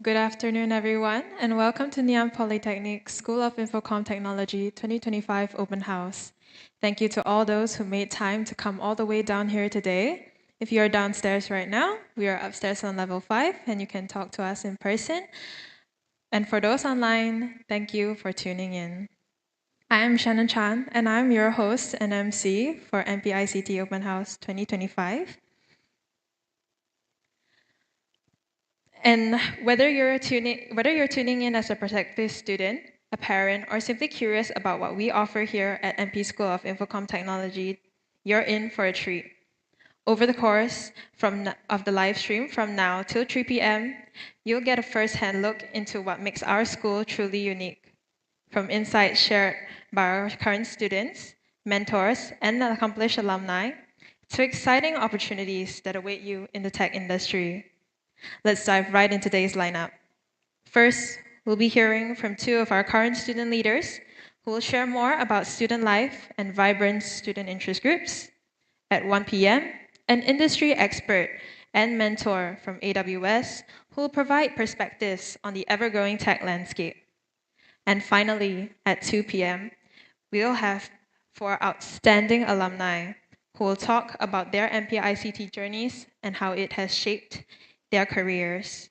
Good afternoon, everyone, and welcome to Nanyang Polytechnic School of Infocom Technology 2025 Open House. Thank you to all those who made time to come all the way down here today. If you are downstairs right now, we are upstairs on level 5, and you can talk to us in person. And for those online, thank you for tuning in. I am Shannon Chan, and I'm your host and MC for ICT Open House 2025. And whether you're tuning in as a prospective student, a parent, or simply curious about what we offer here at MP School of Infocom Technology, you're in for a treat. Over the course of the live stream from now till 3 p.m., you'll get a first-hand look into what makes our school truly unique. From insights shared by our current students, mentors, and accomplished alumni, to exciting opportunities that await you in the tech industry. Let's dive right into today's lineup. First, we'll be hearing from two of our current student leaders who will share more about student life and vibrant student interest groups. At 1 p.m., an industry expert and mentor from AWS who will provide perspectives on the ever-growing tech landscape. And finally, at 2 p.m., we'll have four outstanding alumni who will talk about their MPICT journeys and how it has shaped their careers.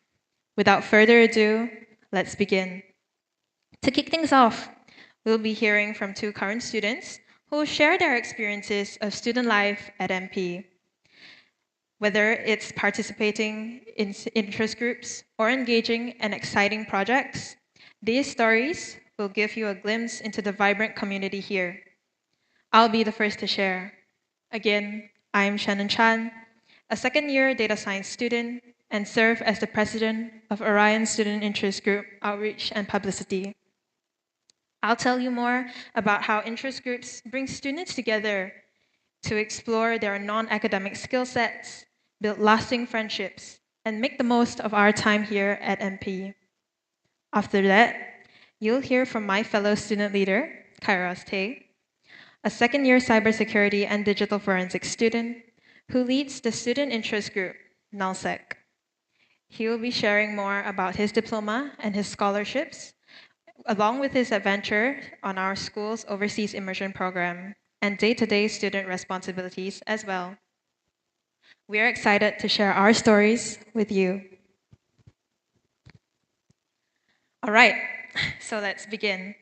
Without further ado, let's begin. To kick things off, we'll be hearing from two current students who will share their experiences of student life at MP. Whether it's participating in interest groups or engaging in exciting projects, these stories will give you a glimpse into the vibrant community here. I'll be the first to share. Again, I'm Shannon Chan, a second-year data science student and serve as the president of Orion Student Interest Group Outreach and Publicity. I'll tell you more about how interest groups bring students together to explore their non-academic skill sets, build lasting friendships, and make the most of our time here at MP. After that, you'll hear from my fellow student leader, Kairos Tay, a second-year cybersecurity and digital forensics student who leads the student interest group, NULSEC. He will be sharing more about his diploma and his scholarships, along with his adventure on our school's overseas immersion program and day-to-day student responsibilities as well. We are excited to share our stories with you. All right, so let's begin.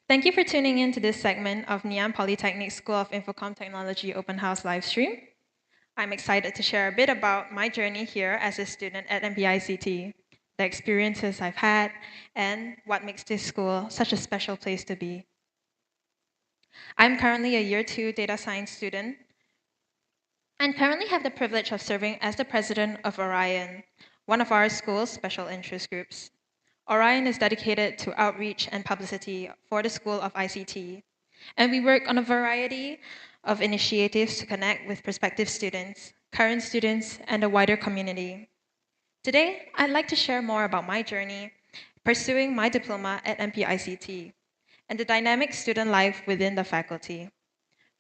Thank you for tuning in to this segment of Nanyang Polytechnic School of Infocom Technology Open House livestream. I'm excited to share a bit about my journey here as a student at MPICT, the experiences I've had, and what makes this school such a special place to be. I'm currently a Year 2 data science student and currently have the privilege of serving as the president of Orion, one of our school's special interest groups. Orion is dedicated to outreach and publicity for the School of ICT, and we work on a variety of initiatives to connect with prospective students, current students, and the wider community. Today, I'd like to share more about my journey pursuing my diploma at MPICT and the dynamic student life within the faculty,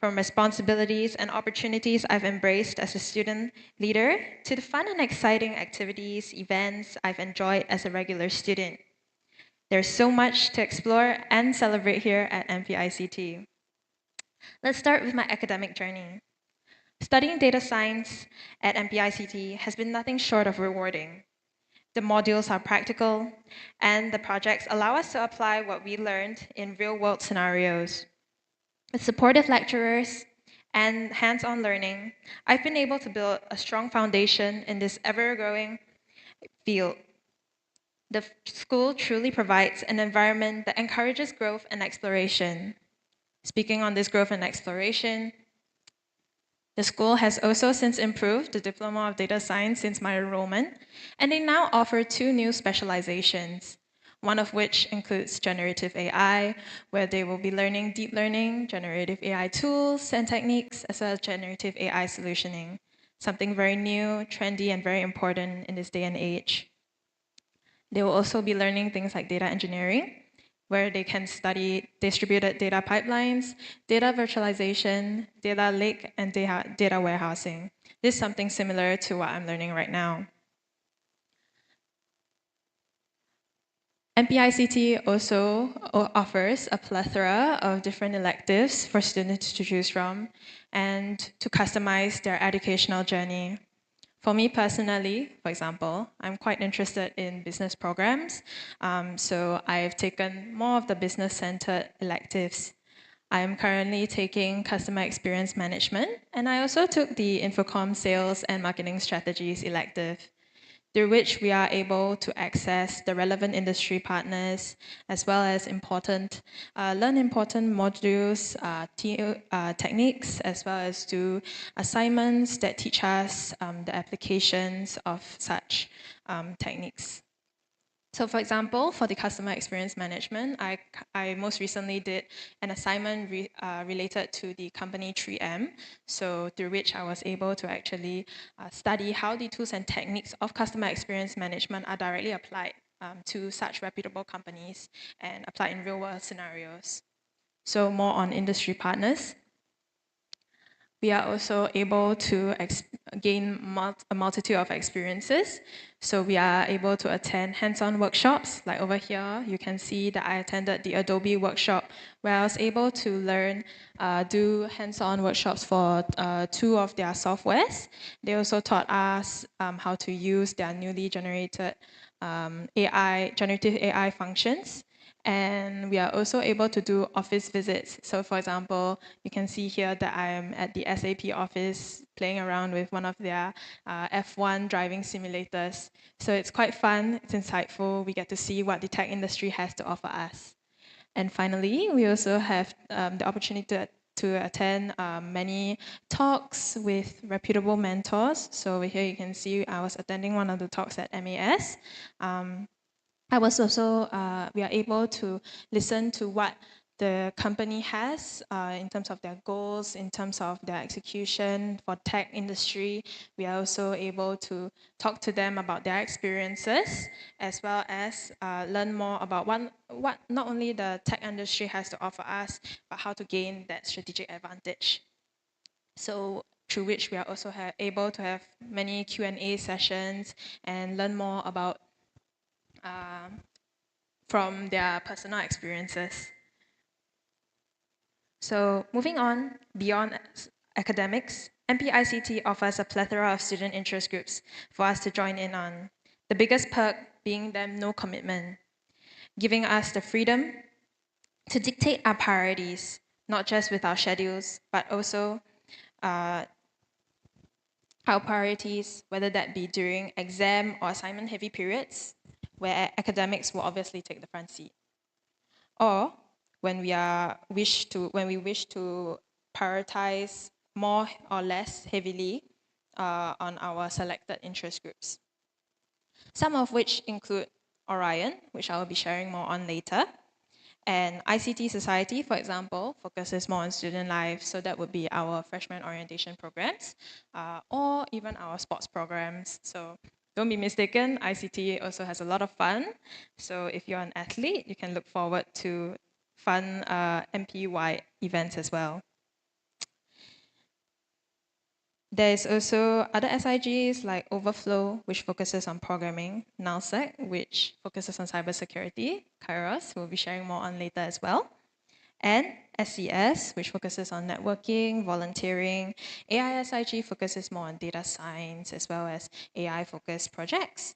from responsibilities and opportunities I've embraced as a student leader to the fun and exciting activities, events I've enjoyed as a regular student. There's so much to explore and celebrate here at MPICT. Let's start with my academic journey. Studying data science at MPICT has been nothing short of rewarding. The modules are practical, and the projects allow us to apply what we learned in real-world scenarios. With supportive lecturers and hands-on learning, I've been able to build a strong foundation in this ever-growing field. The school truly provides an environment that encourages growth and exploration. Speaking on this growth and exploration, the school has also since improved the Diploma of Data Science since my enrollment, and they now offer 2 new specializations, one of which includes generative AI, where they will be learning deep learning, generative AI tools and techniques, as well as generative AI solutioning, something very new, trendy, and very important in this day and age. They will also be learning things like data engineering, where they can study distributed data pipelines, data virtualization, data lake, and data warehousing. This is something similar to what I'm learning right now. MPICT also offers a plethora of different electives for students to choose from and to customize their educational journey. For me personally, for example, I'm quite interested in business programs, so I've taken more of the business-centered electives. I'm currently taking customer experience management, and I also took the Infocom sales and marketing strategies elective, through which we are able to access the relevant industry partners as well as learn important modules, techniques, as well as do assignments that teach us the applications of such techniques. So for example, for the customer experience management, I most recently did an assignment related to the company 3M, so through which I was able to actually study how the tools and techniques of customer experience management are directly applied to such reputable companies and applied in real world scenarios. So more on industry partners. We are also able to gain a multitude of experiences. So we are able to attend hands-on workshops. Like over here, you can see that I attended the Adobe workshop where I was able to learn, do hands-on workshops for 2 of their softwares. They also taught us how to use their newly generated generative AI functions. And we are also able to do office visits. So for example, you can see here that I am at the SAP office playing around with one of their F1 driving simulators. So it's quite fun, it's insightful, we get to see what the tech industry has to offer us. And finally, we also have the opportunity to attend many talks with reputable mentors. So over here you can see I was attending one of the talks at MAS. I was also, we are able to listen to what the company has in terms of their goals, in terms of their execution for tech industry. We are also able to talk to them about their experiences, as well as learn more about what not only the tech industry has to offer us, but how to gain that strategic advantage. So through which we are also able to have many Q&A sessions and learn more about from their personal experiences. So moving on, beyond academics, MPICT offers a plethora of student interest groups for us to join in on. The biggest perk being them no commitment, giving us the freedom to dictate our priorities, not just with our schedules, but also our priorities, whether that be during exam or assignment heavy periods, where academics will obviously take the front seat. Or when we wish to prioritize more or less heavily on our selected interest groups. Some of which include Orion, which I will be sharing more on later, and ICT Society, for example, focuses more on student life, so that would be our freshman orientation programs, or even our sports programs. So don't be mistaken, ICT also has a lot of fun. So if you're an athlete, you can look forward to fun MP-wide events as well. There's also other SIGs like Overflow, which focuses on programming, NALSEC, which focuses on cybersecurity, Kairos, we'll be sharing more on later as well, and SCS, which focuses on networking, volunteering. AISIG focuses more on data science as well as AI-focused projects.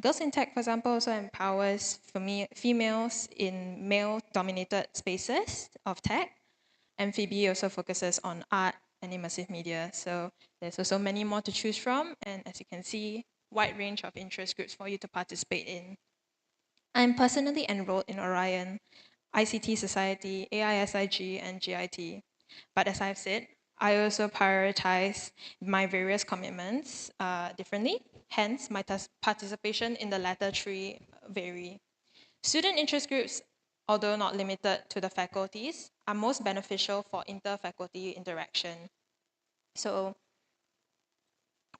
Girls in Tech, for example, also empowers females in male-dominated spaces of tech. Amphibia also focuses on art and immersive media. So there's also many more to choose from. And as you can see, wide range of interest groups for you to participate in. I'm personally enrolled in Orion, ICT Society, AISIG, and GIT. But as I've said, I also prioritize my various commitments differently. Hence, my participation in the latter 3 vary. Student interest groups, although not limited to the faculties, are most beneficial for inter-faculty interaction. So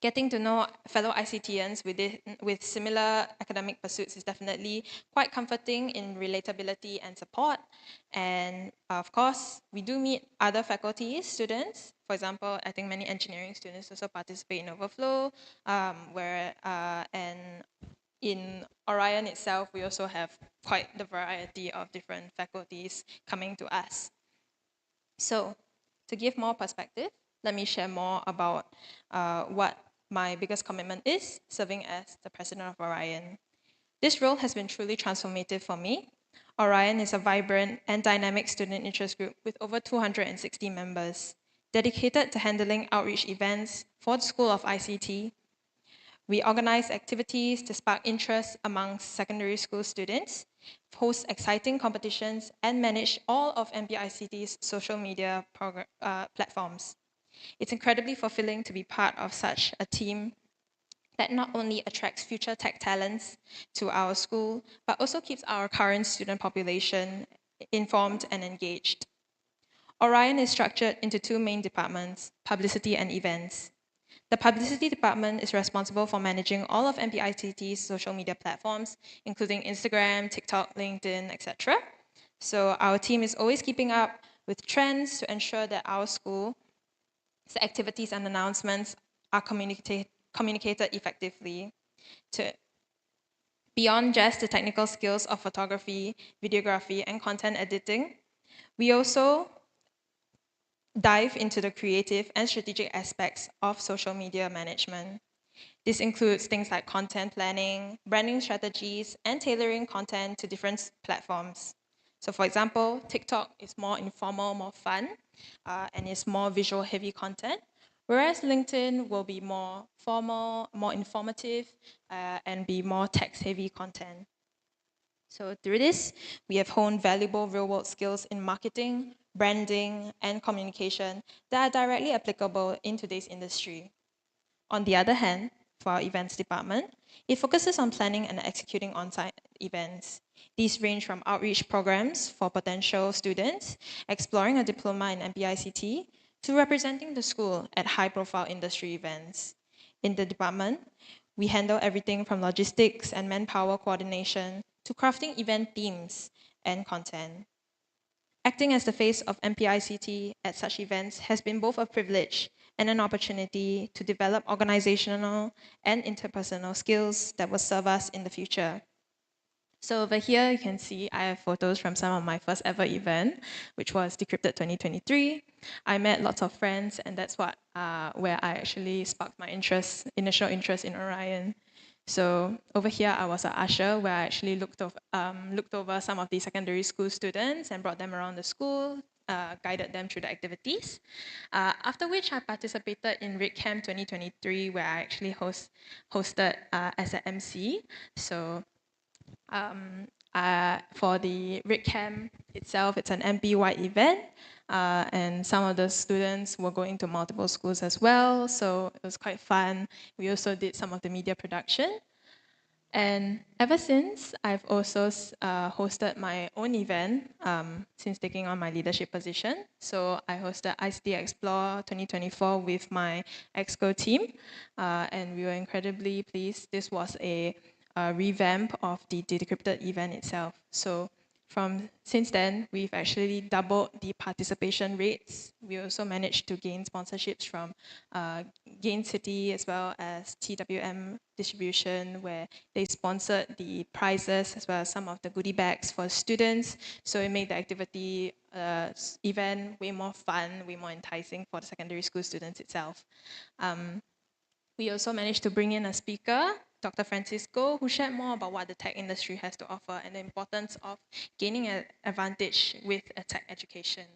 getting to know fellow ICTians with similar academic pursuits is definitely quite comforting in relatability and support. And of course, we do meet other faculty students. For example, I think many engineering students also participate in Overflow, and in Orion itself, we also have quite the variety of different faculties coming to us. So to give more perspective, let me share more about what my biggest commitment is, serving as the president of Orion. This role has been truly transformative for me. Orion is a vibrant and dynamic student interest group with over 260 members, dedicated to handling outreach events for the School of ICT. We organize activities to spark interest amongst secondary school students, host exciting competitions, and manage all of MPICT's social media platforms. It's incredibly fulfilling to be part of such a team that not only attracts future tech talents to our school, but also keeps our current student population informed and engaged. Orion is structured into two main departments, publicity and events. The publicity department is responsible for managing all of MPICT's social media platforms, including Instagram, TikTok, LinkedIn, etc. So our team is always keeping up with trends to ensure that our school's activities and announcements are communicated effectively. Beyond just the technical skills of photography, videography, and content editing, we also dive into the creative and strategic aspects of social media management. This includes things like content planning, branding strategies, and tailoring content to different platforms. So for example, TikTok is more informal, more fun, and is more visual heavy content, whereas LinkedIn will be more formal, more informative, and be more text heavy content. So through this, we have honed valuable real-world skills in marketing, branding, and communication that are directly applicable in today's industry. On the other hand, for our events department, it focuses on planning and executing on-site events. These range from outreach programs for potential students, exploring a diploma in MPICT, to representing the school at high-profile industry events. In the department, we handle everything from logistics and manpower coordination to crafting event themes and content. Acting as the face of MPICT at such events has been both a privilege and an opportunity to develop organizational and interpersonal skills that will serve us in the future. So over here, you can see I have photos from some of my first ever event, which was Decrypted 2023. I met lots of friends, and that's where I actually sparked my initial interest in Orion. So over here, I was an usher where I actually looked over some of the secondary school students and brought them around the school, guided them through the activities. After which I participated in Red Camp 2023, where I actually hosted as an MC. So for the Red Camp itself, it's an MP-wide event, and some of the students were going to multiple schools as well, so it was quite fun. We also did some of the media production. And ever since, I've also hosted my own event since taking on my leadership position. So I hosted ICT Explore 2024 with my EXCO team, and we were incredibly pleased. This was a revamp of the Decrypted event itself. So since then, we've actually doubled the participation rates. We also managed to gain sponsorships from Gain City as well as TWM Distribution, where they sponsored the prizes as well as some of the goodie bags for students. So it made the activity event way more fun, way more enticing for the secondary school students itself. We also managed to bring in a speaker, Dr. Francisco, who shared more about what the tech industry has to offer and the importance of gaining an advantage with a tech education.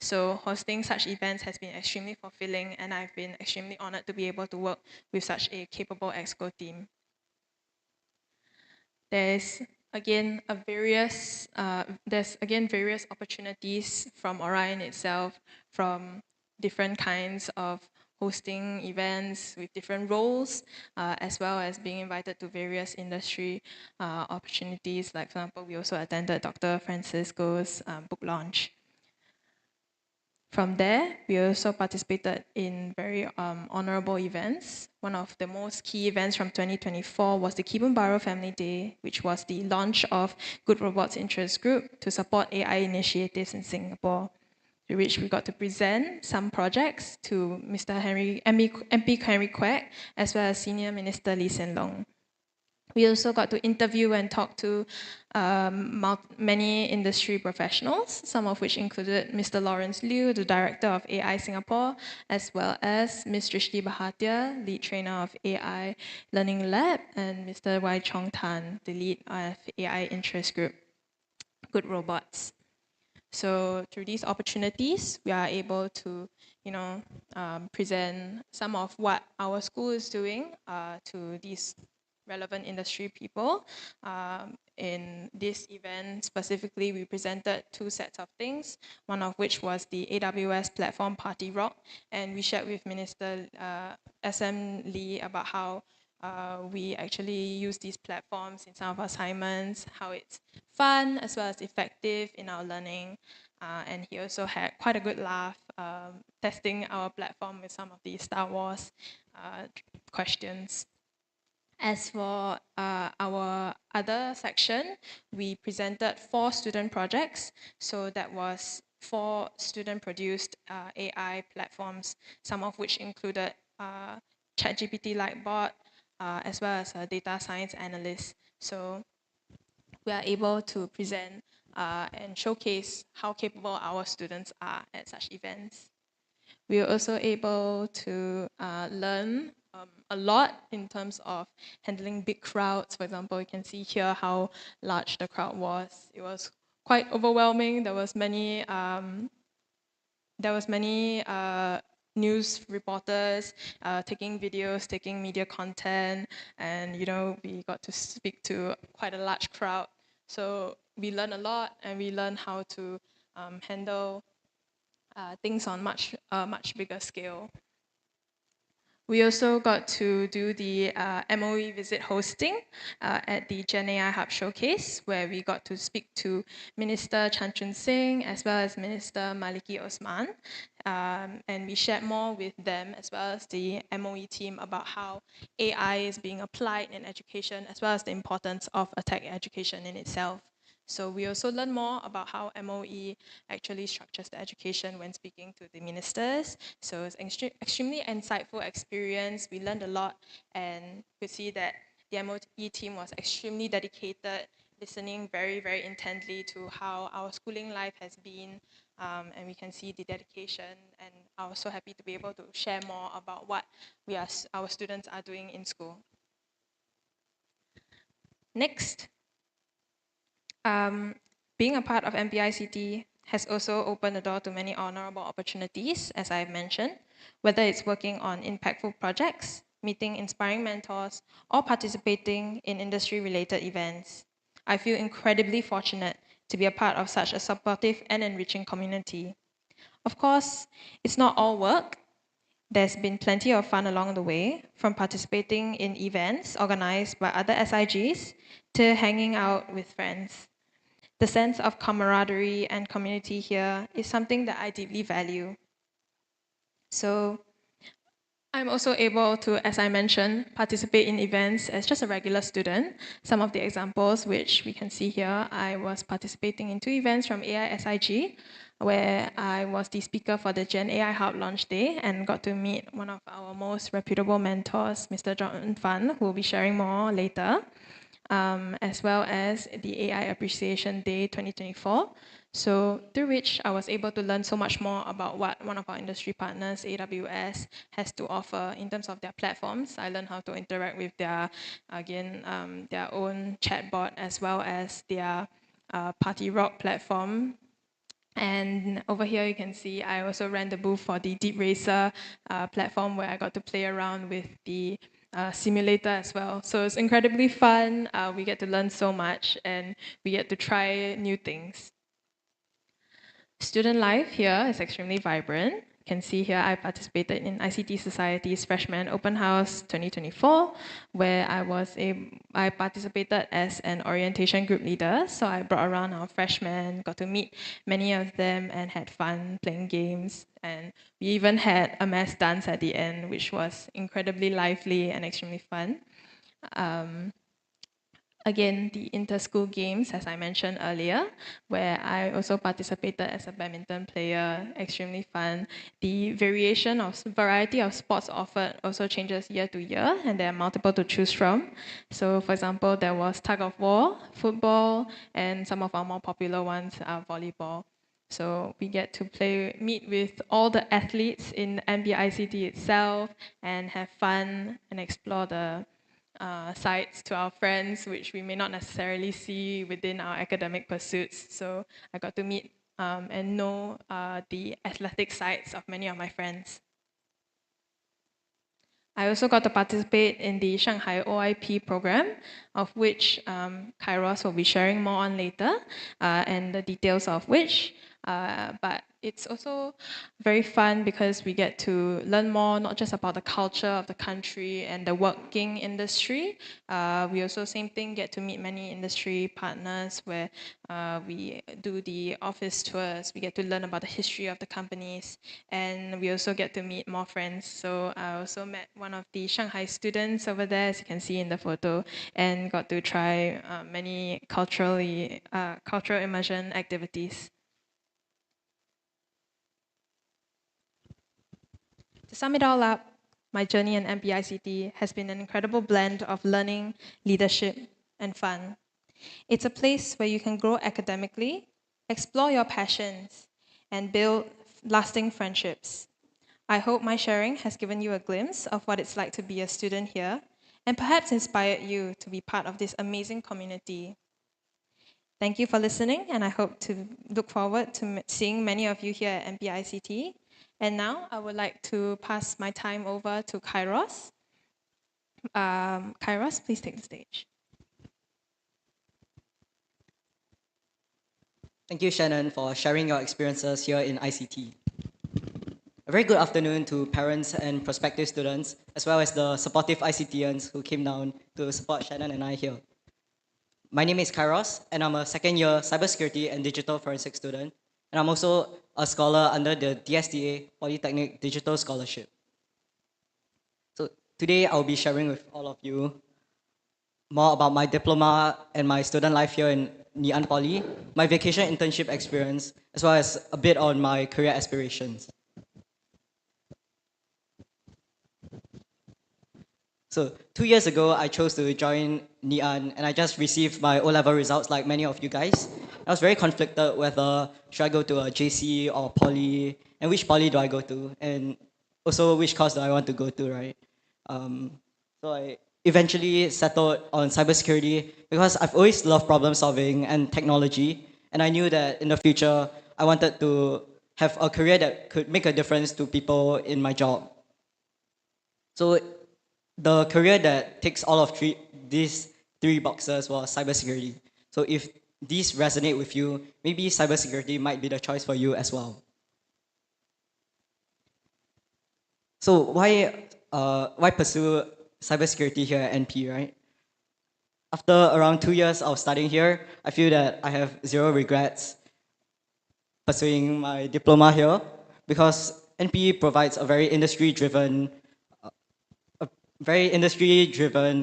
So hosting such events has been extremely fulfilling, and I've been extremely honored to be able to work with such a capable EXCO team. There's again various opportunities from Orion itself, from different kinds of hosting events with different roles, as well as being invited to various industry opportunities. Like, for example, we also attended Dr. Francisco's book launch. From there, we also participated in very honorable events. One of the most key events from 2024 was the Kibun Family Day, which was the launch of Good Robots Interest Group to support AI initiatives in Singapore, through which we got to present some projects to MP Henry Kwek, as well as Senior Minister Lee Hsien Loong. We also got to interview and talk to many industry professionals, some of which included Mr. Lawrence Liu, the director of AI Singapore, as well as Ms. Drishti Bhatia, lead trainer of AI Learning Lab, and Mr. Y. Chong Tan, the lead of AI interest group, Good Robots. So through these opportunities, we are able to, present some of what our school is doing to these relevant industry people. In this event specifically, we presented two sets of things, one of which was the AWS platform Party Rock, and we shared with Minister SM Lee about how we actually use these platforms in some of our assignments, how it's fun as well as effective in our learning. And he also had quite a good laugh testing our platform with some of the Star Wars questions. As for our other section, we presented 4 student projects. So that was 4 student-produced AI platforms, some of which included ChatGPT Lightbot, as well as a data science analyst. So we are able to present and showcase how capable our students are at such events. We are also able to learn a lot in terms of handling big crowds. For example, you can see here how large the crowd was. It was quite overwhelming. There was many news reporters taking videos, taking media content, and we got to speak to quite a large crowd. So we learned a lot, and we learned how to handle things on much bigger scale. We also got to do the MOE visit hosting at the Gen AI Hub Showcase, where we got to speak to Minister Chan Chun Sing as well as Minister Maliki Osman. And we shared more with them as well as the MOE team about how AI is being applied in education, as well as the importance of a tech education in itself. So we also learn more about how MOE actually structures the education when speaking to the ministers. So it's extremely insightful experience. We learned a lot and could see that the MOE team was extremely dedicated, listening very, very intently to how our schooling life has been. And we can see the dedication, and I was so happy to be able to share more about what our students are doing in school. Next. Being a part of MPICT has also opened the door to many honorable opportunities, as I've mentioned, whether it's working on impactful projects, meeting inspiring mentors, or participating in industry-related events. I feel incredibly fortunate to be a part of such a supportive and enriching community. Of course, it's not all work. There's been plenty of fun along the way, from participating in events organized by other SIGs to hanging out with friends. The sense of camaraderie and community here is something that I deeply value. So I'm also able to, as I mentioned, participate in events as just a regular student. Some of the examples which we can see here, I was participating in 2 events from AISIG, where I was the speaker for the Gen AI Hub launch day and got to meet one of our most reputable mentors, Mr. John Fan, who will be sharing more later. As well as the AI Appreciation Day 2024. So through which I was able to learn so much more about what one of our industry partners, AWS, has to offer in terms of their platforms. I learned how to interact with their own chatbot as well as their Party Rock platform. And over here you can see I also ran the booth for the Deep Racer platform, where I got to play around with the simulator as well. So it's incredibly fun. We get to learn so much and we get to try new things. Student life here is extremely vibrant. You can see here I participated in ICT Society's Freshman Open House 2024, where I participated as an orientation group leader. So I brought around our freshmen, got to meet many of them and had fun playing games. And we even had a mass dance at the end, which was incredibly lively and extremely fun. again, the inter-school games, as I mentioned earlier, where I also participated as a badminton player, extremely fun. The variety of sports offered also changes year to year, and there are multiple to choose from. So, for example, there was tug of war, football, and some of our more popular ones are volleyball. So we get to meet with all the athletes in MBICT itself, and have fun and explore the sides to our friends, which we may not necessarily see within our academic pursuits. So I got to meet and know the athletic sides of many of my friends. I also got to participate in the Shanghai OIP program, of which Kairos will be sharing more on later, and the details of which. But it's also very fun because we get to learn more, not just about the culture of the country and the working industry. We also, same thing, get to meet many industry partners where we do the office tours. We get to learn about the history of the companies, and we also get to meet more friends. So I also met one of the Shanghai students over there, as you can see in the photo, and got to try many cultural immersion activities. To sum it all up, my journey in MPICT has been an incredible blend of learning, leadership, and fun. It's a place where you can grow academically, explore your passions, and build lasting friendships. I hope my sharing has given you a glimpse of what it's like to be a student here, and perhaps inspired you to be part of this amazing community. Thank you for listening, and I hope to look forward to seeing many of you here at MPICT. And now I would like to pass my time over to Kairos. Kairos, please take the stage. Thank you, Shannon, for sharing your experiences here in ICT. A very good afternoon to parents and prospective students, as well as the supportive ICTians who came down to support Shannon and I here. My name is Kairos, and I'm a second-year cybersecurity and digital forensics student, and I'm also a scholar under the DSTA Polytechnic Digital Scholarship. So today I'll be sharing with all of you more about my diploma and my student life here in Ngee Poly, my vacation internship experience, as well as a bit on my career aspirations. So 2 years ago, I chose to join Ngee and I just received my O-level results like many of you guys. I was very conflicted whether should I go to a JC or poly, and which poly do I go to, and also which course do I want to go to, right? So I eventually settled on cybersecurity because I've always loved problem solving and technology, and I knew that in the future, I wanted to have a career that could make a difference to people in my job. So the career that ticks all of these three boxes was cybersecurity. So if these resonate with you, maybe cybersecurity might be the choice for you as well. So why pursue cybersecurity here at NP, right? After around 2 years of studying here, I feel that I have zero regrets pursuing my diploma here because NP provides a very industry-driven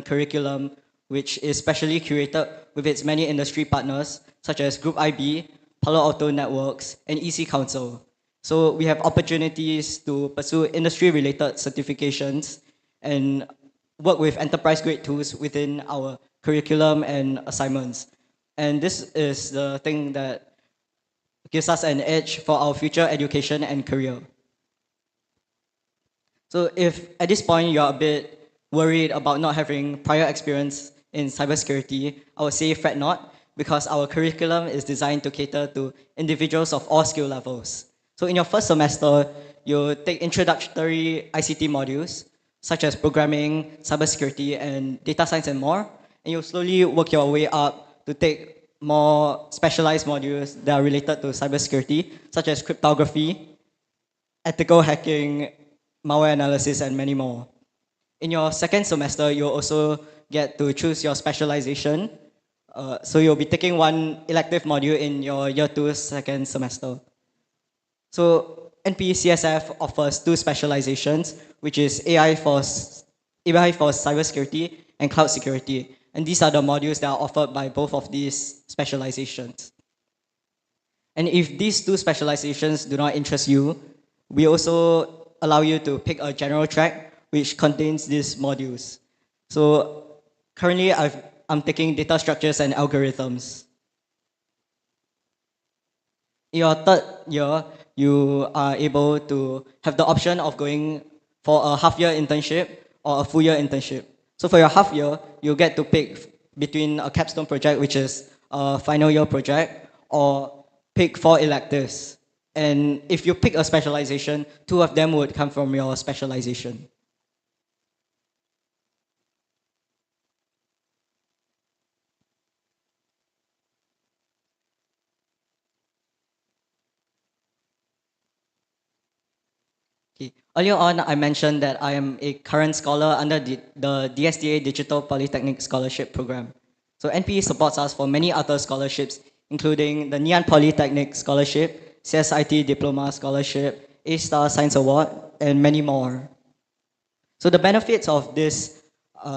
curriculum, which is specially curated with its many industry partners, such as Group IB, Palo Alto Networks, and EC Council. So we have opportunities to pursue industry-related certifications and work with enterprise-grade tools within our curriculum and assignments. And this is the thing that gives us an edge for our future education and career. So if at this point you're a bit worried about not having prior experience in cybersecurity, I would say fret not, because our curriculum is designed to cater to individuals of all skill levels. So in your first semester, you take introductory ICT modules, such as programming, cybersecurity, and data science and more, and you'll slowly work your way up to take more specialized modules that are related to cybersecurity, such as cryptography, ethical hacking, malware analysis, and many more. In your second semester, you'll also get to choose your specialization. So you'll be taking one elective module in your year 2 second semester. So NPCSF offers 2 specializations, which is AI for cybersecurity and cloud security. And these are the modules that are offered by both of these specializations. And if these two specializations do not interest you, we also allow you to pick a general track which contains these modules. So currently I'm taking data structures and algorithms. In your third year, you are able to have the option of going for a half-year internship or a full-year internship. So for your half year, you get to pick between a capstone project, which is a final year project, or pick 4 electives. And if you pick a specialization, 2 of them would come from your specialization. Okay. Earlier on, I mentioned that I am a current scholar under the DSTA Digital Polytechnic Scholarship Program. So NPE supports us for many other scholarships, including the Nanyang Polytechnic Scholarship, CSIT Diploma Scholarship, A-Star Science Award, and many more. So the benefits of these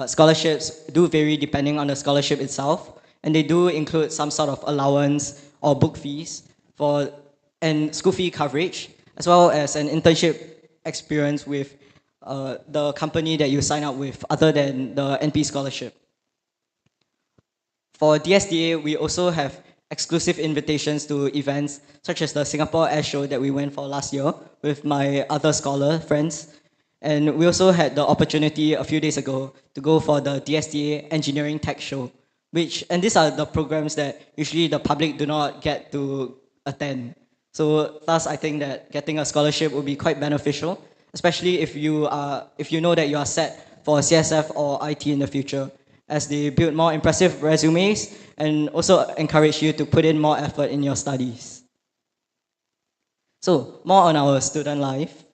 scholarships do vary depending on the scholarship itself, and they do include some sort of allowance or book fees for and school fee coverage, as well as an internship experience with the company that you sign up with other than the NP scholarship. For DSDA, we also have exclusive invitations to events such as the Singapore Air Show that we went for last year with my other scholar friends. And we also had the opportunity a few days ago to go for the DSDA Engineering Tech Show, and these are the programs that usually the public do not get to attend. So thus, I think that getting a scholarship would be quite beneficial, especially if you know that you are set for CSF or IT in the future, as they build more impressive resumes and also encourage you to put in more effort in your studies. So more on our student life.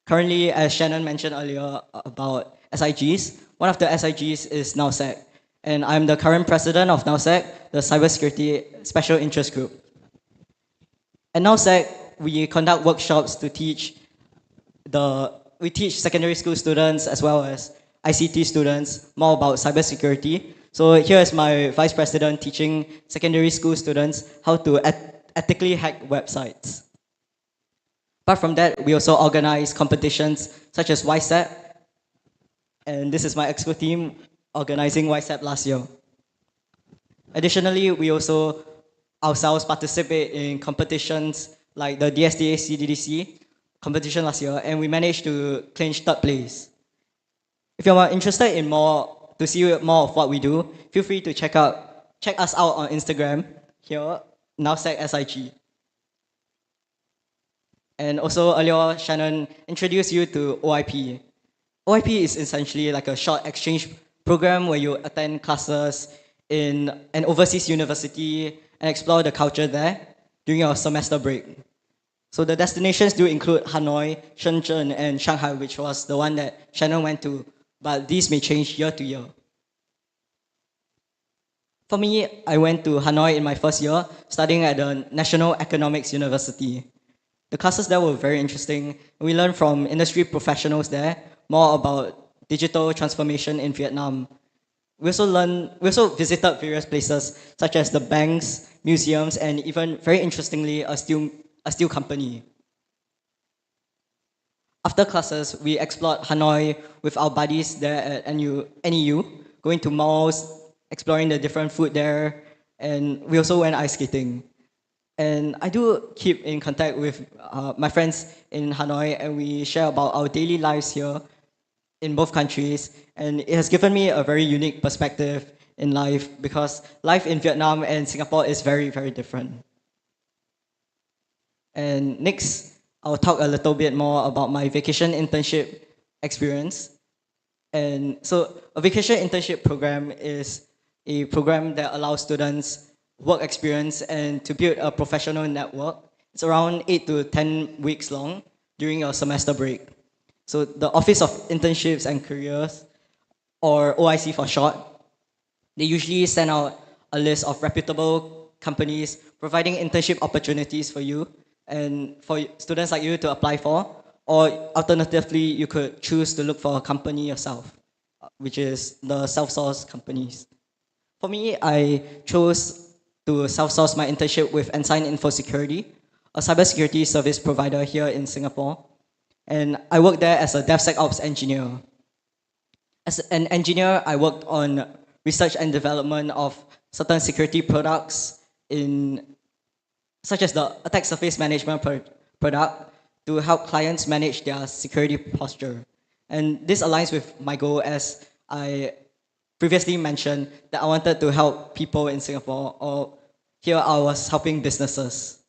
Currently, as Shannon mentioned earlier about SIGs, one of the SIGs is NowSec, and I'm the current president of NowSec, the Cybersecurity Special Interest Group. At NowSec, we conduct workshops to teach secondary school students as well as ICT students more about cybersecurity. So here is my vice president teaching secondary school students how to ethically hack websites. Apart from that, we also organize competitions such as YSAP, and this is my exco team organizing YSAP last year. Additionally, we also ourselves participate in competitions like the DSTA CDDC competition last year, and we managed to clinch 3rd place. If you are interested in to see more of what we do, feel free to check us out on Instagram here, NowSecSIG. And also earlier, Shannon introduced you to OIP. OIP is essentially like a short exchange program where you attend classes in an overseas university and explore the culture there during your semester break. So the destinations do include Hanoi, Shenzhen, and Shanghai, which was the one that Shannon went to, but these may change year to year. For me, I went to Hanoi in my first year, studying at the National Economics University. The classes there were very interesting. We learned from industry professionals there more about digital transformation in Vietnam. We also visited various places such as the banks, museums, and even very interestingly, a steel company. After classes, we explored Hanoi with our buddies there at NEU, going to malls, exploring the different food there, and we also went ice skating. And I do keep in contact with my friends in Hanoi, and we share about our daily lives here in both countries. And it has given me a very unique perspective in life because life in Vietnam and Singapore is very, very different. And next, I'll talk a little bit more about my vacation internship experience. And so a vacation internship program is a program that allows students work experience and to build a professional network. It's around 8 to 10 weeks long during your semester break. So the Office of Internships and Careers, or OIC for short, they usually send out a list of reputable companies providing internship opportunities for you and for students like you to apply for, or alternatively, you could choose to look for a company yourself. which is the self-source companies. For me, I chose to self-source my internship with Ensign Info Security, a cybersecurity service provider here in Singapore. And I worked there as a DevSecOps engineer. As an engineer, I worked on research and development of certain security products in such as the attack surface management product to help clients manage their security posture. And this aligns with my goal as I previously mentioned that I wanted to help people in Singapore, or here I was helping businesses.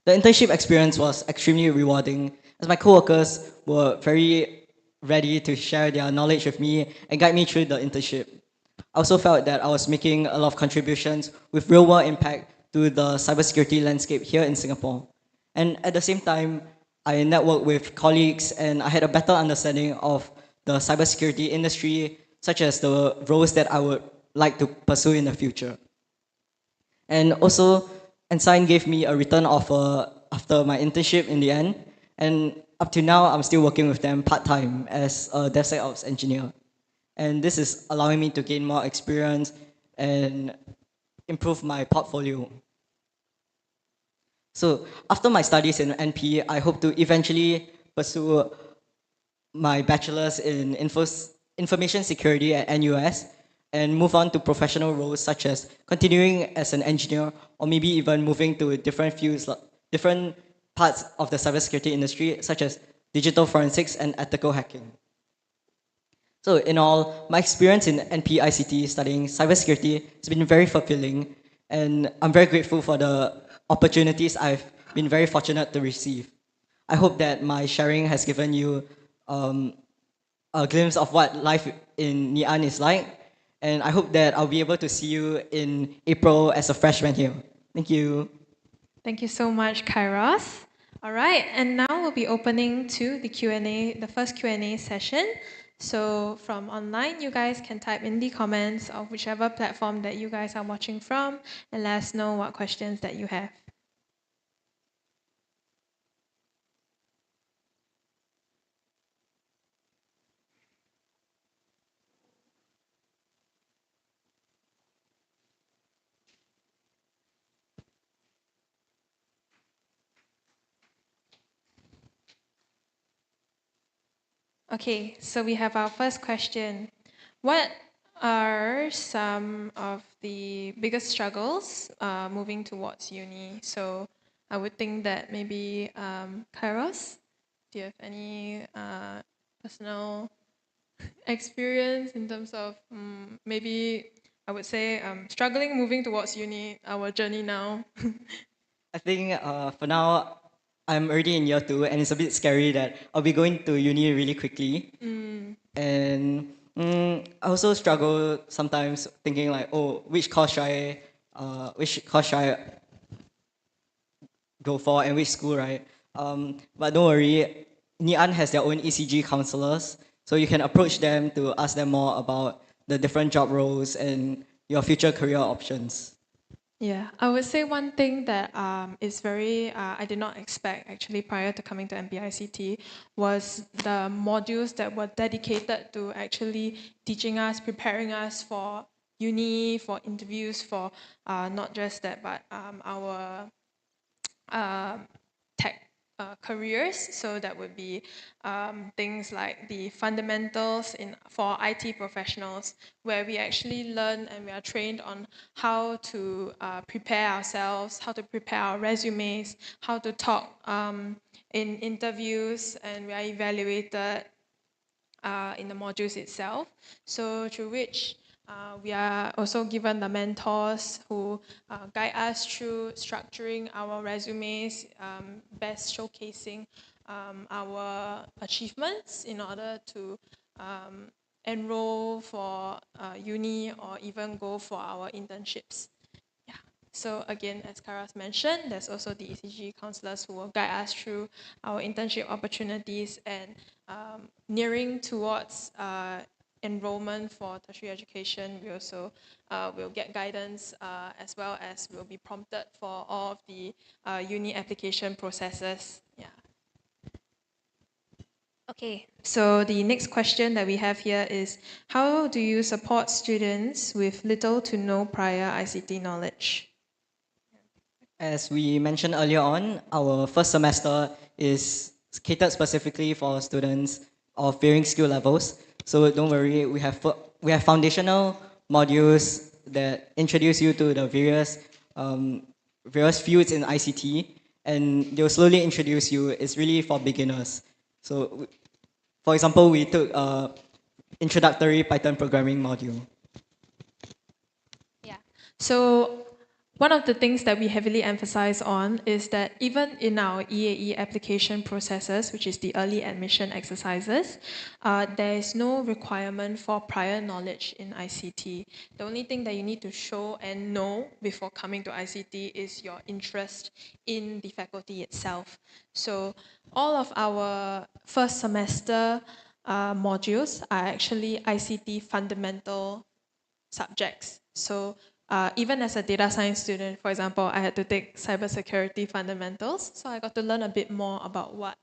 The internship experience was extremely rewarding as my coworkers were very ready to share their knowledge with me and guide me through the internship. I also felt that I was making a lot of contributions with real world impact to the cybersecurity landscape here in Singapore. And at the same time, I networked with colleagues and I had a better understanding of the cybersecurity industry, such as the roles that I would like to pursue in the future. And also, Ensign gave me a return offer after my internship in the end. And up to now, I'm still working with them part time as a DevSecOps engineer. And this is allowing me to gain more experience and improve my portfolio. So after my studies in NP, I hope to eventually pursue my bachelor's in information security at NUS and move on to professional roles such as continuing as an engineer or maybe even moving to different fields, different parts of the cybersecurity industry such as digital forensics and ethical hacking. So in all, my experience in NP-ICT studying cybersecurity has been very fulfilling, and I'm very grateful for the opportunities I've been very fortunate to receive. I hope that my sharing has given you a glimpse of what life in Ngee Ann is like, and I hope that I'll be able to see you in April as a freshman here. Thank you. Thank you so much, Kairos. All right, and now we'll be opening to the Q&A, the first Q&A session. So from online, you guys can type in the comments of whichever platform that you guys are watching from and let us know what questions that you have. Okay, so we have our first question. What are some of the biggest struggles moving towards uni? So I would think that maybe Kairos, do you have any personal experience in terms of maybe I would say struggling moving towards uni, our journey now? I think for now, I'm already in year two, and it's a bit scary that I'll be going to uni really quickly. And I also struggle sometimes thinking like, oh, which course should I go for, and which school, right? But don't worry, Ngee Ann has their own ECG counselors, so you can approach them to ask them more about the different job roles and your future career options. Yeah, I would say one thing that is very, I did not expect actually prior to coming to MPICT was the modules that were dedicated to actually teaching us, preparing us for uni, for interviews, for not just that, but our tech careers. So that would be things like the fundamentals for IT professionals, where we actually learn and we are trained on how to prepare ourselves, how to prepare our resumes, how to talk in interviews, and we are evaluated in the modules itself. So through which we are also given the mentors who guide us through structuring our resumes, best showcasing our achievements in order to enroll for uni or even go for our internships. Yeah. So again, as Karas mentioned, there's also the ECG counselors who will guide us through our internship opportunities and nearing towards enrollment for tertiary education. We also will get guidance as well as will be prompted for all of the uni application processes. Yeah. Okay, so the next question that we have here is how do you support students with little to no prior ICT knowledge? As we mentioned earlier on, our first semester is catered specifically for students of varying skill levels. So don't worry, we have foundational modules that introduce you to the various fields in ICT, and they'll slowly introduce you. It's really for beginners. So, for example, we took a introductory Python programming module. Yeah. So one of the things that we heavily emphasize on is that even in our EAE application processes, which is the early admission exercises, there is no requirement for prior knowledge in ICT. The only thing that you need to show and know before coming to ICT is your interest in the faculty itself. So all of our first semester modules are actually ICT fundamental subjects. So even as a data science student, for example, I had to take cybersecurity fundamentals. So I got to learn a bit more about what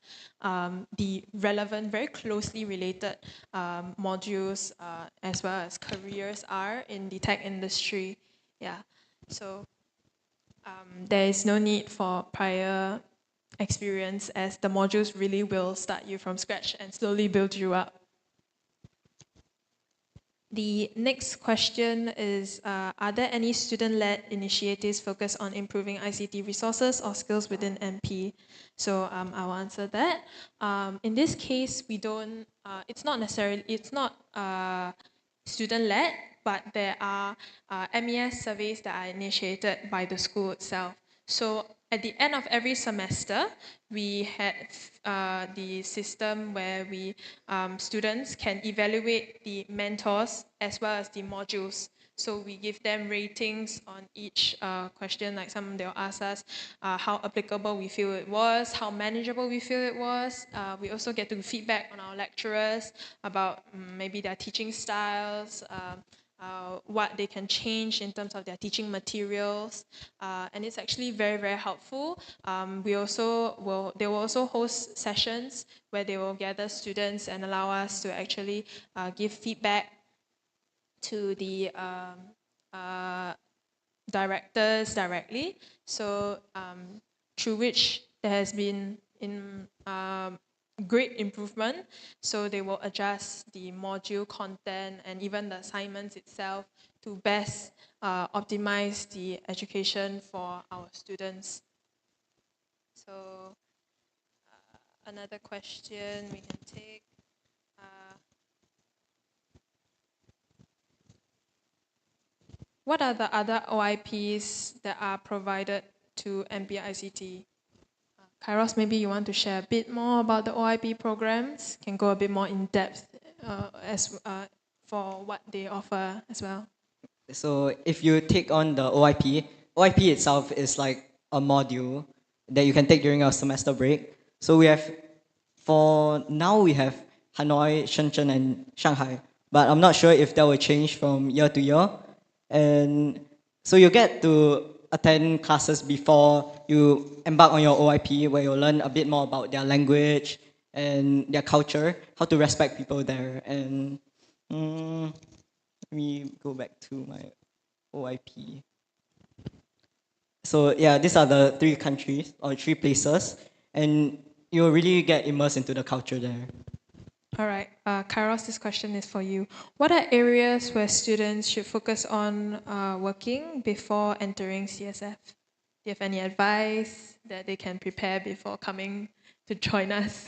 the relevant, very closely related modules as well as careers are in the tech industry. Yeah. So there is no need for prior experience as the modules really will start you from scratch and slowly build you up. The next question is, are there any student-led initiatives focused on improving ICT resources or skills within MP? So I will answer that. In this case, we don't, it's not student-led, but there are MES surveys that are initiated by the school itself. So at the end of every semester, we had the system where students can evaluate the mentors as well as the modules. So we give them ratings on each question, like some they'll ask us how applicable we feel it was, how manageable we feel it was. We also get to feedback on our lecturers about maybe their teaching styles, what they can change in terms of their teaching materials, and it's actually very, very helpful. They will also host sessions where they will gather students and allow us to actually give feedback to the uh, directors directly. So through which there has been in great improvement. So they will adjust the module content and even the assignments itself to best optimize the education for our students. So another question we can take. Uh, what are the other OIPs that are provided to MPICT? Kairos, maybe you want to share a bit more about the OIP programs, can go a bit more in depth as for what they offer as well. So if you take on the OIP itself is like a module that you can take during your semester break. So for now we have Hanoi, Shenzhen, and Shanghai. But I'm not sure if that will change from year to year. And so you get to attend classes before you embark on your OIP, where you'll learn a bit more about their language and their culture, how to respect people there. And let me go back to my OIP. So yeah, these are the three countries or three places, and you'll really get immersed into the culture there. All right, Kairos, this question is for you. What are areas where students should focus on working before entering CSF? Do you have any advice that they can prepare before coming to join us?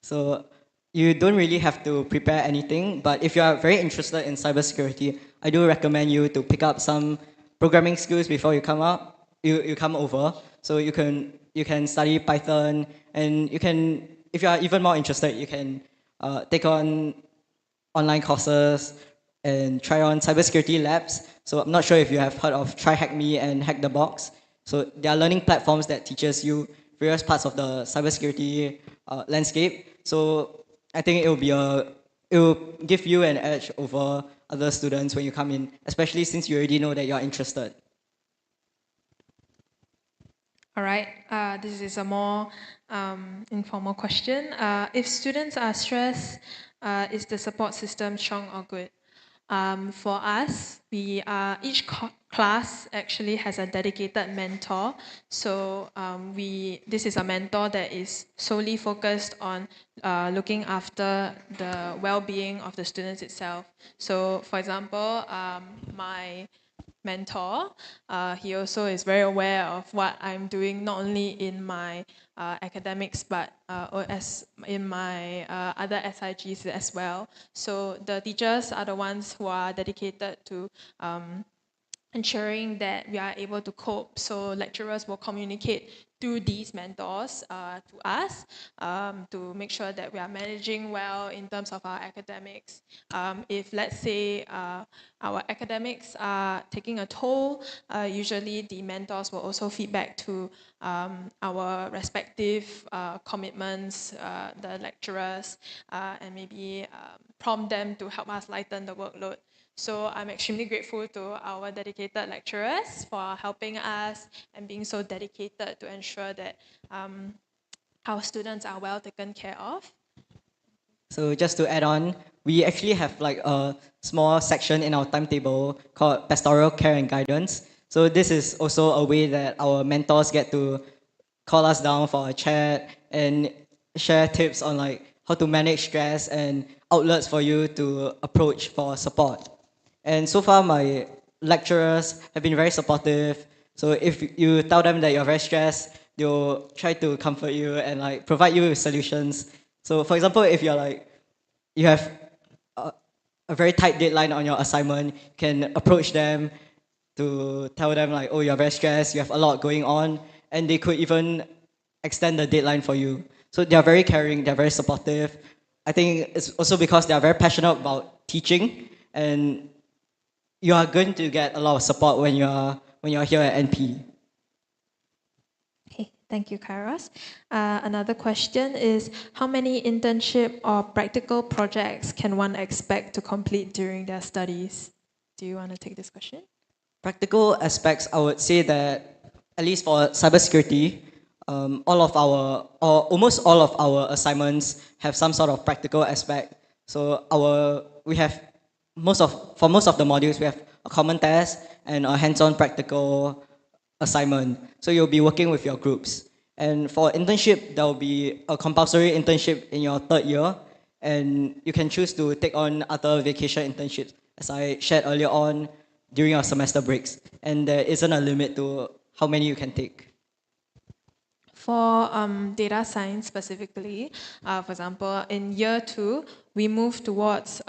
So you don't really have to prepare anything, but if you are very interested in cybersecurity, I do recommend you to pick up some programming skills before you come up. You come over, so you can study Python, and you can, if you are even more interested, you can take on online courses and try on cybersecurity labs. So I'm not sure if you have heard of Try Hack Me and Hack the Box. So they are learning platforms that teaches you various parts of the cybersecurity landscape. So I think it will give you an edge over other students when you come in, especially since you already know that you're interested. All right, this is a more informal question. If students are stressed, is the support system strong or good? For us, each class actually has a dedicated mentor. So this is a mentor that is solely focused on looking after the well-being of the students itself. So, for example, my mentor. He also is very aware of what I'm doing, not only in my academics, but as in my other SIGs as well. So the teachers are the ones who are dedicated to ensuring that we are able to cope. So lecturers will communicate through these mentors to us to make sure that we are managing well in terms of our academics. If let's say our academics are taking a toll, usually the mentors will also feedback to our respective commitments, the lecturers, and maybe prompt them to help us lighten the workload. So I'm extremely grateful to our dedicated lecturers for helping us and being so dedicated to ensure that our students are well taken care of. So just to add on, we actually have like a small section in our timetable called pastoral care and guidance. So this is also a way that our mentors get to call us down for a chat and share tips on like how to manage stress and outlets for you to approach for support. And so far, my lecturers have been very supportive. So if you tell them that you're very stressed, they'll try to comfort you and like provide you with solutions. So for example, if you're like you have a very tight deadline on your assignment, you can approach them to tell them like, oh, you're very stressed, you have a lot going on, and they could even extend the deadline for you. So they are very caring, they're very supportive. I think it's also because they are very passionate about teaching, and you are going to get a lot of support when you're here at NP. Okay, thank you, Kairos. Another question is, how many internship or practical projects can one expect to complete during their studies? Do you want to take this question? Practical aspects, I would say that at least for cybersecurity, all of our or almost all of our assignments have some sort of practical aspect. So we have most of the modules we have a common test and a hands-on practical assignment. So you'll be working with your groups. And for internship, there will be a compulsory internship in your third year, and you can choose to take on other vacation internships, as I shared earlier on during your semester breaks. And there isn't a limit to how many you can take. For data science specifically, for example, in year two, we move towards,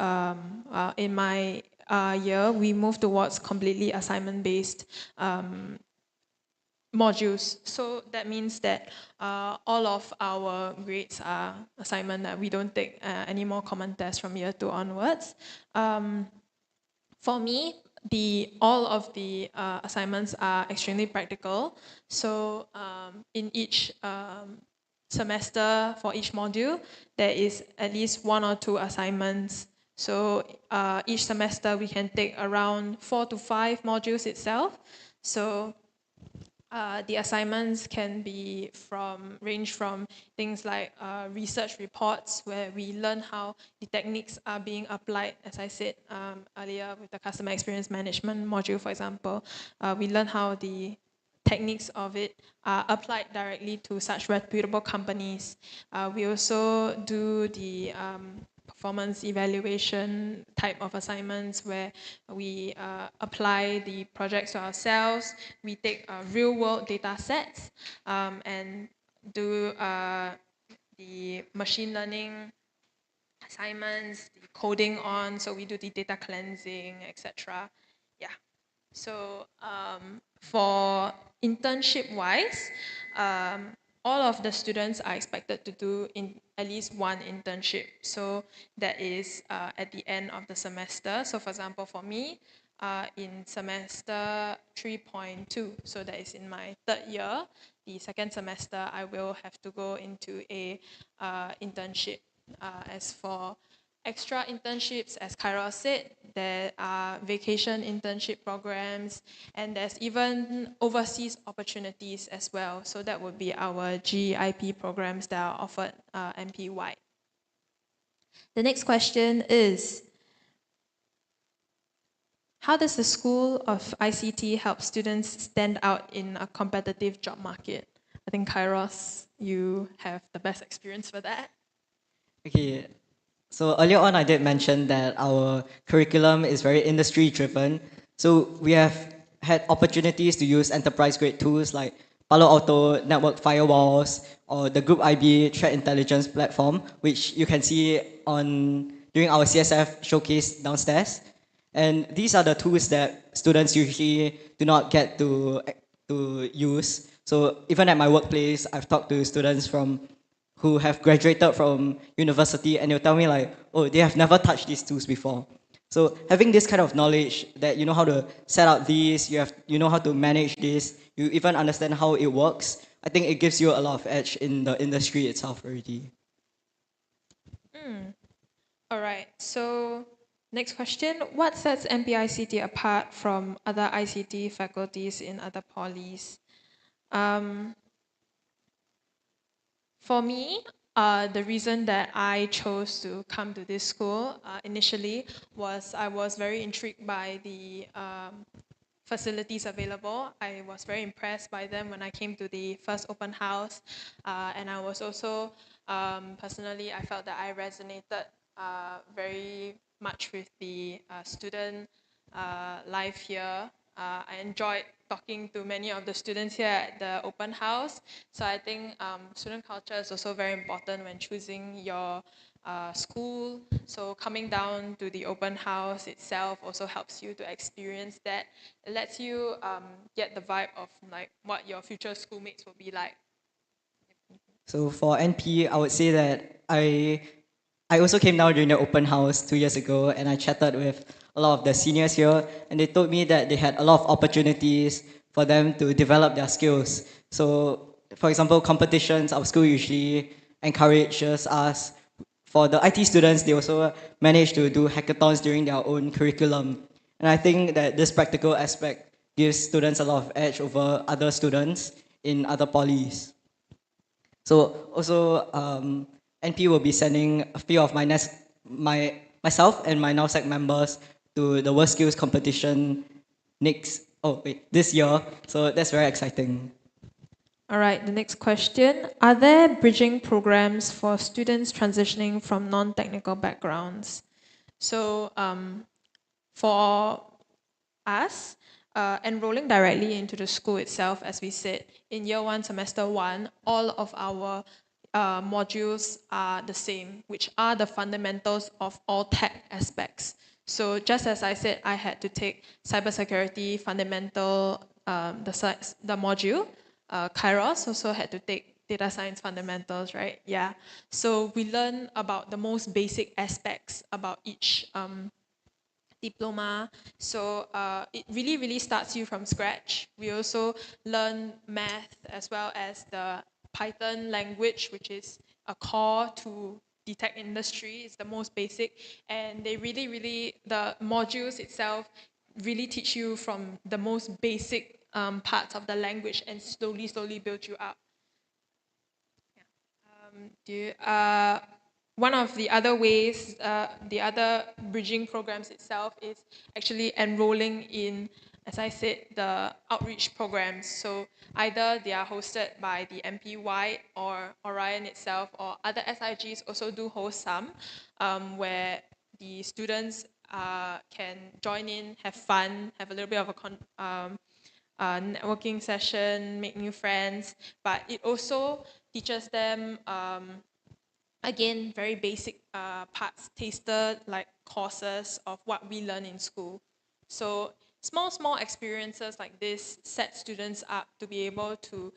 in my year, we move towards completely assignment-based modules. So that means that all of our grades are assignment, that we don't take any more common tests from year two onwards. For me, all of the assignments are extremely practical. So in each semester for each module, there is at least one or two assignments. So each semester we can take around 4 to 5 modules itself. So the assignments can range from things like research reports, where we learn how the techniques are being applied. As I said earlier, with the customer experience management module, for example, we learn how the techniques of it are applied directly to such reputable companies. We also do the performance evaluation type of assignments, where we apply the projects to ourselves. We take real world data sets and do the machine learning assignments, the coding on, so we do the data cleansing, etc. Yeah. So for internship wise, all of the students are expected to do in at least one internship. So that is at the end of the semester. So for example, for me, in semester 3.2, so that is in my third year, the second semester, I will have to go into a internship. As for extra internships, as Kyra said, there are vacation internship programs, and there's even overseas opportunities as well. So that would be our GIP programs that are offered MP-wide. The next question is, how does the School of ICT help students stand out in a competitive job market? I think Kairos, you have the best experience for that. Okay, so earlier on, I did mention that our curriculum is very industry driven. So we have had opportunities to use enterprise grade tools like Palo Alto network firewalls or the Group IB threat intelligence platform, which you can see on during our CSF showcase downstairs. And these are the tools that students usually do not get to use. So even at my workplace, I've talked to students from who have graduated from university and they'll tell me like, oh, they have never touched these tools before. So having this kind of knowledge that you know how to set up these, you know how to manage this, you even understand how it works, I think it gives you a lot of edge in the industry itself already. All right, so next question. What sets MPICT apart from other ICT faculties in other polys? Um, For me, the reason that I chose to come to this school initially was I was very intrigued by the facilities available. I was very impressed by them when I came to the first open house. And I was also, personally, I felt that I resonated very much with the student life here. I enjoyed talking to many of the students here at the open house. So I think student culture is also very important when choosing your school. So coming down to the open house itself also helps you to experience that. It lets you get the vibe of like what your future schoolmates will be like. So for NP, I would say that I also came down during the open house 2 years ago and I chatted with a lot of the seniors here and they told me that they had a lot of opportunities for them to develop their skills. So for example, competitions, our school usually encourages us. For the IT students, they also manage to do hackathons during their own curriculum. And I think that this practical aspect gives students a lot of edge over other students in other polys. So also, NP will be sending a few of myself and my NAWSEC members to the World Skills competition this year. So that's very exciting. All right, the next question. Are there bridging programs for students transitioning from non-technical backgrounds? So for us, enrolling directly into the school itself, as we said, in year one, semester one, all of our modules are the same, which are the fundamentals of all tech aspects. So just as I said, I had to take cybersecurity fundamental, the module. Kairos also had to take data science fundamentals, right? Yeah. So we learn about the most basic aspects about each diploma. So it really, really starts you from scratch. We also learn math as well as the Python language, which is a core to the tech industry. It's the most basic. And they really, really, the modules itself really teach you from the most basic parts of the language and slowly, slowly build you up. Do you, one of the other ways, the other bridging programs itself is actually enrolling in, as I said, the outreach programs. So either they are hosted by the MPY or Orion itself, or other SIGs also do host some, where the students can join in, have fun, have a little bit of a networking session, make new friends, but it also teaches them again very basic parts, taster like courses of what we learn in school. So small experiences like this set students up to be able to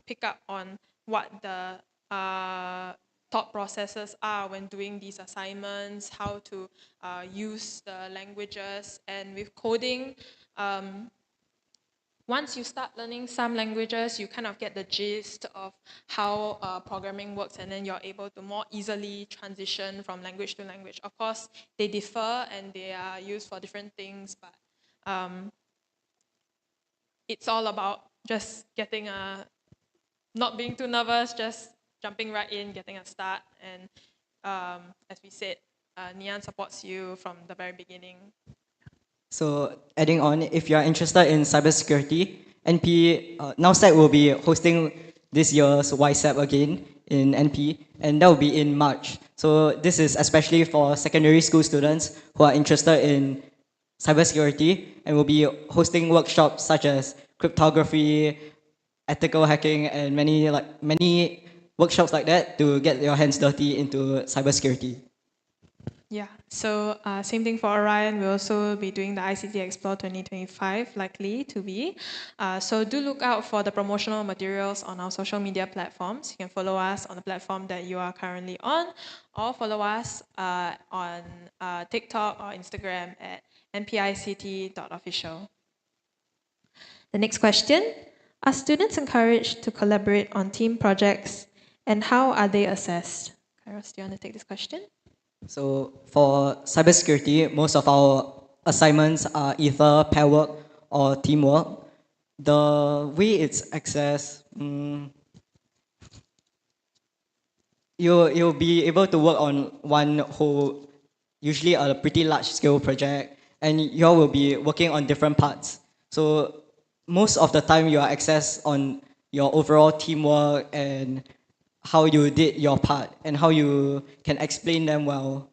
pick up on what the thought processes are when doing these assignments, how to use the languages, and with coding, once you start learning some languages, you kind of get the gist of how programming works, and then you're able to more easily transition from language to language. Of course, they differ and they are used for different things, but it's all about just getting not being too nervous, just jumping right in, getting a start. And as we said, Nian supports you from the very beginning. So adding on, if you are interested in cybersecurity, NP NowSec will be hosting this year's YSAP again in NP, and that will be in March. So this is especially for secondary school students who are interested in cybersecurity, and will be hosting workshops such as cryptography, ethical hacking, and many workshops like that to get your hands dirty into cybersecurity. Yeah, so same thing for Orion. We'll also be doing the ICT Explore 2025, likely to be. So do look out for the promotional materials on our social media platforms. You can follow us on the platform that you are currently on, or follow us on TikTok or Instagram at npict.official. The next question, are students encouraged to collaborate on team projects, and how are they assessed? Kairos, do you want to take this question? So for cybersecurity, most of our assignments are either pair work or teamwork. The way it's accessed, you'll be able to work on one whole, usually a pretty large scale project, and you all will be working on different parts. So most of the time you are accessed on your overall teamwork and how you did your part and how you can explain them well.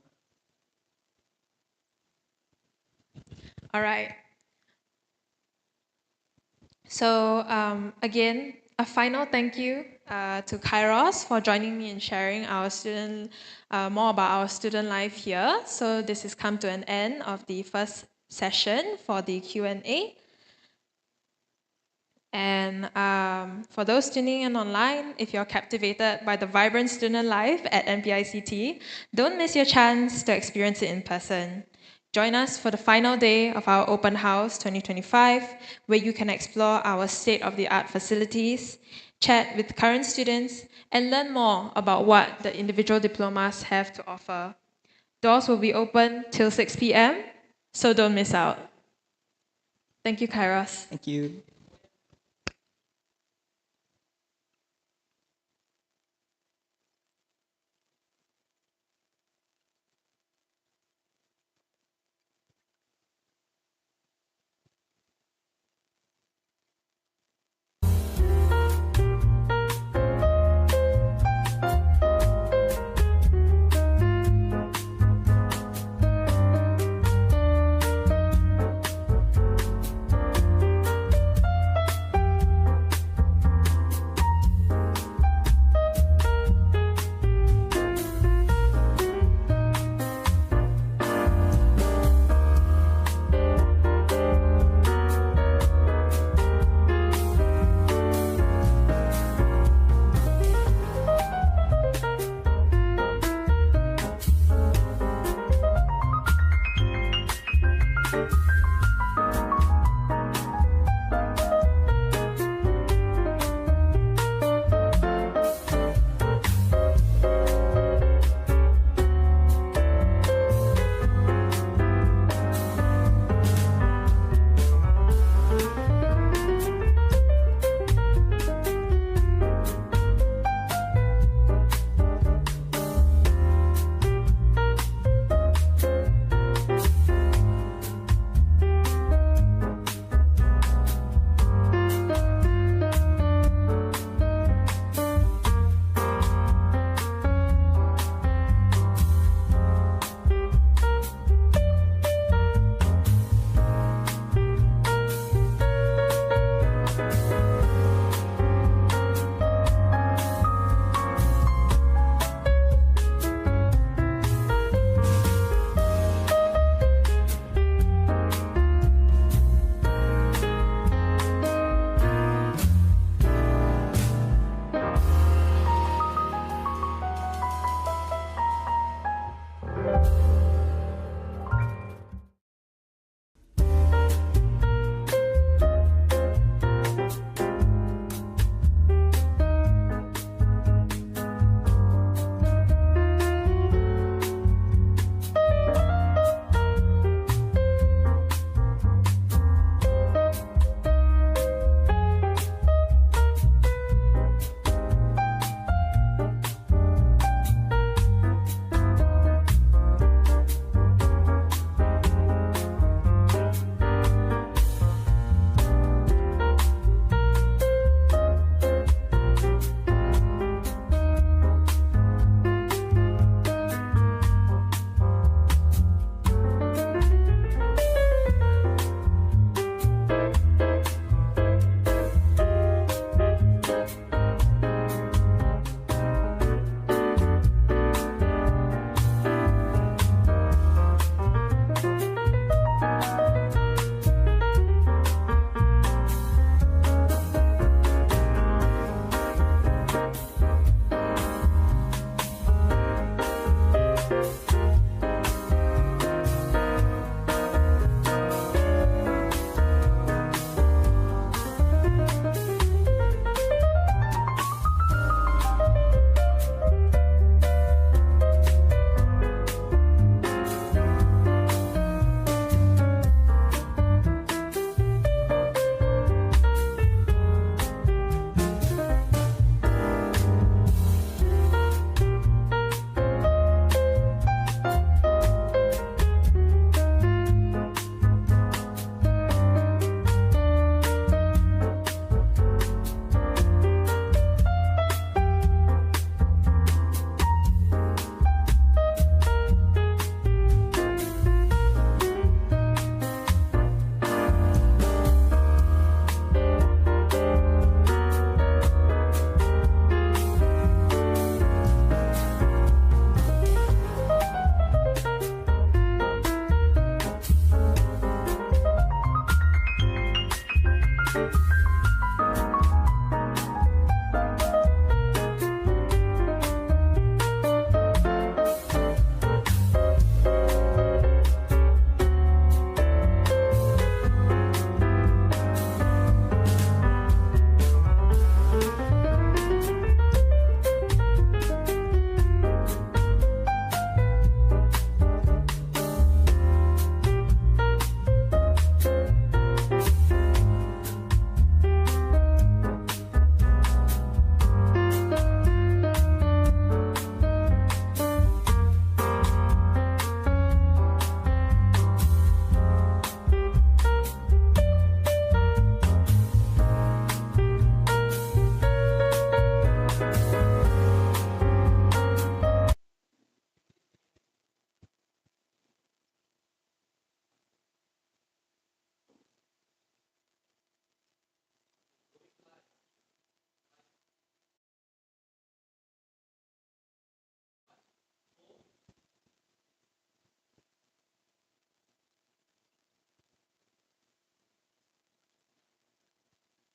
All right. So again, a final thank you to Kairos for joining me and sharing our more about our student life here. So this has come to an end of the first session for the Q&A. And for those tuning in online, if you're captivated by the vibrant student life at NPICT, don't miss your chance to experience it in person. Join us for the final day of our Open House 2025, where you can explore our state-of-the-art facilities, chat with current students, and learn more about what the individual diplomas have to offer. Doors will be open till 6 p.m., so don't miss out. Thank you, Kairos. Thank you.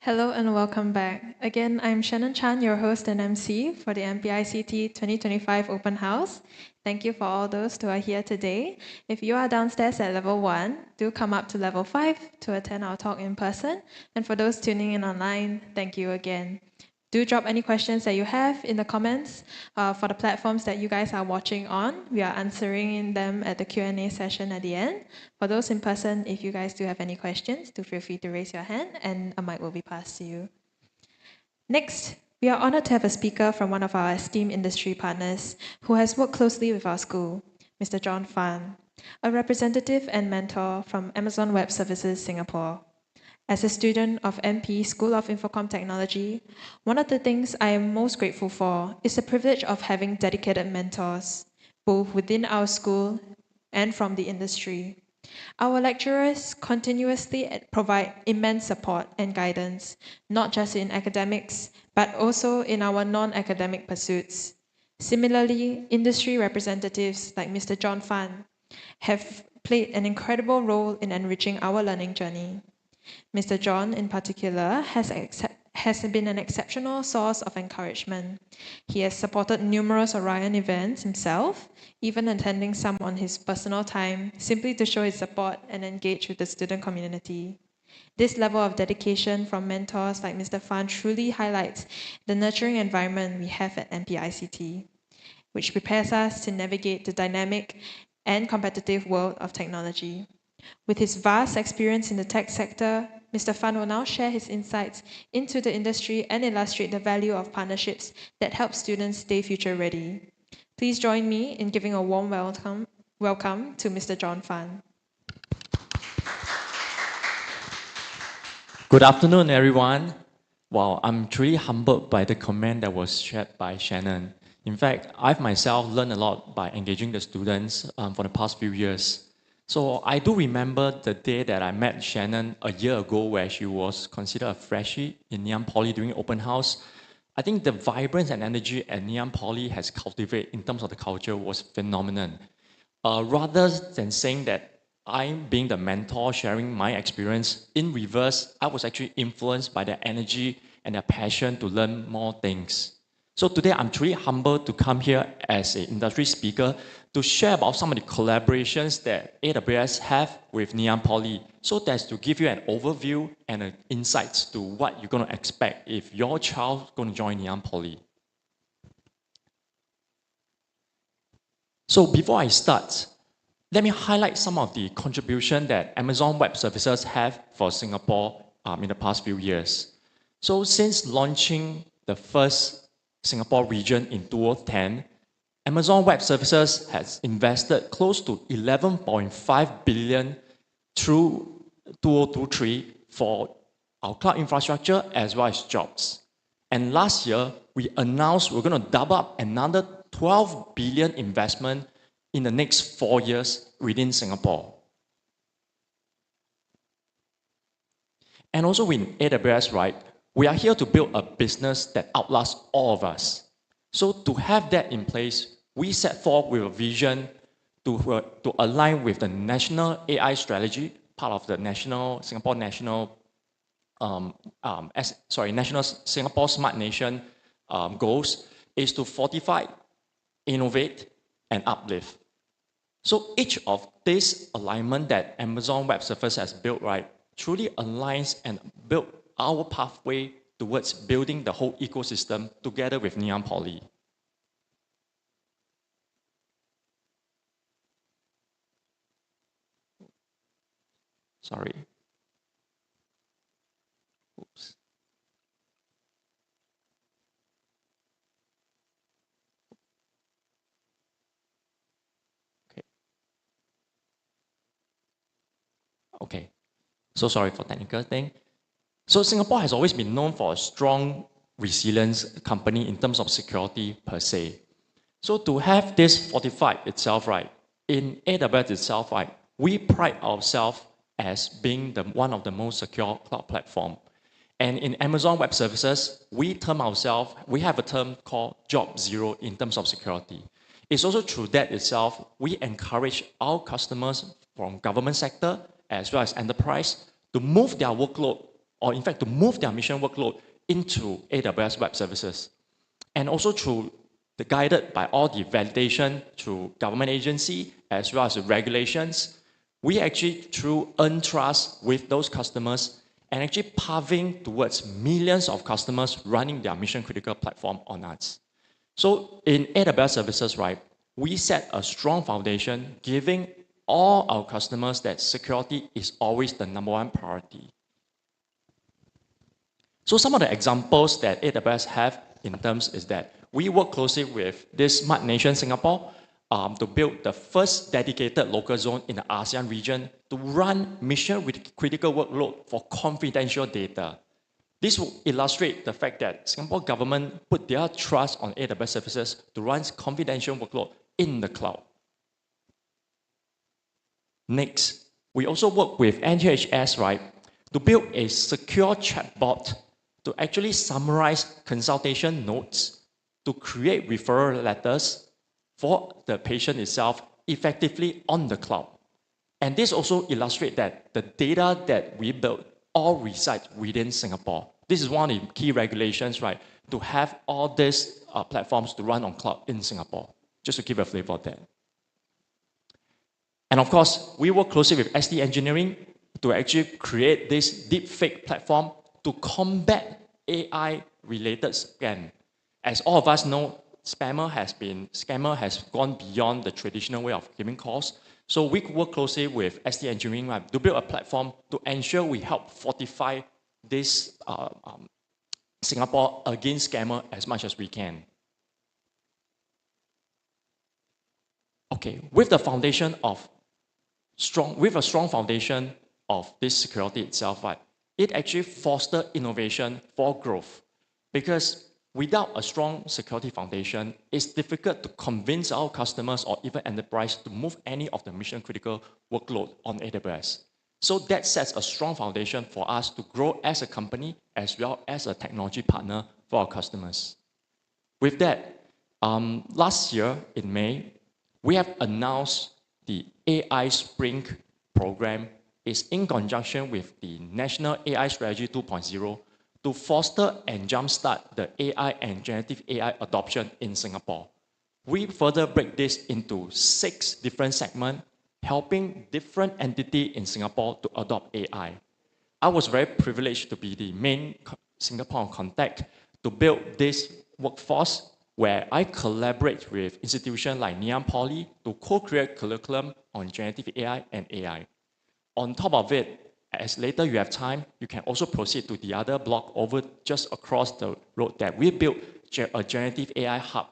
Hello and welcome back. Again, I'm Shannon Chan, your host and MC for the MPICT 2025 Open House. Thank you for all those who are here today. If you are downstairs at level 1, do come up to level 5 to attend our talk in person. And for those tuning in online, thank you again. Do drop any questions that you have in the comments for the platforms that you guys are watching on. We are answering them at the Q&A session at the end. For those in person, if you guys do have any questions, do feel free to raise your hand and a mic will be passed to you. Next, we are honored to have a speaker from one of our esteemed industry partners who has worked closely with our school, Mr. John Fan, a representative and mentor from Amazon Web Services Singapore. As a student of MP School of Infocom Technology, one of the things I am most grateful for is the privilege of having dedicated mentors, both within our school and from the industry. Our lecturers continuously provide immense support and guidance, not just in academics, but also in our non-academic pursuits. Similarly, industry representatives like Mr. John Fan have played an incredible role in enriching our learning journey. Mr. John, in particular, has been an exceptional source of encouragement. He has supported numerous Orion events himself, even attending some on his personal time, simply to show his support and engage with the student community. This level of dedication from mentors like Mr. Fan truly highlights the nurturing environment we have at MPICT, which prepares us to navigate the dynamic and competitive world of technology. With his vast experience in the tech sector, Mr. Fan will now share his insights into the industry and illustrate the value of partnerships that help students stay future ready. Please join me in giving a warm welcome to Mr. John Fan. Good afternoon, everyone. Wow, I'm truly humbled by the comment that was shared by Shannon. In fact, I've myself learned a lot by engaging the students for the past few years. So I do remember the day that I met Shannon a year ago where she was considered a freshie in Ngee Ann Poly during open house. I think the vibrance and energy at Ngee Ann Poly has cultivated in terms of the culture was phenomenal. Rather than saying that I'm being the mentor, sharing my experience, in reverse, I was actually influenced by their energy and their passion to learn more things. So today, I'm truly humbled to come here as an industry speaker to share about some of the collaborations that AWS have with Ngee Ann Poly. So that's to give you an overview and insights to what you're going to expect if your child is going to join Ngee Ann Poly. So before I start, let me highlight some of the contribution that Amazon Web Services have for Singapore in the past few years. So since launching the first Singapore region in 2010, Amazon Web Services has invested close to 11.5 billion through 2023 for our cloud infrastructure as well as jobs. And last year, we announced we're going to double up another 12 billion investment in the next 4 years within Singapore. And also with AWS, right, we are here to build a business that outlasts all of us. So to have that in place, we set forth with a vision to align with the national AI strategy, part of the national Singapore Smart Nation goals, is to fortify, innovate, and uplift. So each of this alignment that Amazon Web Services has built, right, truly aligns and built our pathway towards building the whole ecosystem together with Ngee Ann Poly. Sorry. Oops. Okay. So sorry for technical thing. So Singapore has always been known for a strong resilience company in terms of security per se. So to have this fortified itself, right, in AWS itself, right, we pride ourselves as being one of the most secure cloud platform. And in Amazon Web Services, we have a term called Job Zero in terms of security. It's also through that itself, we encourage our customers from government sector as well as enterprise to move their workload or in fact to move their mission workload into AWS Web Services. And also through the guided by all the validation through government agency as well as the regulations, we actually through earn trust with those customers and actually paving towards millions of customers running their mission critical platform on us. So in AWS services, right, we set a strong foundation, giving all our customers that security is always the #1 priority. So some of the examples that AWS have in terms is that we work closely with this Smart Nation Singapore to build the first dedicated local zone in the ASEAN region to run mission with critical workload for confidential data. This will illustrate the fact that Singapore government put their trust on AWS services to run confidential workload in the cloud. Next, we also work with NHS, right, to build a secure chatbot to actually summarize consultation notes, to create referral letters for the patient itself effectively on the cloud. And this also illustrates that the data that we build all reside within Singapore. This is one of the key regulations, right, to have all these platforms to run on cloud in Singapore, just to give a flavor of that. And of course, we work closely with SD Engineering to actually create this deepfake platform to combat AI-related scam. As all of us know, scammer has gone beyond the traditional way of giving calls. So we work closely with SD Engineering to build a platform to ensure we help fortify this Singapore against scammer as much as we can. Okay, with a strong foundation of this security itself, right, it actually fosters innovation for growth. Because without a strong security foundation, it's difficult to convince our customers or even enterprise to move any of the mission critical workload on AWS. So that sets a strong foundation for us to grow as a company as well as a technology partner for our customers. With that, last year in May, we have announced the AI Spring program is in conjunction with the National AI Strategy 2.0 to foster and jumpstart the AI and generative AI adoption in Singapore. We further break this into 6 different segments, helping different entities in Singapore to adopt AI. I was very privileged to be the main Singapore contact to build this workforce where I collaborate with institutions like Ngee Ann Poly to co-create curriculum on generative AI and AI. On top of it, as later you have time, you can also proceed to the other block over just across the road that we built a generative AI hub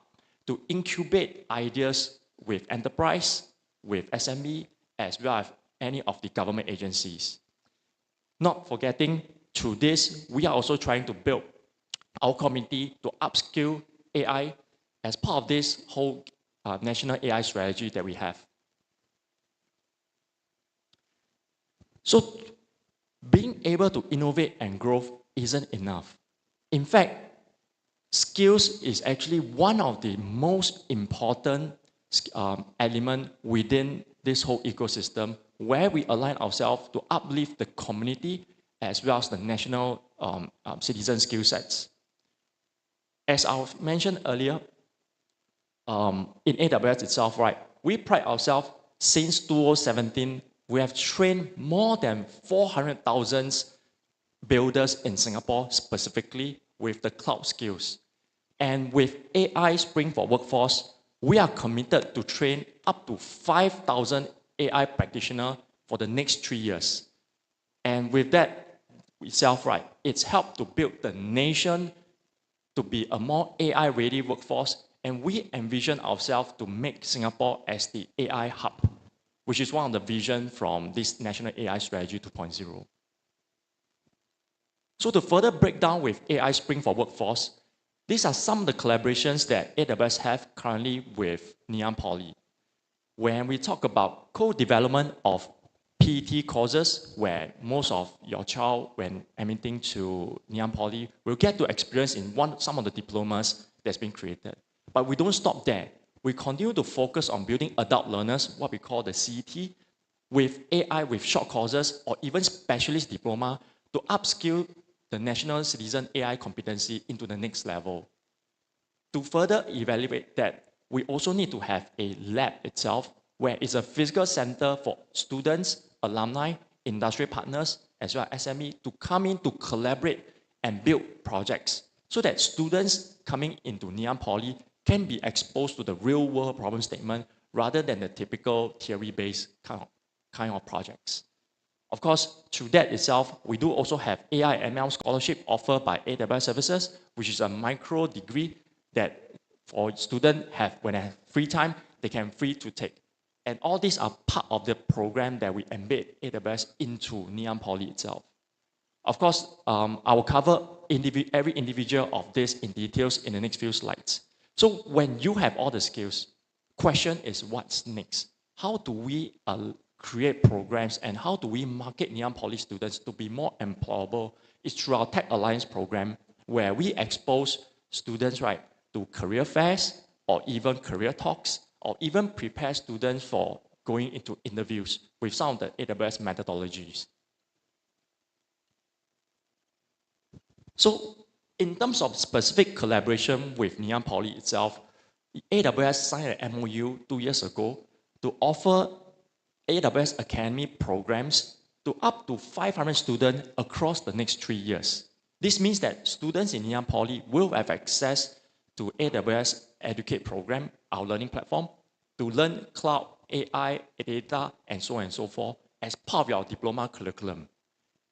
to incubate ideas with enterprise, with SME, as well as any of the government agencies. Not forgetting, through this, we are also trying to build our community to upskill AI as part of this whole national AI strategy that we have. So being able to innovate and grow isn't enough. In fact, skills is actually one of the most important element within this whole ecosystem where we align ourselves to uplift the community as well as the national citizen skill sets. As I've mentioned earlier, in AWS itself, right, we pride ourselves since 2017, we have trained more than 400,000 builders in Singapore specifically with the cloud skills. And with AI Spring for Workforce, we are committed to train up to 5,000 AI practitioners for the next 3 years. And with that itself, right, it's helped to build the nation to be a more AI-ready workforce, and we envision ourselves to make Singapore as the AI hub, which is one of the vision from this National AI Strategy 2.0. So to further break down with AI Spring for Workforce, these are some of the collaborations that AWS have currently with Ngee Ann Poly. When we talk about co-development of PET courses, where most of your child, when admitting to Ngee Ann Poly, will get to experience in some of the diplomas that's been created. But we don't stop there. We continue to focus on building adult learners, what we call the CET, with AI, with short courses, or even specialist diploma to upskill the National Citizen AI competency into the next level. To further evaluate that, we also need to have a lab itself where it's a physical center for students, alumni, industry partners, as well as SME to come in to collaborate and build projects so that students coming into Ngee Poly can be exposed to the real world problem statement rather than the typical theory-based kind of projects. Of course, through that itself, we do also have AI ML scholarship offered by AWS Services, which is a micro degree that for students have, when they have free time, they can free to take. And all these are part of the program that we embed AWS into Ngee Poly itself. Of course, I will cover every individual of this in details in the next few slides. So when you have all the skills, question is what's next? How do we create programs and how do we market Ngee Poly students to be more employable? It's through our Tech Alliance program where we expose students, right, to career fairs or even career talks or even prepare students for going into interviews with some of the AWS methodologies. So in terms of specific collaboration with Ngee Poly itself, AWS signed an MOU 2 years ago to offer AWS Academy programs to up to 500 students across the next 3 years. This means that students in Ngee Poly will have access to AWS Educate program, our learning platform, to learn cloud, AI, data, and so on and so forth as part of our diploma curriculum.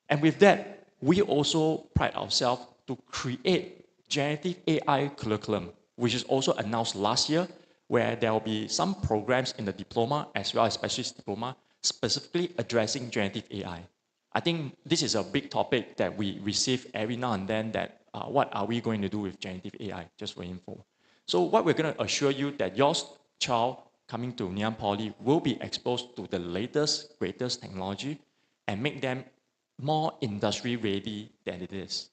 And with that, we also pride ourselves to create generative AI curriculum, which is also announced last year, where there will be some programs in the diploma as well as specialist diploma specifically addressing generative AI. I think this is a big topic that we receive every now and then that what are we going to do with generative AI, just for info. So what we're going to assure you that your child coming to Ngee Poly will be exposed to the latest, greatest technology and make them more industry ready than it is.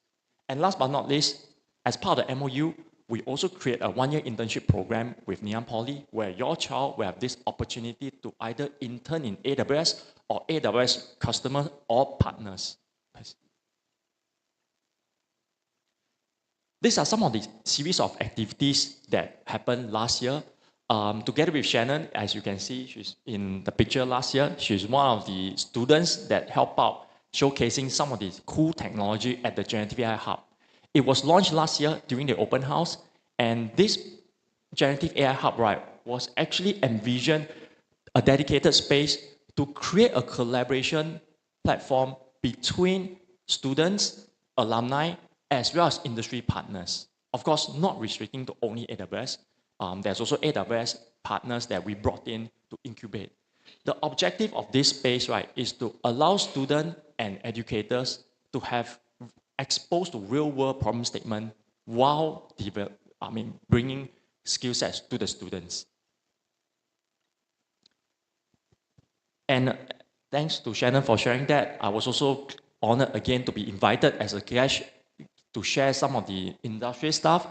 And last but not least, as part of the MOU, we also create a one-year internship program with Ngee Poly where your child will have this opportunity to either intern in AWS or AWS customers or partners. These are some of the series of activities that happened last year. Together with Shannon, as you can see, she's in the picture last year. She's one of the students that helped out showcasing some of the cool technology at the Generative AI Hub. It was launched last year during the open house, and this Generative AI Hub, right, was actually envisioned a dedicated space to create a collaboration platform between students, alumni, as well as industry partners. Of course, not restricting to only AWS. There's also AWS partners that we brought in to incubate. The objective of this space, right, is to allow students and educators to have exposed to real-world problem statement while bringing skill sets to the students. And thanks to Shannon for sharing that. I was also honored again to be invited as a guest to share some of the industry stuff.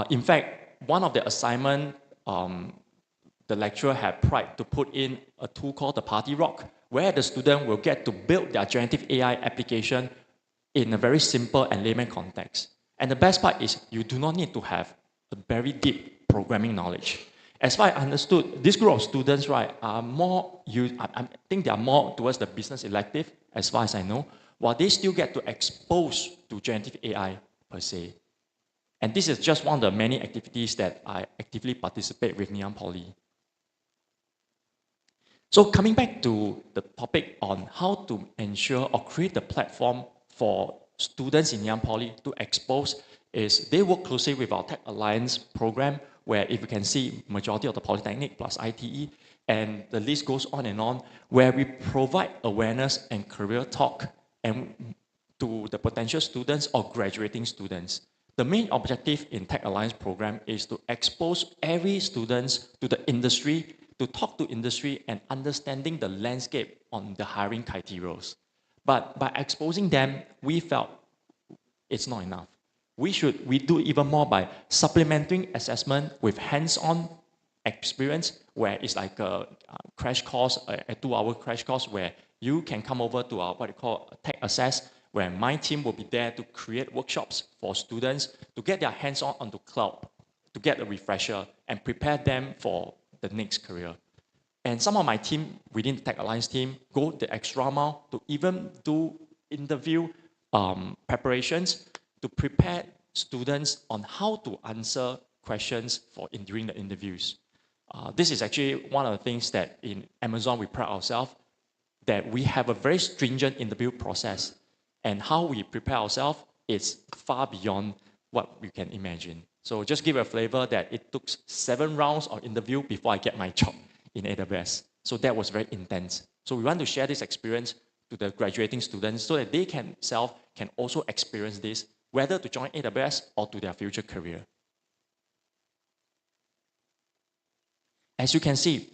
In fact, one of the assignments, the lecturer had pride to put in a tool called the Party Rock, where the student will get to build their generative AI application in a very simple and layman context. And the best part is you do not need to have a very deep programming knowledge. As far as I understood, this group of students, right, are more, I think they are more towards the business elective, as far as I know, while they still get to expose to generative AI per se. And this is just one of the many activities that I actively participate with Ngee Poly. So coming back to the topic on how to ensure or create the platform for students in Ngee Poly to expose is they work closely with our Tech Alliance program, where if you can see majority of the Polytechnic plus ITE, and the list goes on, where we provide awareness and career talk and to the potential students or graduating students. The main objective in Tech Alliance program is to expose every students to the industry, to talk to industry and understanding the landscape on the hiring criteria. But by exposing them, we felt it's not enough. We do even more by supplementing assessment with hands-on experience, where it's like a crash course, a 2-hour crash course, where you can come over to our what we call Tech Assess, where my team will be there to create workshops for students to get their hands-on onto cloud, to get a refresher and prepare them for the next career. And some of my team within the Tech Alliance team go the extra mile to even do interview preparations to prepare students on how to answer questions during the interviews. This is actually one of the things that in Amazon we pride ourselves that we have a very stringent interview process, and how we prepare ourselves is far beyond what we can imagine. So just give a flavor that it took 7 rounds of interview before I get my job in AWS. So that was very intense. So we want to share this experience to the graduating students so that they can also experience this, whether to join AWS or to their future career. As you can see,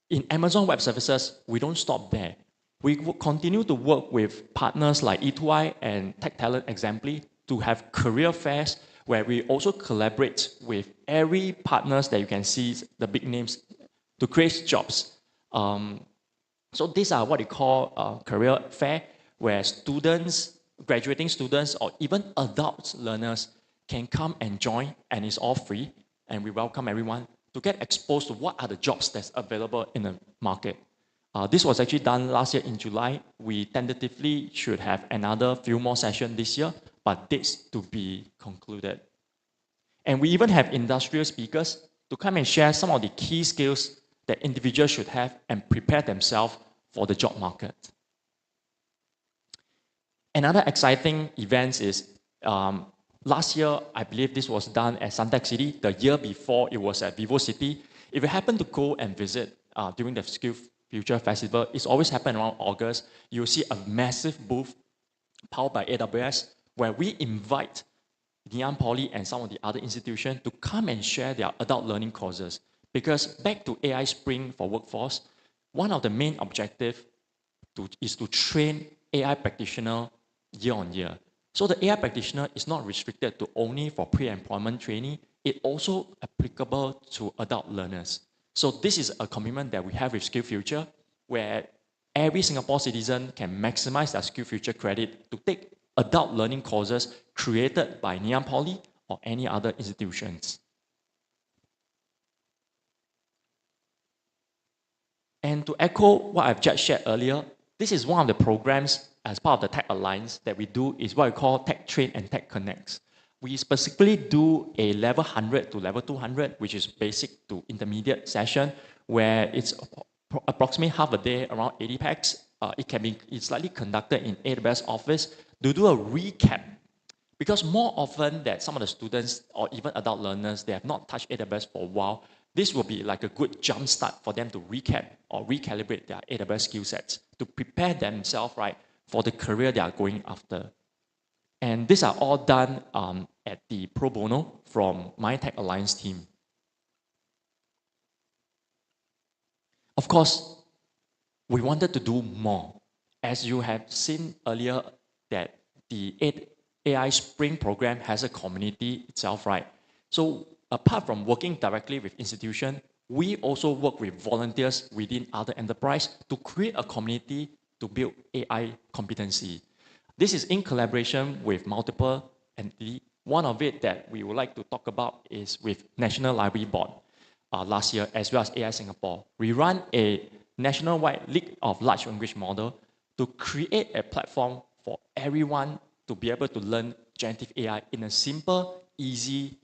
in Amazon Web Services, we don't stop there. We will continue to work with partners like E2I and Tech Talent Exemplary to have career fairs where we also collaborate with every partners that you can see, the big names, to create jobs. So these are what we call career fair, where students, graduating students, or even adult learners can come and join, and it's all free, and we welcome everyone to get exposed to what are the jobs that's available in the market. This was actually done last year in July. We tentatively should have another few more sessions this year, but dates to be concluded. And we even have industrial speakers to come and share some of the key skills that individuals should have and prepare themselves for the job market. Another exciting event is last year, I believe this was done at Suntec City. The year before, it was at Vivo City. If you happen to go and visit during the Skill Future Festival, it's always happened around August. You'll see a massive booth powered by AWS where we invite Ngee Poly and some of the other institutions to come and share their adult learning courses. Because back to AI Spring for Workforce, one of the main objectives is to train AI practitioners year on year. So the AI practitioner is not restricted to only for pre-employment training, it's also applicable to adult learners. So this is a commitment that we have with SkillFuture, where every Singapore citizen can maximize their SkillFuture credit to take adult learning courses created by Ngee Poly or any other institutions. And to echo what I've just shared earlier, this is one of the programs as part of the Tech Alliance that we do is what we call Tech Train and Tech Connects. We specifically do a level 100 to level 200, which is basic to intermediate session, where it's approximately half a day, around 80 packs. It's slightly conducted in AWS office to do a recap. Because more often that some of the students or even adult learners, they have not touched AWS for a while, this will be like a good jump start for them to recap or recalibrate their AWS skill sets to prepare themselves right for the career they are going after. And these are all done at the pro bono from my Tech Alliance team. Of course, we wanted to do more. As you have seen earlier, that the AI Spring program has a community itself, right? So apart from working directly with institutions, we also work with volunteers within other enterprise to create a community to build AI competency. This is in collaboration with multiple entities. One of it that we would like to talk about is with National Library Board last year, as well as AI Singapore. We run a nationwide League of Large Language Model to create a platform for everyone to be able to learn generative AI in a simple, easy,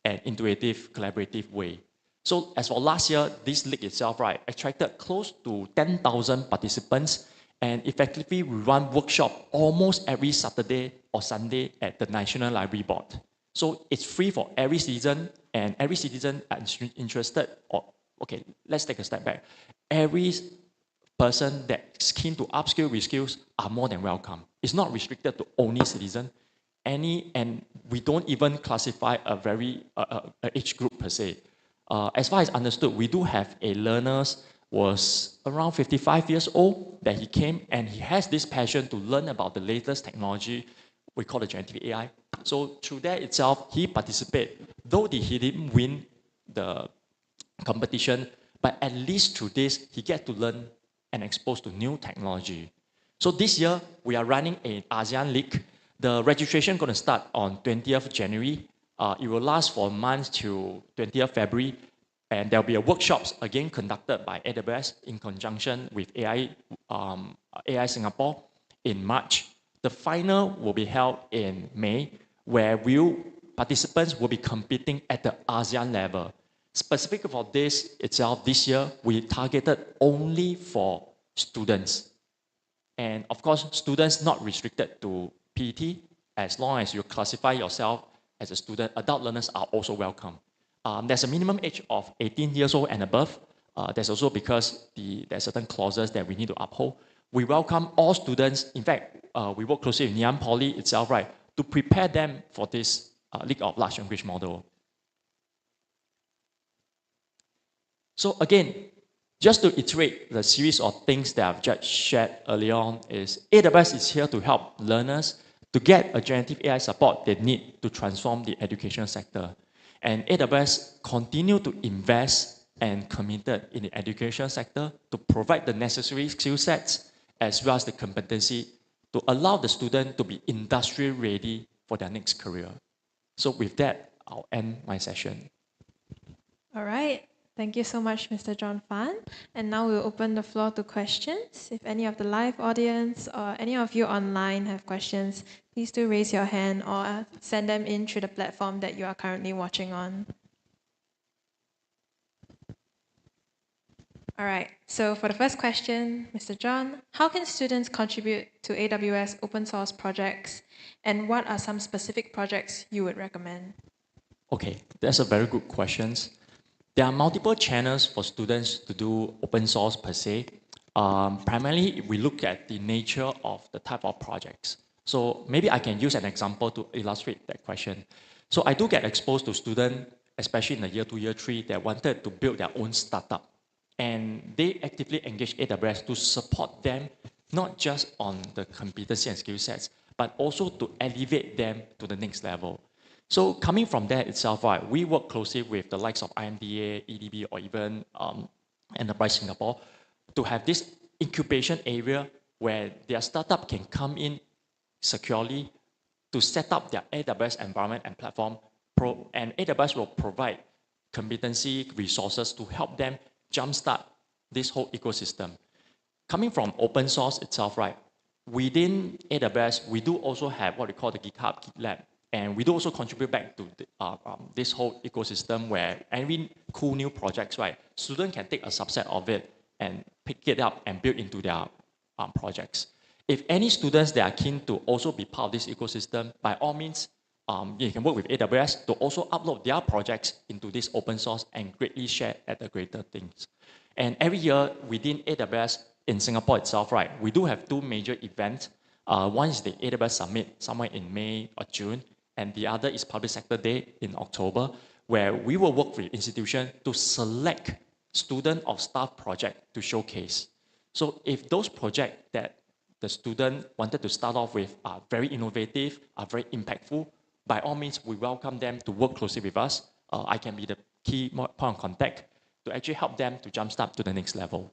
and intuitive, collaborative way. So as for last year, this league itself, right, attracted close to 10,000 participants, and effectively we run workshop almost every Saturday or Sunday at the National Library Board. So it's free for every citizen, and every citizen interested, or okay, let's take a step back. Every person that's keen to upskill, reskills are more than welcome. It's not restricted to only citizen. And we don't even classify a very age group per se. As far as understood, we do have a learners was around 55 years old that he came, and he has this passion to learn about the latest technology we call the generative AI. So through that itself, he participated. Though he didn't win the competition, but at least through this, he get to learn and expose to new technology. So this year, we are running an ASEAN League. The registration going to start on 20th January. It will last for a month to 20th February. And there'll be a workshops again conducted by AWS in conjunction with AI Singapore in March. The final will be held in May, where participants will be competing at the ASEAN level. Specific for this itself, this year, we targeted only for students. And of course, students not restricted to PET. As long as you classify yourself as a student, adult learners are also welcome. There's a minimum age of 18 years old and above. There's also because there's certain clauses that we need to uphold. We welcome all students. In fact, we work closely with Ngee Ann Poly itself, right, to prepare them for this League of Large Language Model. So again, just to iterate the series of things that I've just shared earlier on is AWS is here to help learners to get a generative AI support they need to transform the education sector. And AWS continue to invest and committed in the education sector to provide the necessary skill sets as well as the competency to allow the student to be industry ready for their next career. So with that, I'll end my session. All right. Thank you so much, Mr. John Fan. And now we'll open the floor to questions. If any of the live audience or any of you online have questions, please do raise your hand or send them in through the platform that you are currently watching on. All right, so for the first question, Mr. John, how can students contribute to AWS open source projects, and what are some specific projects you would recommend? Okay, that's a very good question. There are multiple channels for students to do open source per se. Primarily, if we look at the nature of the type of projects. So maybe I can use an example to illustrate that question. So I do get exposed to students, especially in the year 2, year 3, that wanted to build their own startup. And they actively engage AWS to support them, not just on the competency and skill sets, but also to elevate them to the next level. So coming from that itself, right, we work closely with the likes of IMDA, EDB, or even Enterprise Singapore to have this incubation area where their startup can come in securely to set up their AWS environment and platform, and AWS will provide competency resources to help them jumpstart this whole ecosystem. Coming from open source itself, right, within AWS, we do also have what we call the GitHub, GitLab, and we do also contribute back to this whole ecosystem where every cool new projects, right, students can take a subset of it and pick it up and build into their projects. If any students that are keen to also be part of this ecosystem, by all means, you can work with AWS to also upload their projects into this open source and greatly share at the greater things. And every year within AWS in Singapore itself, right, we do have 2 major events. One is the AWS Summit somewhere in May or June, and the other is Public Sector Day in October, where we will work with institutions to select student or staff project to showcase. So if those projects that the student wanted to start off with are very innovative, are very impactful, by all means, we welcome them to work closely with us. I can be the key point of contact to actually help them to jumpstart to the next level.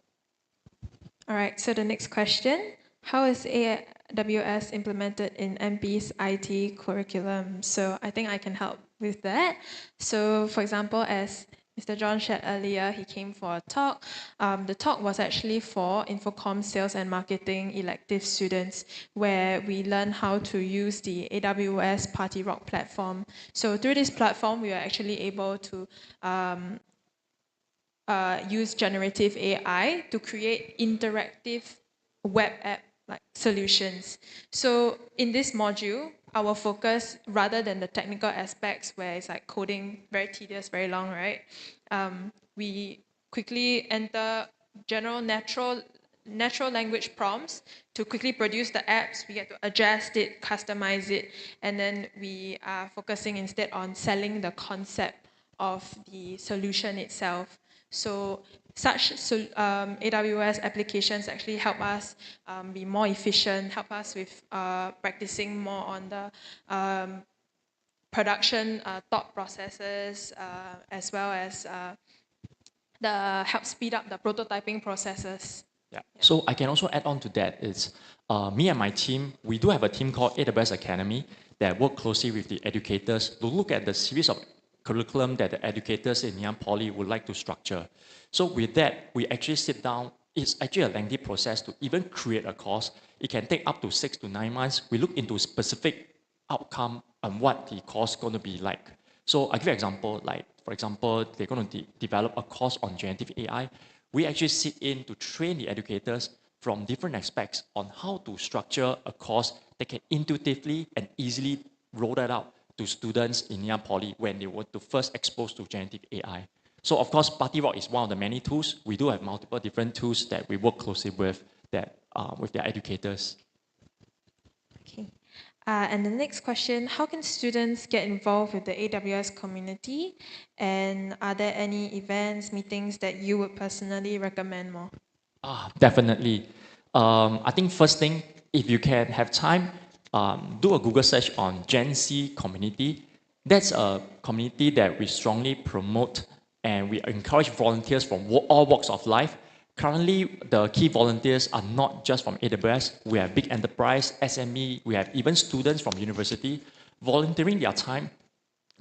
All right, so the next question, how is AWS implemented in MP's IT curriculum? So I think I can help with that. So for example, as Mr. John shared earlier, he came for a talk. The talk was actually for Infocom Sales and Marketing elective students, where we learn how to use the AWS Party Rock platform. So through this platform, we are actually able to use generative AI to create interactive web app like solutions. So in this module, our focus, rather than the technical aspects where it's like coding, very tedious, very long, right? We quickly enter general natural language prompts to quickly produce the apps. We get to adjust it, customize it, and then we are focusing instead on selling the concept of the solution itself. So such AWS applications actually help us be more efficient, help us with practicing more on the production thought processes, as well as help speed up the prototyping processes. Yeah. So I can also add on to that. It's me and my team. We do have a team called AWS Academy that work closely with the educators to look at the series of curriculum that the educators in Ngee Poly would like to structure. So with that, we actually sit down. It's actually a lengthy process to even create a course. It can take up to 6 to 9 months. We look into specific outcome and what the course is going to be like. So I give you an example, like for example, they're going to develop a course on generative AI. We actually sit in to train the educators from different aspects on how to structure a course that can intuitively and easily roll that out to students in Ngee Poly when they were to first exposed to generative AI. So of course, Party Rock is one of the many tools. We do have multiple different tools that we work closely with that with their educators. Okay. And the next question, how can students get involved with the AWS community? And are there any events, meetings that you would personally recommend more? Definitely. I think first thing, if you can have time, do a Google search on Gen Z community. That's a community that we strongly promote and we encourage volunteers from all walks of life. Currently, the key volunteers are not just from AWS. We have big enterprise, SME, we have even students from university volunteering their time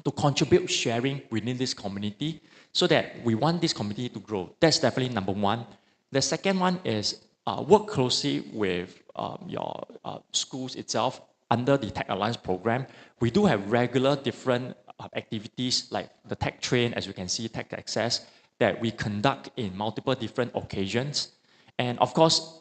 to contribute sharing within this community so that we want this community to grow. That's definitely number one. The second one is work closely with your schools itself under the Tech Alliance program. We do have regular different activities like the Tech Train, as you can see, Tech Access, that we conduct in multiple different occasions. And of course,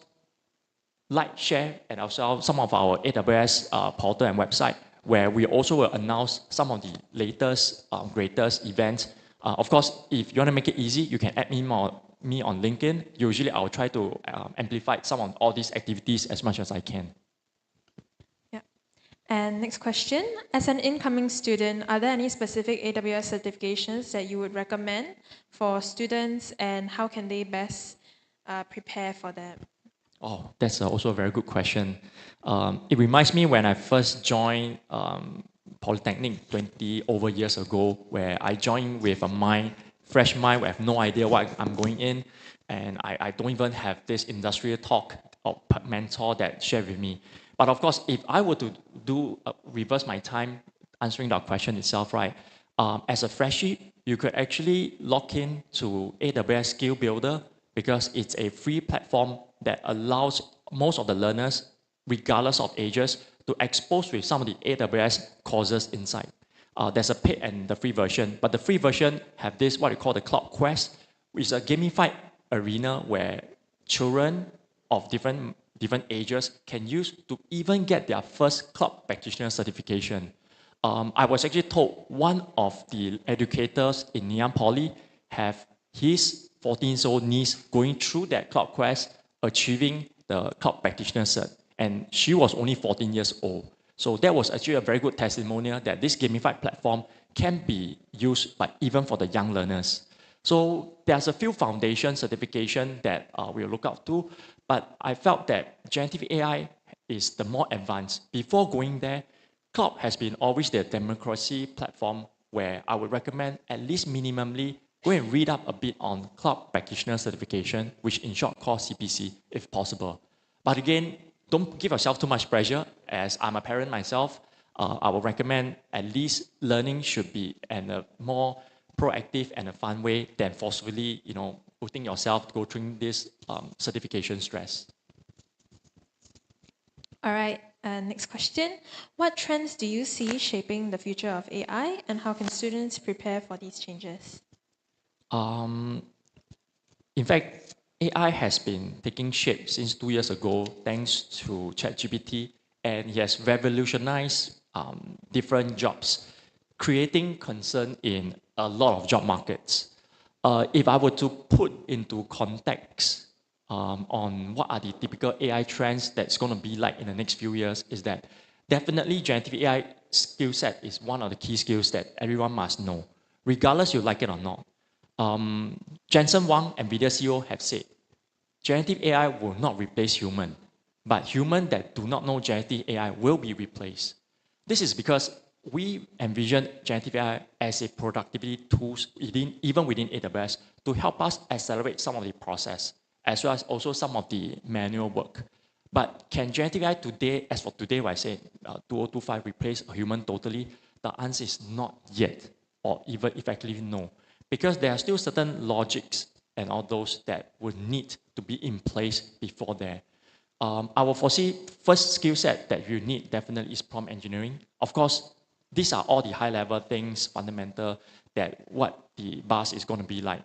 like, share, and also some of our AWS portal and website, where we also will announce some of the latest, greatest events. Of course, if you want to make it easy, you can add me on LinkedIn. Usually, I'll try to amplify some of all these activities as much as I can. Yeah. And next question, as an incoming student, are there any specific AWS certifications that you would recommend for students, and how can they best prepare for them? Oh, that's also a very good question. It reminds me when I first joined Polytechnic 20 over years ago, where I joined with a fresh mind, where I have no idea what I'm going in, and I don't even have this industrial talk or mentor that shared with me. But of course, if I were to reverse my time answering that question itself, right? As a freshie, you could actually log in to AWS Skill Builder because it's a free platform that allows most of the learners, regardless of ages, to expose with some of the AWS courses inside. There's a paid and the free version, but the free version have this, what we call the Cloud Quest, which is a gamified arena where children of different ages can use to even get their first cloud practitioner certification. I was actually told one of the educators in Ngee Poly have his 14-year-old niece going through that cloud quest, achieving the cloud practitioner cert, and she was only 14 years old. So that was actually a very good testimonial that this gamified platform can be used even for the young learners. So there's a few foundation certification that we'll look out to, but I felt that generative AI is the more advanced. Before going there, cloud has been always the democracy platform where I would recommend at least minimally go and read up a bit on cloud practitioner certification, which in short called CPC, if possible. But again, don't give yourself too much pressure. As I'm a parent myself, I would recommend at least learning should be in a more proactive and a fun way than forcefully, putting yourself to go through this certification stress. All right, next question. What trends do you see shaping the future of AI, and how can students prepare for these changes? In fact, AI has been taking shape since 2 years ago thanks to ChatGPT, and it has revolutionized different jobs, creating concern in a lot of job markets. If I were to put into context on what are the typical AI trends that's going to be like in the next few years, is that definitely generative AI skill set is one of the key skills that everyone must know, regardless you like it or not. Jensen Huang, NVIDIA CEO, have said, generative AI will not replace human, but human that do not know generative AI will be replaced. This is because we envision generative AI as a productivity tool even within AWS to help us accelerate some of the process. as well as also some of the manual work. But can generative AI today, as for today, when I say 2025 replace a human totally, the answer is not yet, or even effectively no. Because there are still certain logics and all those that would need to be in place before there. I will foresee first skill set that you need definitely is prompt engineering. Of course, these are all the high level things, fundamental, that what the bus is going to be like.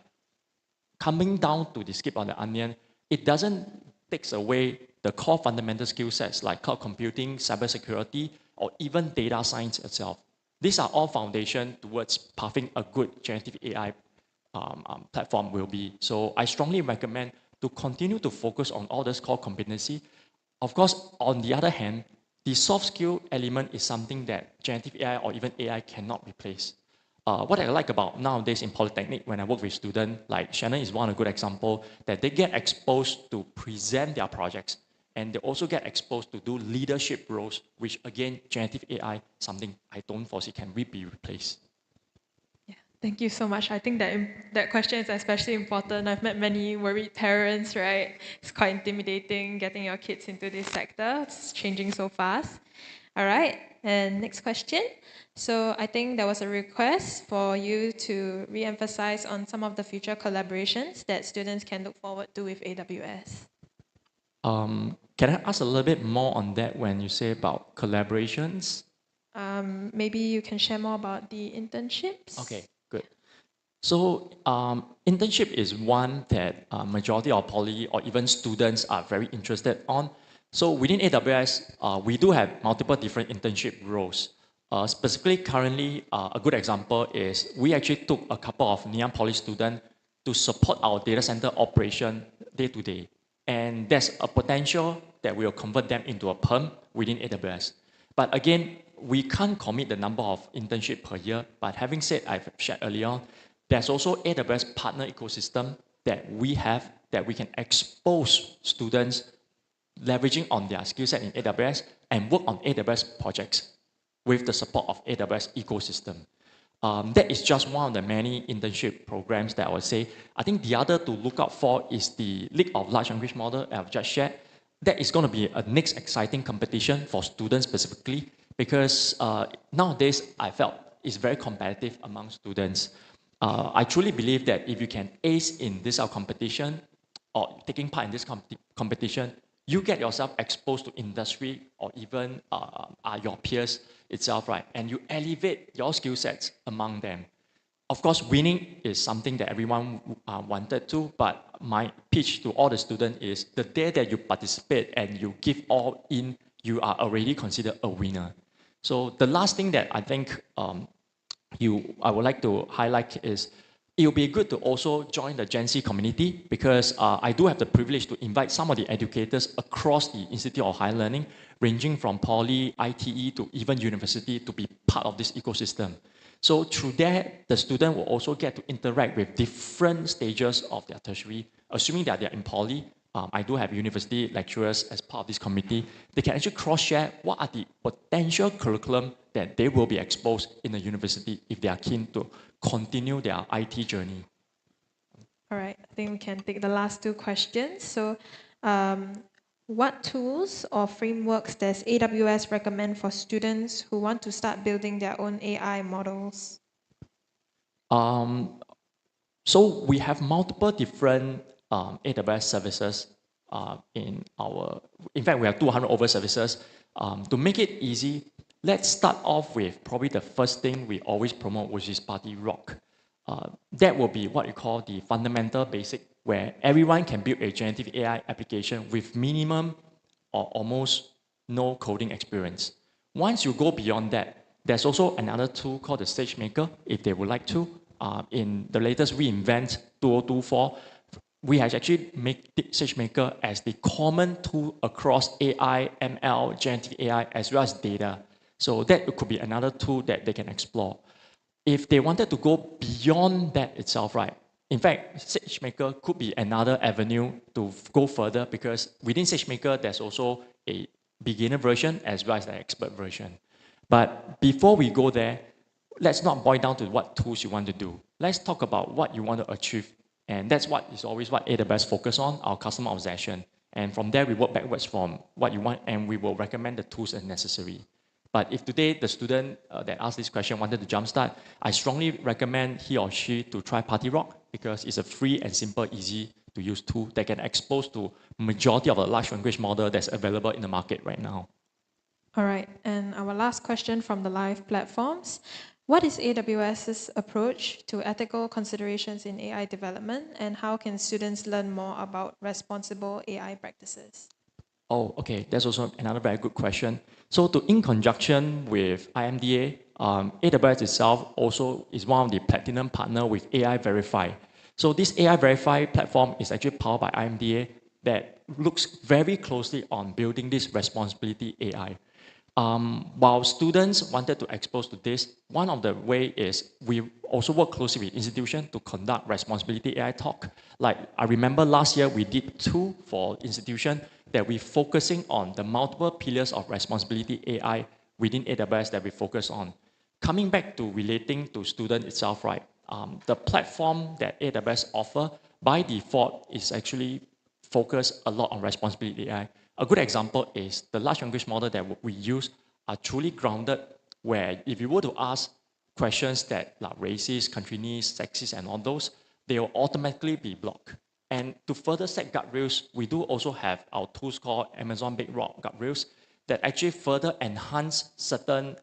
Coming down to the skip on the onion, it doesn't takes away the core fundamental skill sets like cloud computing, cybersecurity, or even data science itself. These are all foundation towards pathing a good generative AI platform will be. So I strongly recommend to continue to focus on all those core competency. Of course, on the other hand, the soft skill element is something that generative AI or even AI cannot replace. What I like about nowadays in Polytechnic, when I work with students, like Shannon is one a good example, that they get exposed to present their projects, and they also get exposed to do leadership roles, which again, generative AI, something I don't foresee can be replaced. Yeah, thank you so much. I think that that question is especially important. I've met many worried parents, right? It's quite intimidating getting your kids into this sector. It's changing so fast. All right, and next question. So I think there was a request for you to re-emphasize on some of the future collaborations that students can look forward to with AWS. Can I ask a little bit more on that when you say about collaborations? Maybe you can share more about the internships. Okay, good. So internship is one that majority of poly or even students are very interested on. So within AWS, we do have multiple different internship roles. Specifically, currently, a good example is we actually took a couple of Neon Poly students to support our data center operation day to day. And there's a potential that we will convert them into a perm within AWS. But again, we can't commit the number of internship per year. But having said, I've shared earlier on, there's also AWS partner ecosystem that we have that we can expose students leveraging on their skill set in AWS and work on AWS projects with the support of AWS ecosystem. That is just one of the many internship programs that I would say. I think the other to look out for is the League of Large Language Model I've just shared. That is going to be a next exciting competition for students specifically because nowadays I felt it's very competitive among students. I truly believe that if you can ace in this competition or taking part in this competition, you get yourself exposed to industry or even your peers itself, right? And you elevate your skill sets among them. Of course, winning is something that everyone wanted to, but my pitch to all the students is the day that you participate and you give all in, you are already considered a winner. So the last thing that I think I would like to highlight is it will be good to also join the Gen Z community because I do have the privilege to invite some of the educators across the Institute of Higher Learning, ranging from Poly, ITE to even university to be part of this ecosystem. So through that, the student will also get to interact with different stages of their tertiary, assuming that they're in Poly. I do have university lecturers as part of this committee. They can actually cross-share what are the potential curriculum that they will be exposed in the university if they are keen to continue their IT journey. All right, I think we can take the last two questions. So what tools or frameworks does AWS recommend for students who want to start building their own AI models? So we have multiple different AWS services in fact, we have 200 over services. To make it easy, let's start off with probably the first thing we always promote, which is Party Rock. That will be what you call the fundamental basic, where everyone can build a generative AI application with minimum or almost no coding experience. Once you go beyond that, there's also another tool called the SageMaker, if they would like to. In the latest reInvent 2024, we have actually made SageMaker as the common tool across AI, ML, generative AI, as well as data. So that could be another tool that they can explore. If they wanted to go beyond that itself, right? In fact, SageMaker could be another avenue to go further because within SageMaker, there's also a beginner version as well as an expert version. But before we go there, let's not boil down to what tools you want to do. Let's talk about what you want to achieve And that's what is always what AWS focus on, our customer obsession. And from there, we work backwards from what you want, and we will recommend the tools as necessary. But if today the student that asked this question wanted to jumpstart, I strongly recommend he or she to try Party Rock because it's a free and simple, easy to use tool that can expose to majority of the large language model that's available in the market right now. All right, and our last question from the live platforms. What is AWS's approach to ethical considerations in AI development, and how can students learn more about responsible AI practices? Oh, okay. That's also another very good question. So, in conjunction with IMDA, AWS itself also is one of the platinum partner with AI Verify. So, this AI Verify platform is actually powered by IMDA that looks very closely on building this responsibility AI. While students wanted to expose to this, one of the way is we also work closely with institutions to conduct responsibility AI talk. Like I remember last year we did 2 for institution that we're focusing on the multiple pillars of responsibility AI within AWS that we focus on. Coming back to relating to student itself, right? The platform that AWS offer by default is actually focused a lot on responsibility AI. A good example is the large language model that we use are truly grounded, where if you were to ask questions that like racist, countryist, sexist, and all those, they will automatically be blocked. And to further set guardrails, we do also have our tools called Amazon Bedrock guardrails that actually further enhance certain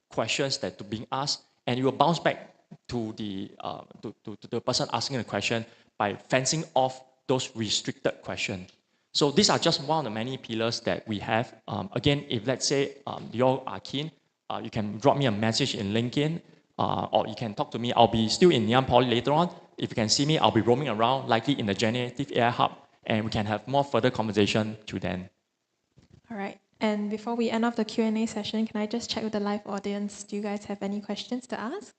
questions that to being asked, and you will bounce back to the person asking the question by fencing off those restricted questions. So these are just one of the many pillars that we have. Again, if let's say you all are keen, you can drop me a message in LinkedIn, or you can talk to me. I'll be still in Nanyang Poly later on. If you can see me, I'll be roaming around, likely in the Generative AI Hub, and we can have more further conversation till then. All right. And before we end off the Q&A session, can I just check with the live audience? Do you guys have any questions to ask?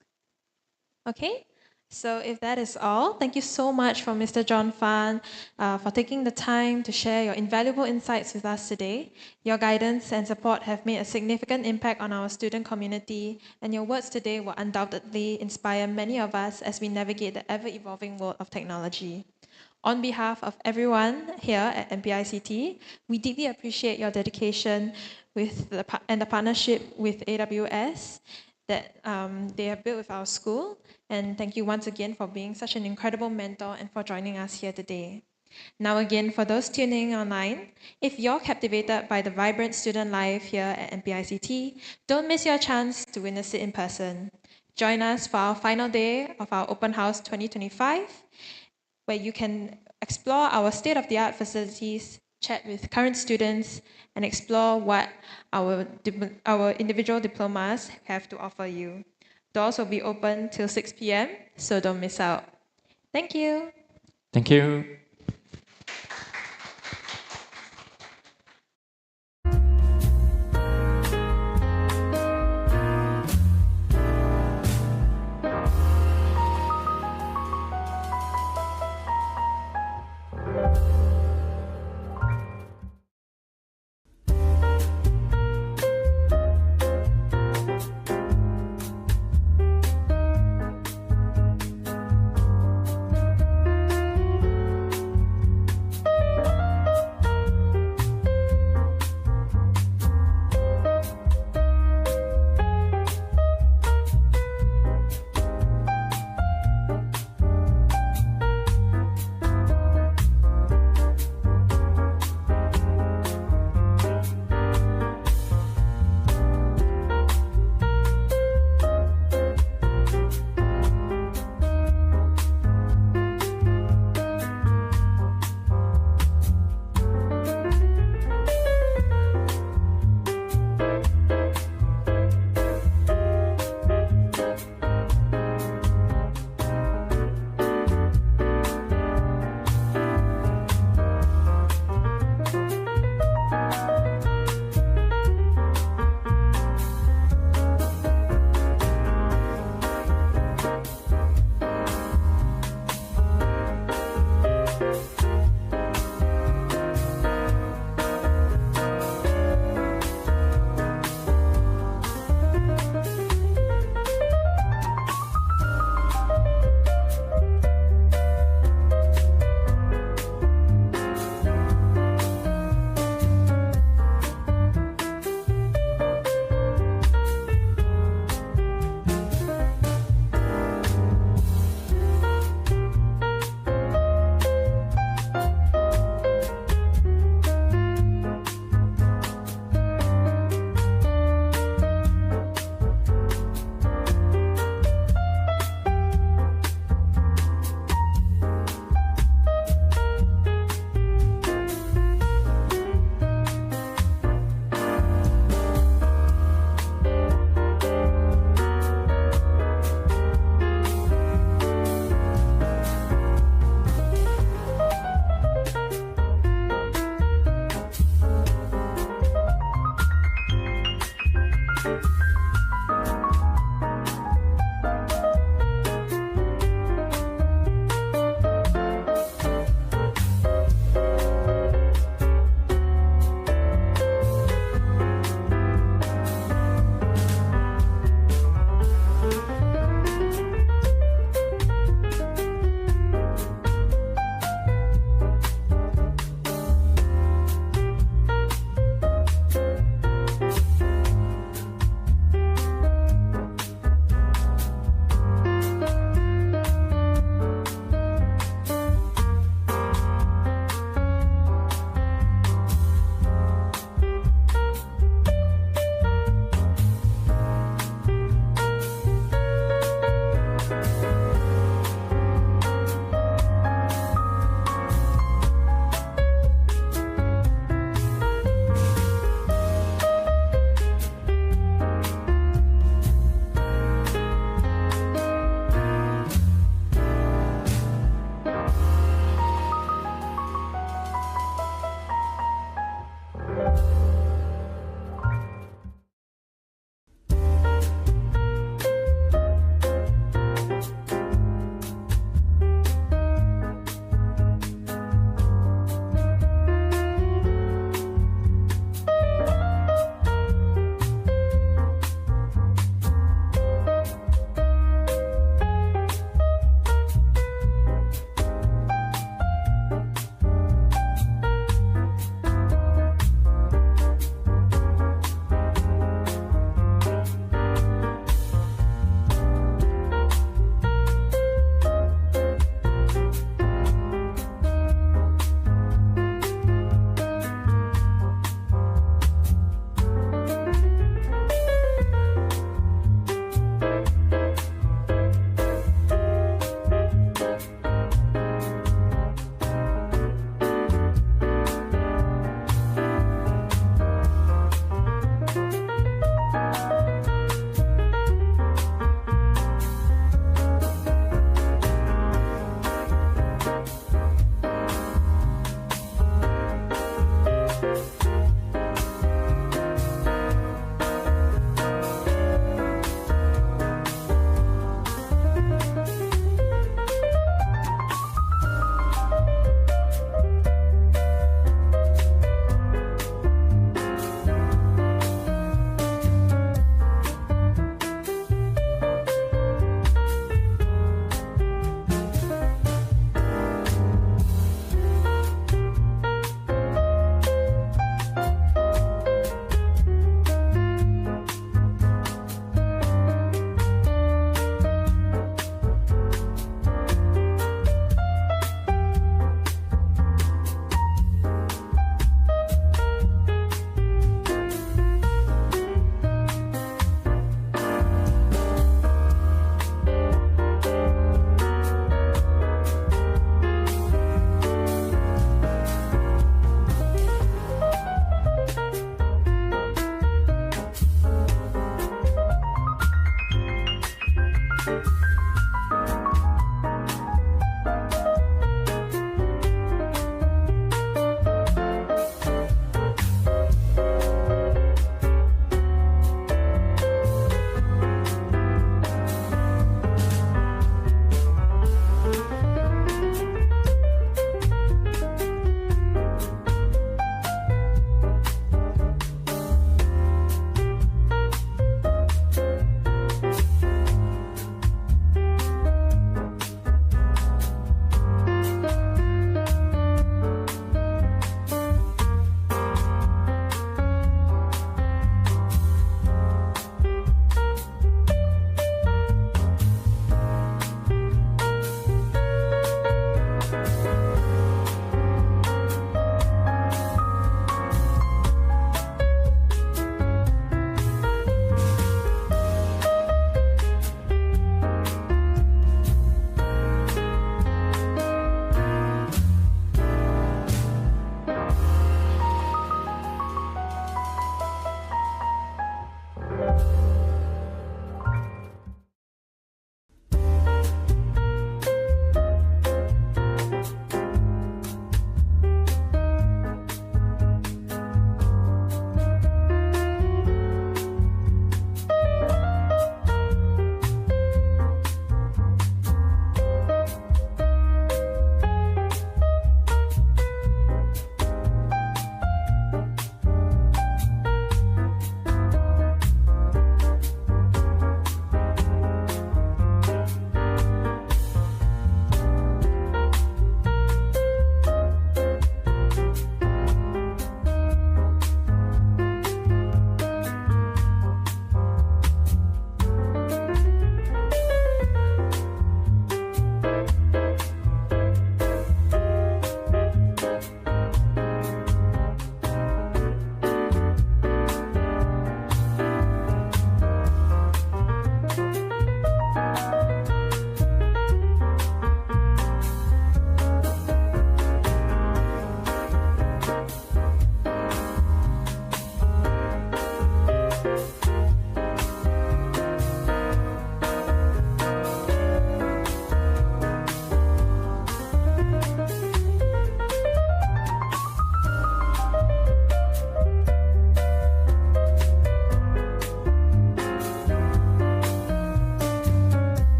Okay. So if that is all, thank you so much for Mr. John Fan for taking the time to share your invaluable insights with us today. Your guidance and support have made a significant impact on our student community, and your words today will undoubtedly inspire many of us as we navigate the ever-evolving world of technology. On behalf of everyone here at MPICT, we deeply appreciate your dedication and the partnership with AWS that they have built with our school. And thank you once again for being such an incredible mentor and for joining us here today. Now again, for those tuning in online, if you're captivated by the vibrant student life here at MPICT, don't miss your chance to witness it in person. Join us for our final day of our Open House 2025, where you can explore our state-of-the-art facilities, chat with current students, and explore what our individual diplomas have to offer you. Doors will be open till 6 p.m., so don't miss out. Thank you. Thank you.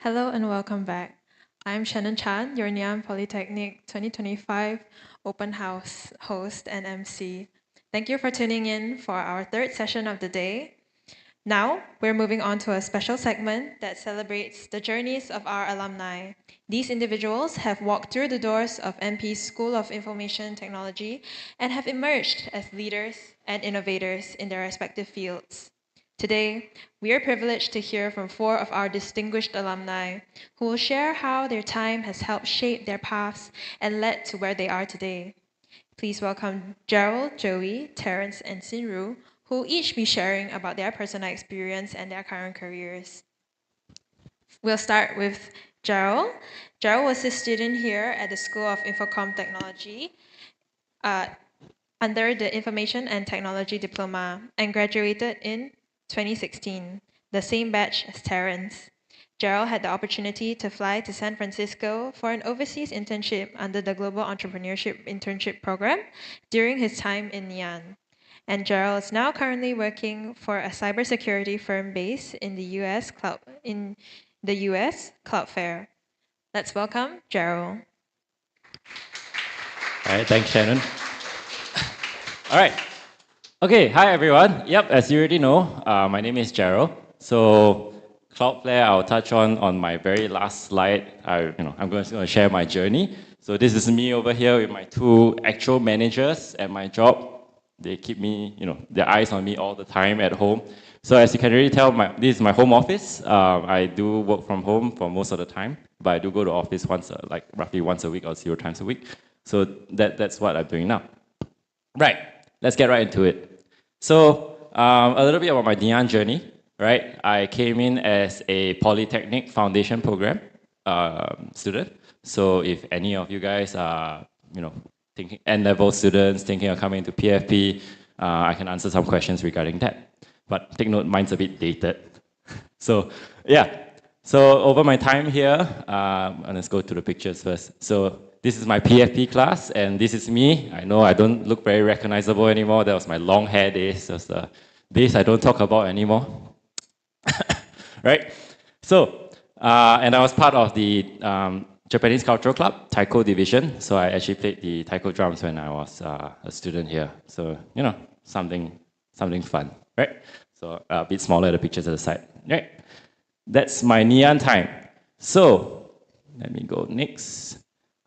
Hello and welcome back. I'm Shannon Chan, your Nanyang Polytechnic 2025 Open House host and MC. Thank you for tuning in for our third session of the day. Now, we're moving on to a special segment that celebrates the journeys of our alumni. These individuals have walked through the doors of MP's School of Information Technology and have emerged as leaders and innovators in their respective fields. Today, we are privileged to hear from 4 of our distinguished alumni who will share how their time has helped shape their paths and led to where they are today. Please welcome Gerald, Joey, Terrence, and Sinru, who will each be sharing about their personal experience and their current careers. We'll start with Gerald. Gerald was a student here at the School of Infocom Technology under the Information and Technology Diploma and graduated in 2016, the same batch as Terrence. Gerald had the opportunity to fly to San Francisco for an overseas internship under the Global Entrepreneurship Internship Program during his time in Nanyang. And Gerald is now currently working for a cybersecurity firm based in the US, Cloudflare. Let's welcome Gerald. All right, thanks, Shannon. All right. Okay, hi everyone. Yep, as you already know, my name is Gerald. So Cloudflare, I'll touch on my very last slide. I'm going to share my journey. So this is me over here with my 2 actual managers at my job. They keep me, their eyes on me all the time at home. So as you can already tell, this is my home office. I do work from home for most of the time, but I do go to office roughly once a week or 0 times a week. So that's what I'm doing now. Right, let's get right into it. So a little bit about my Nanyang journey, right? I came in as a Polytechnic Foundation Program student. So if any of you guys are, thinking N-level students thinking of coming to PFP, I can answer some questions regarding that. But take note, mine's a bit dated. So yeah, so over my time here, let's go to the pictures first. So this is my PFP class, and this is me. I know I don't look very recognizable anymore. That was my long hair days. That's the days I don't talk about anymore. Right? So, and I was part of the Japanese Cultural Club, Taiko division. So I actually played the taiko drums when I was a student here. So, something fun, right? So a bit smaller, the pictures at the side, right? That's my Nanyang time. So, let me go next.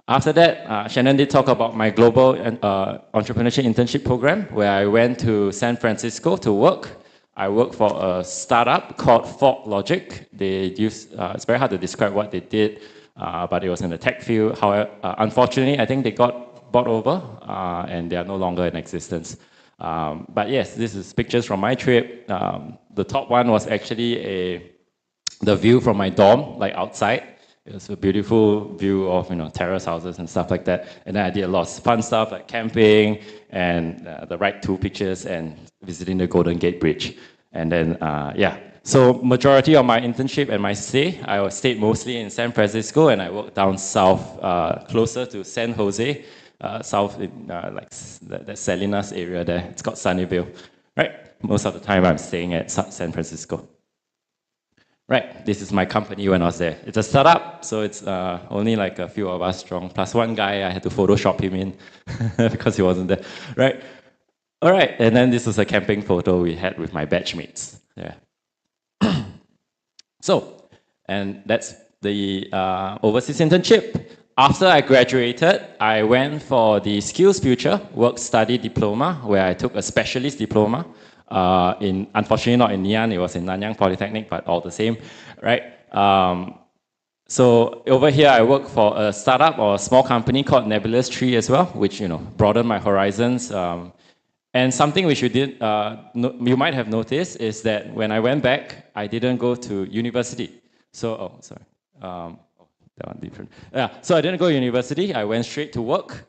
After that, Shannon did talk about my global entrepreneurship internship program, where I went to San Francisco to work. I worked for a startup called Fog Logic. They use, it's very hard to describe what they did. but it was in the tech field. However, unfortunately, I think they got bought over and they are no longer in existence. But yes, this is pictures from my trip. The top one was actually the view from my dorm, like outside. It was a beautiful view of terrace houses and stuff like that. And then I did a lot of fun stuff like camping and the right two pictures and visiting the Golden Gate Bridge. And then yeah, so majority of my internship and my stay, I stayed mostly in San Francisco and I worked down south, closer to San Jose, south in like that Salinas area there. It's called Sunnyvale, right? Most of the time I'm staying at San Francisco. Right, this is my company when I was there. It's a startup, so it's only like a few of us strong, plus one guy I had to Photoshop him in because he wasn't there. Right, all right, and then this is a camping photo we had with my batchmates. Yeah. So, and that's the overseas internship. After I graduated, I went for the Skills Future Work Study Diploma, where I took a specialist diploma. Unfortunately not in Ngee it was in Nanyang Polytechnic, but all the same, right? So over here, I work for a startup or a small company called Nebulous Tree as well, which broadened my horizons. And something which you might have noticed is that when I went back, I didn't go to university. So, that one different. Yeah, so I didn't go to university. I went straight to work,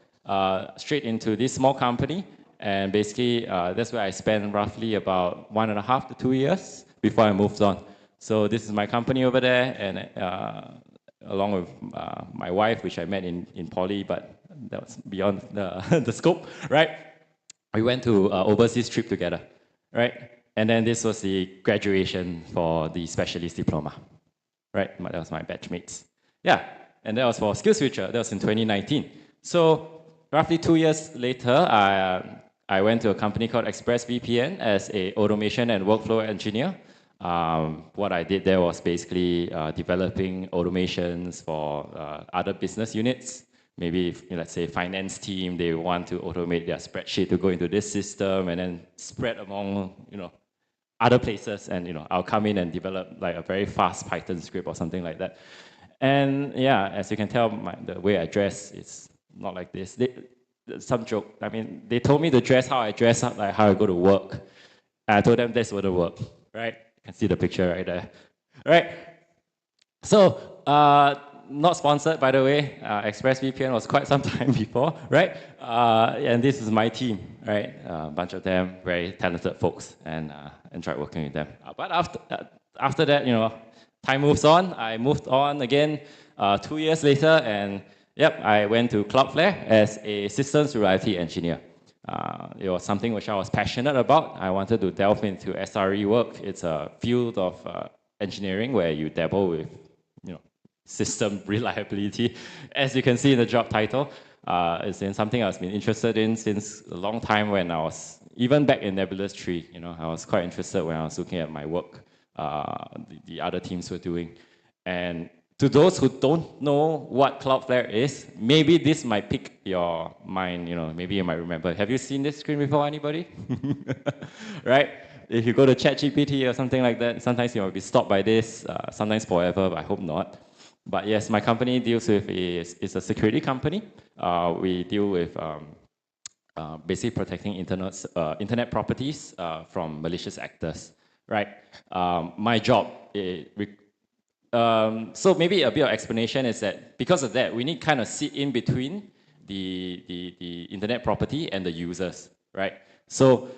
straight into this small company. And basically, that's where I spent roughly about 1.5 to 2 years before I moved on. So this is my company over there, and along with my wife, which I met in Poly, but that was beyond the scope, right? We went to overseas trip together, right? And then this was the graduation for the specialist diploma, right? That was my batchmates. Yeah, and that was for Skills Future. That was in 2019. So roughly 2 years later, I went to a company called ExpressVPN as a automation and workflow engineer. What I did there was basically developing automations for other business units. Maybe if, let's say, finance team, they want to automate their spreadsheet to go into this system and then spread among other places. And I'll come in and develop like a very fast Python script or something like that. And yeah, as you can tell, the way I dress is not like this. Some joke. I mean, they told me to dress how I dress up, like how I go to work. And I told them this wouldn't work, right? You can see the picture right there, right? So, not sponsored, by the way. ExpressVPN was quite some time before, right? And this is my team, right? A bunch of them, very talented folks, and enjoyed working with them. But after that, time moves on. I moved on again 2 years later, and yep, I went to Cloudflare as a systems reliability engineer. It was something which I was passionate about. I wanted to delve into SRE work. It's a field of engineering where you dabble with, system reliability. As you can see in the job title, it's been something I've been interested in since a long time when I was, even back in Nebulous Tree, I was quite interested when I was looking at my work, the other teams were doing. And to those who don't know what Cloudflare is, maybe this might pique your mind, maybe you might remember. Have you seen this screen before, anybody? Right? If you go to ChatGPT or something like that, sometimes you might be stopped by this, sometimes forever, but I hope not. But yes, my company deals with, it's a security company. We deal with basically protecting internet properties from malicious actors, right? My job, so maybe a bit of explanation is that because of that, we need kind of sit in between the internet property and the users, right? So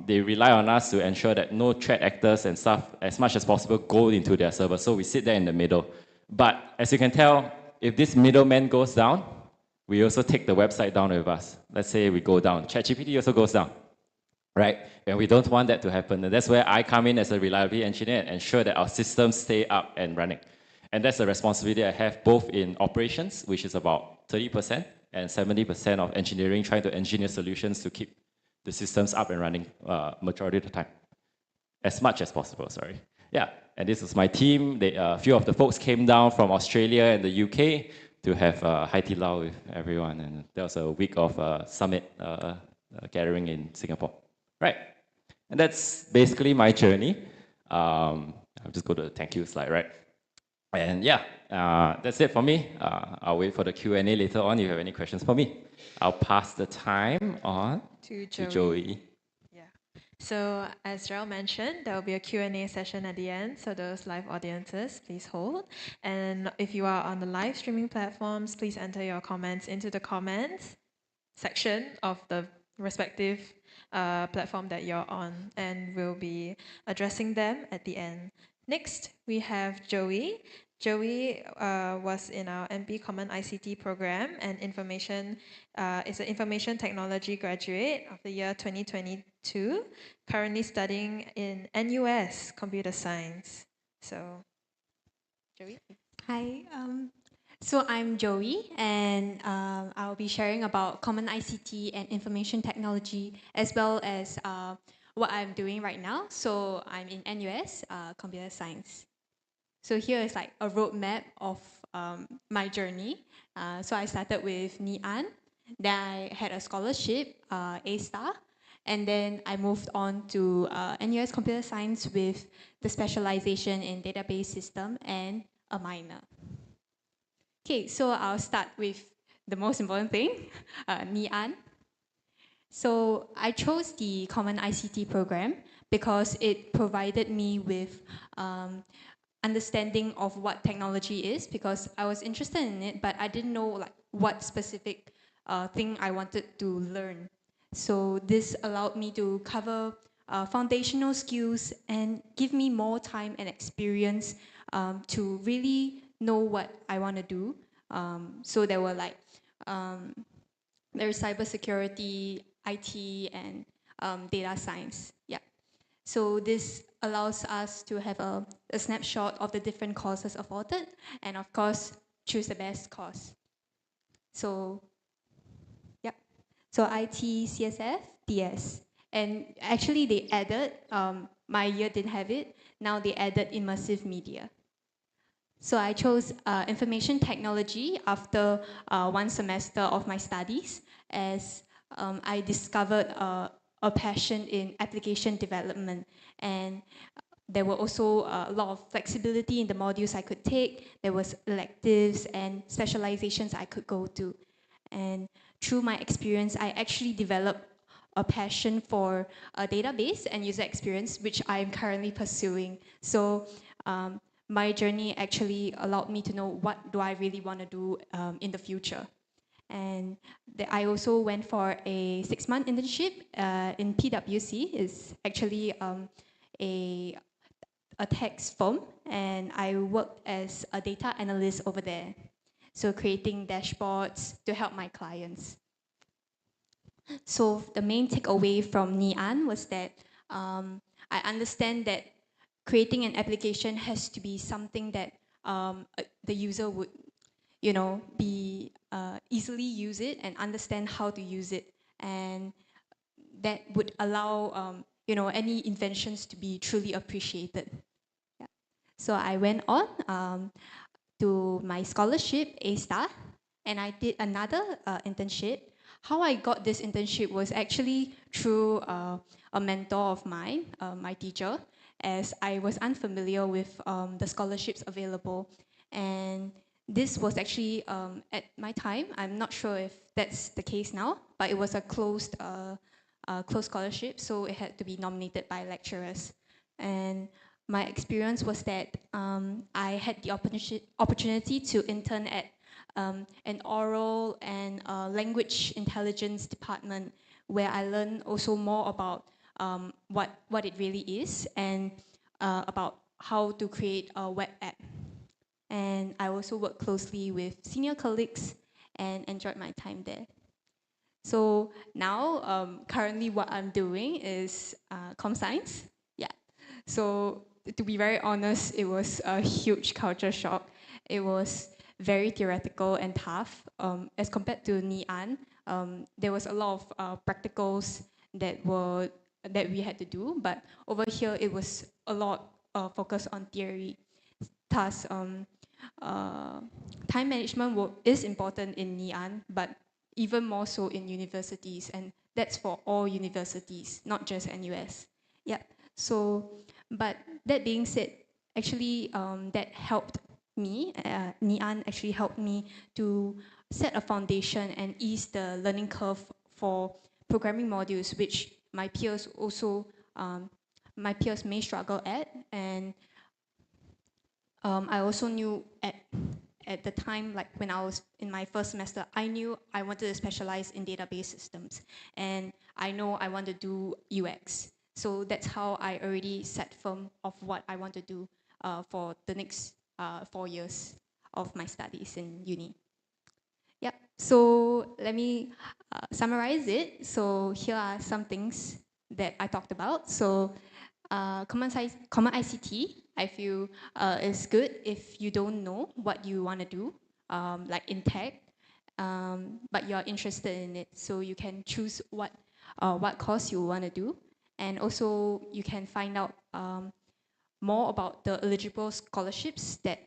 they rely on us to ensure that no threat actors and stuff, as much as possible, go into their server. So we sit there in the middle. But as you can tell, if this middleman goes down, we also take the website down with us. Let's say we go down. ChatGPT also goes down, right? And we don't want that to happen. And that's where I come in as a reliability engineer and ensure that our systems stay up and running. And that's a responsibility I have both in operations, which is about 30%, and 70% of engineering, trying to engineer solutions to keep the systems up and running majority of the time. As much as possible, sorry. Yeah, and this is my team. A few of the folks came down from Australia and the UK to have Hai Di Lao with everyone. And there was a week of summit gathering in Singapore. Right, and that's basically my journey. I'll just go to the thank you slide, right? And yeah, That's it for me. I'll wait for the Q&A later on if you have any questions for me. I'll pass the time on To to Joey. Joey. Yeah. So as Gerald mentioned, there will be a Q&A session at the end. So those live audiences, please hold. And if you are on the live streaming platforms, please enter your comments into the comments section of the respective platform that you're on, and we'll be addressing them at the end. Next, we have Joey. Joey was in our MP Common ICT program and is an information technology graduate of the year 2022, currently studying in NUS Computer Science. So, Joey? Hi, so I'm Joey, and I'll be sharing about Common ICT and information technology, as well as what I'm doing right now. So I'm in NUS Computer Science. So here is like a roadmap of my journey. So I started with Ngee then I had a scholarship, A-star, and then I moved on to NUS Computer Science with the specialization in database system and a minor. Okay, so I'll start with the most important thing, Ngee. So I chose the Common ICT program because it provided me with understanding of what technology is, because I was interested in it, but I didn't know like what specific thing I wanted to learn. So this allowed me to cover foundational skills and give me more time and experience to really know what I want to do. So there were like there's cybersecurity, IT, and data science. Yeah. So this allows us to have a snapshot of the different courses afforded, and of course, choose the best course. So, yep. So IT, CSF, DS. And actually they added, my year didn't have it, now they added immersive media. So I chose information technology after one semester of my studies, as I discovered a passion in application development, and there were also a lot of flexibility in the modules I could take. There was electives and specializations I could go to. And through my experience, I actually developed a passion for a database and user experience, which I'm currently pursuing. So my journey actually allowed me to know what do I really want to do in the future. And I also went for a 6-month internship in PwC. It's actually a tax firm, and I worked as a data analyst over there. So creating dashboards to help my clients. So the main takeaway from Ngee was that I understand that creating an application has to be something that the user would, be easily use it and understand how to use it, and that would allow any inventions to be truly appreciated. Yeah. So I went on to my scholarship, A-star, and I did another internship. How I got this internship was actually through a mentor of mine, my teacher, as I was unfamiliar with the scholarships available. And this was actually, at my time, I'm not sure if that's the case now, but it was a closed scholarship, so it had to be nominated by lecturers. And my experience was that I had the opportunity to intern at an oral and language intelligence department, where I learned also more about what it really is, and about how to create a web app. And I also worked closely with senior colleagues and enjoyed my time there. So now, currently what I'm doing is com science. Yeah. So to be very honest, it was a huge culture shock. It was very theoretical and tough. As compared to Ngee there was a lot of practicals that we had to do, but over here it was a lot focused on theory. Thus, time management is important in Ngee but even more so in universities, and that's for all universities, not just NUS. Yeah. So, but that being said, actually that helped Nian actually helped me to set a foundation and ease the learning curve for programming modules, which my peers also my peers may struggle at. And I also knew at the time, like when I was in my first semester, I knew I wanted to specialize in database systems, and I know I want to do UX. So that's how I already set firm of what I want to do for the next 4 years of my studies in uni. Yep. So let me summarize it. So here are some things that I talked about. So common ICT, I feel is good if you don't know what you want to do, like in tech, but you're interested in it. So you can choose what course you want to do. And also you can find out more about the eligible scholarships that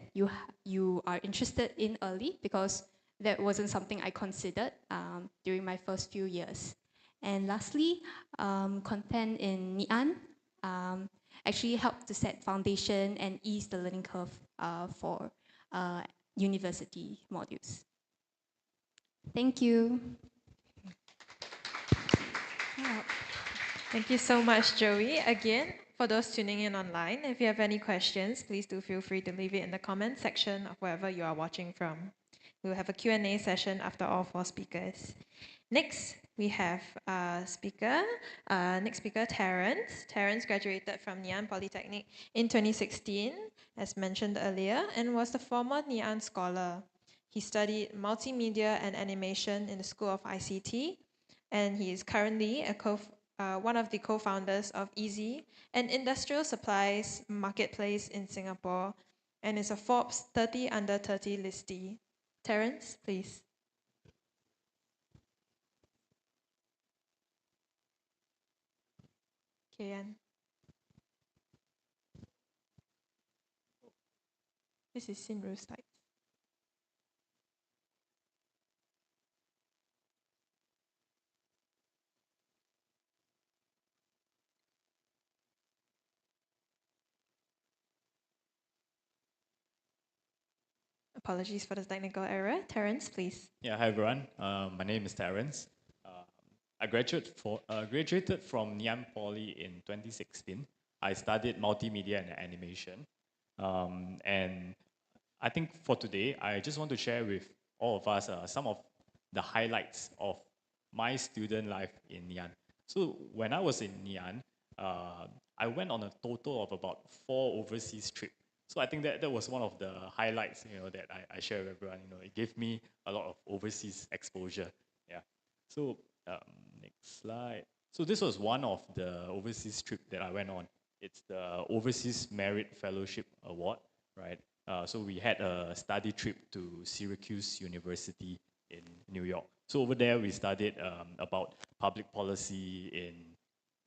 you are interested in early, because that wasn't something I considered during my first few years. And lastly, content in Nian actually helped to set foundation and ease the learning curve for university modules. Thank you. Thank you so much, Joey. Again, for those tuning in online, if you have any questions, please do feel free to leave it in the comment section of wherever you are watching from. We'll have a Q&A session after all 4 speakers. Next, we have next speaker, Terence. Terence graduated from Ngee Polytechnic in 2016, as mentioned earlier, and was the former Ngee scholar. He studied multimedia and animation in the School of ICT, and he is currently one of the co-founders of Easy, an industrial supplies marketplace in Singapore, and is a Forbes 30 under 30 listee. Terence, please. Kian. This is Sinru's slides. Apologies for the technical error. Terence, please. Yeah, hi everyone. My name is Terence. I graduated from Ngee Poly in 2016. I studied multimedia and animation. And I think for today, I just want to share with all of us some of the highlights of my student life in Ngee. So when I was in Ngee, I went on a total of about 4 overseas trips. So I think that was one of the highlights, that I share with everyone. It gave me a lot of overseas exposure. Yeah. So next slide. So this was one of the overseas trip that I went on. It's the Overseas Merit Fellowship Award, right? So we had a study trip to Syracuse University in New York. So over there we studied about public policy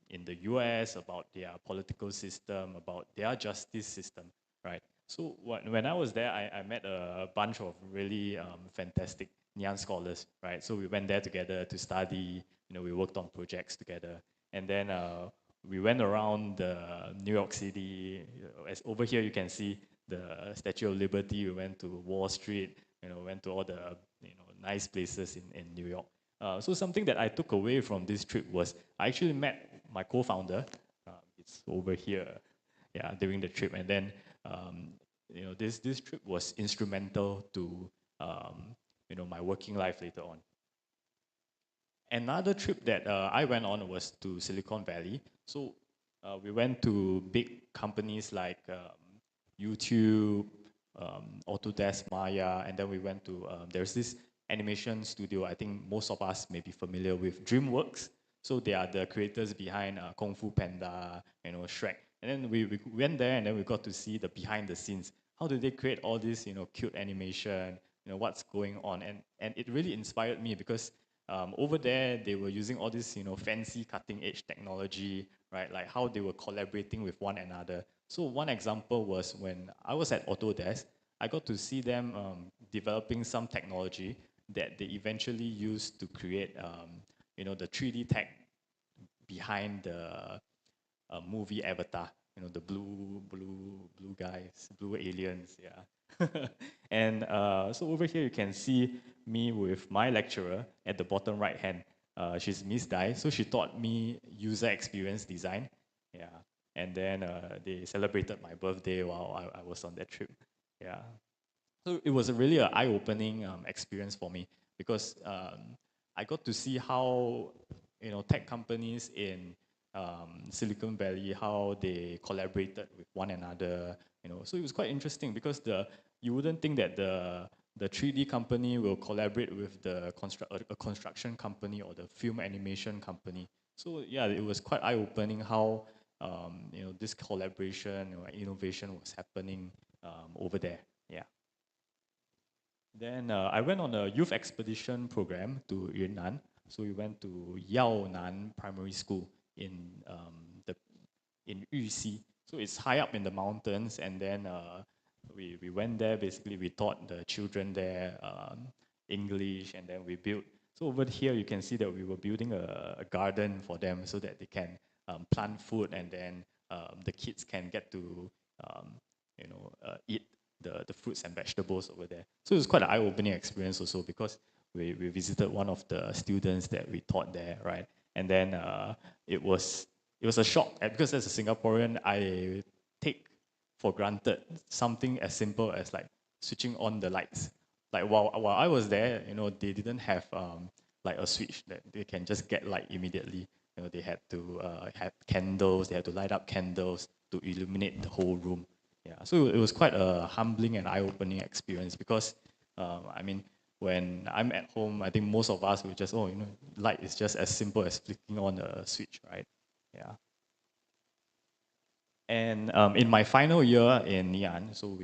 in the US, about their political system, about their justice system, right? So when I was there, I met a bunch of really fantastic Ngee scholars, right? So we went there together to study, we worked on projects together. And then we went around New York City. As over here, you can see the Statue of Liberty. We went to Wall Street, went to all the nice places in New York. So something that I took away from this trip was I actually met my co-founder. It's over here, yeah, during the trip. And then this trip was instrumental to my working life later on. Another trip that I went on was to Silicon Valley. So we went to big companies like YouTube, Autodesk, Maya, and then we went to, there's this animation studio, I think most of us may be familiar with, DreamWorks. So they are the creators behind Kung Fu Panda, Shrek. And then we went there and then we got to see the behind the scenes. How do they create all this, cute animation, what's going on? And it really inspired me because over there, they were using all this, fancy cutting edge technology, right? Like how they were collaborating with one another. So one example was when I was at Autodesk, I got to see them developing some technology that they eventually used to create, the 3D tech behind the movie Avatar. The blue guys, blue aliens, yeah. And so over here you can see me with my lecturer at the bottom right hand. She's Miss Dai, so she taught me user experience design. Yeah, and then they celebrated my birthday while I was on that trip. Yeah, so it was a really an eye-opening experience for me because I got to see how tech companies in Silicon Valley, how they collaborated with one another. So it was quite interesting because you wouldn't think that the 3D company will collaborate with a construction company or the film animation company. So yeah, it was quite eye-opening how this collaboration or innovation was happening over there. Yeah. Then I went on a youth expedition program to Yunnan. So we went to Yaonan Primary School in in Yuxi. So it's high up in the mountains, and then we went there. Basically, we taught the children there English, and then we built. So over here, you can see that we were building a garden for them so that they can plant food, and then the kids can get to eat the fruits and vegetables over there. So it was quite an eye-opening experience also because we visited one of the students that we taught there, right? And then it was a shock because as a Singaporean, I take for granted something as simple as like switching on the lights. Like while I was there, they didn't have like a switch that they can just get light immediately. They had to have candles. They had to light up candles to illuminate the whole room. Yeah, so it was quite a humbling and eye-opening experience because, I mean, when I'm at home, I think most of us will just, light is just as simple as flicking on a switch, right? Yeah. And in my final year in Nian, so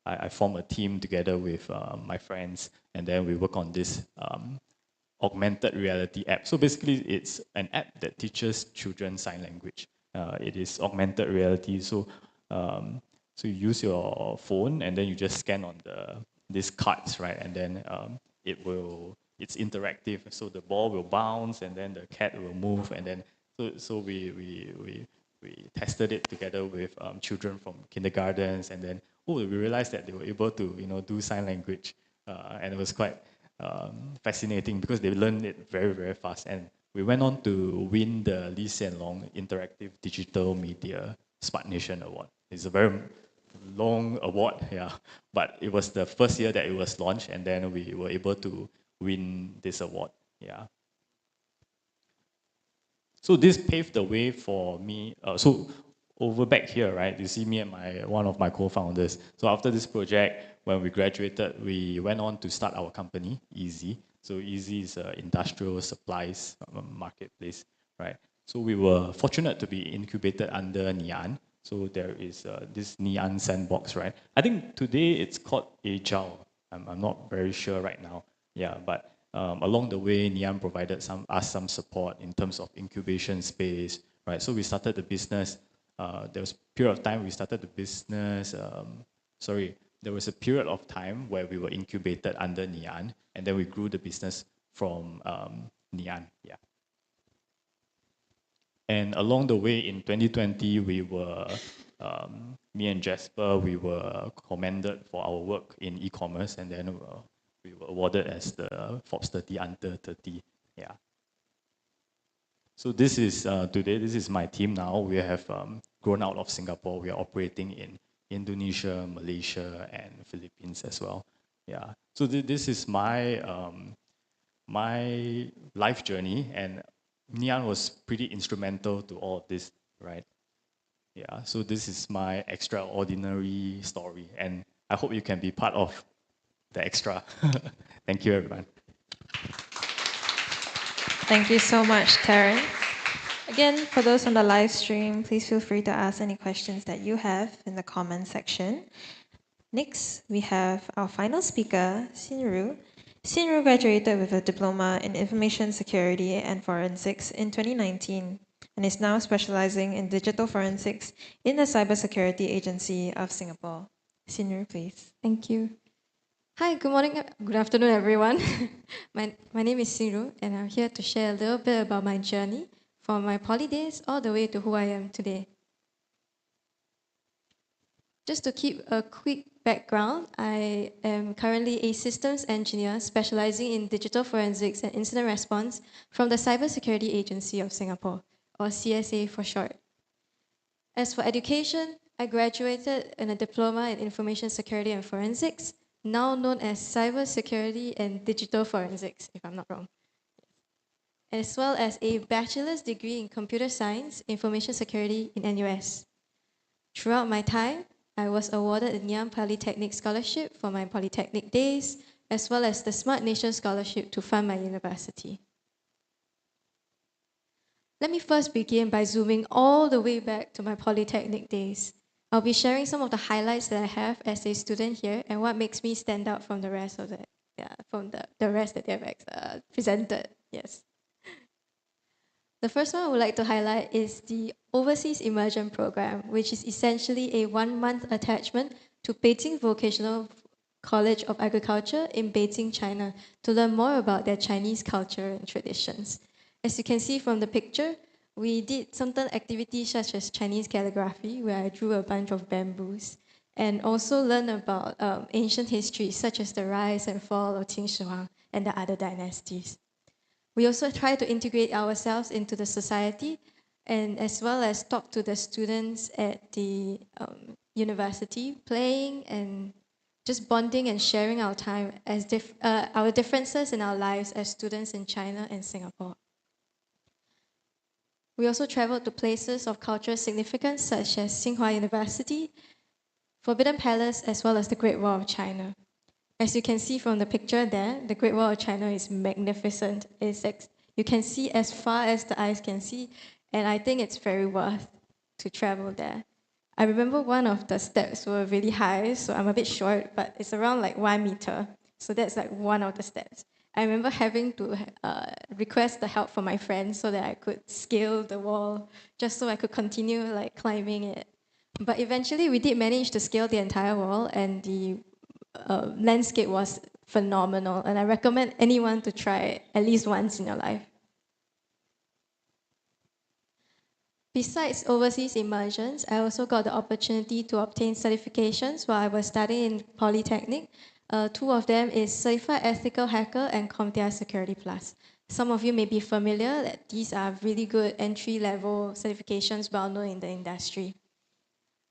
I formed a team together with my friends, and then we work on this augmented reality app. So basically, it's an app that teaches children sign language. It is augmented reality. So you use your phone and then you just scan on these cards, right? And then it's interactive. So the ball will bounce and then the cat will move, and then so we tested it together with children from kindergartens, and then we realized that they were able to do sign language, and it was quite fascinating because they learned it very, very fast. And we went on to win the Lee Hsien Loong Interactive Digital Media Smart Nation Award. It's a very long award, yeah. But it was the first year that it was launched, and then we were able to win this award, yeah. So this paved the way for me. So over back here, right, you see me and one of my co-founders. So after this project, when we graduated, we went on to start our company, Easy. So Easy is an industrial supplies marketplace, right? So we were fortunate to be incubated under Nian. So there is this Nian sandbox, right? I think today it's called Agile. I'm not very sure right now. Yeah, but along the way, Nian provided us some support in terms of incubation space, right? So we started the business. There was a period of time we started the business. There was a period of time where we were incubated under Nian, and then we grew the business from Nian. Yeah. And along the way in 2020, me and Jasper, we were commended for our work in e-commerce, and then we were awarded as the Forbes 30 Under 30. Yeah. So this is today. This is my team now. We have grown out of Singapore. We are operating in Indonesia, Malaysia, and Philippines as well. Yeah. So this is my my life journey, and Nian was pretty instrumental to all of this, right? Yeah. So this is my extraordinary story, and I hope you can be part of the extra. Thank you, everyone. Thank you so much, Terrence. Again, for those on the live stream, please feel free to ask any questions that you have in the comment section. Next, we have our final speaker, Sinru. Sinru graduated with a diploma in Information Security and Forensics in 2019 and is now specializing in digital forensics in the Cybersecurity Agency of Singapore. Sinru, please. Thank you. Hi, good morning, good afternoon, everyone. my name is Siru, and I'm here to share a little bit about my journey from my poly days all the way to who I am today. Just to keep a quick background, I am currently a systems engineer specializing in digital forensics and incident response from the Cybersecurity Agency of Singapore, or CSA for short. As for education, I graduated in a diploma in information security and forensics, now known as cybersecurity and digital forensics, if I'm not wrong, as well as a bachelor's degree in computer science, information security in NUS. Throughout my time, I was awarded the Ngee Polytechnic Scholarship for my polytechnic days, as well as the Smart Nation Scholarship to fund my university. Let me first begin by zooming all the way back to my polytechnic days. I'll be sharing some of the highlights that I have as a student here and what makes me stand out from the rest of the rest that they have presented. Yes. The first one I would like to highlight is the Overseas Immersion Program, which is essentially a 1-month attachment to Beijing Vocational College of Agriculture in Beijing, China, to learn more about their Chinese culture and traditions. As you can see from the picture, we did certain activities such as Chinese calligraphy, where I drew a bunch of bamboos, and also learn about ancient history, such as the rise and fall of Qin Shi Huang and the other dynasties. We also try to integrate ourselves into the society, and as well as talk to the students at the university, playing and just bonding and sharing our time as our differences in our lives as students in China and Singapore. We also traveled to places of cultural significance such as Tsinghua University, Forbidden Palace, as well as the Great Wall of China. As you can see from the picture there, the Great Wall of China is magnificent. You can see as far as the eyes can see, and I think it's very worth to travel there. I remember one of the steps were really high, so I'm a bit short, but it's around like 1 meter. So that's like one of the steps. I remember having to request the help from my friends so that I could scale the wall, just so I could continue like climbing it. But eventually we did manage to scale the entire wall, and the landscape was phenomenal, and I recommend anyone to try it at least once in your life. Besides overseas immersions, I also got the opportunity to obtain certifications while I was studying in Polytechnic. 2 of them is Certified Ethical Hacker and CompTIA Security Plus. Some of you may be familiar that these are really good entry-level certifications well known in the industry.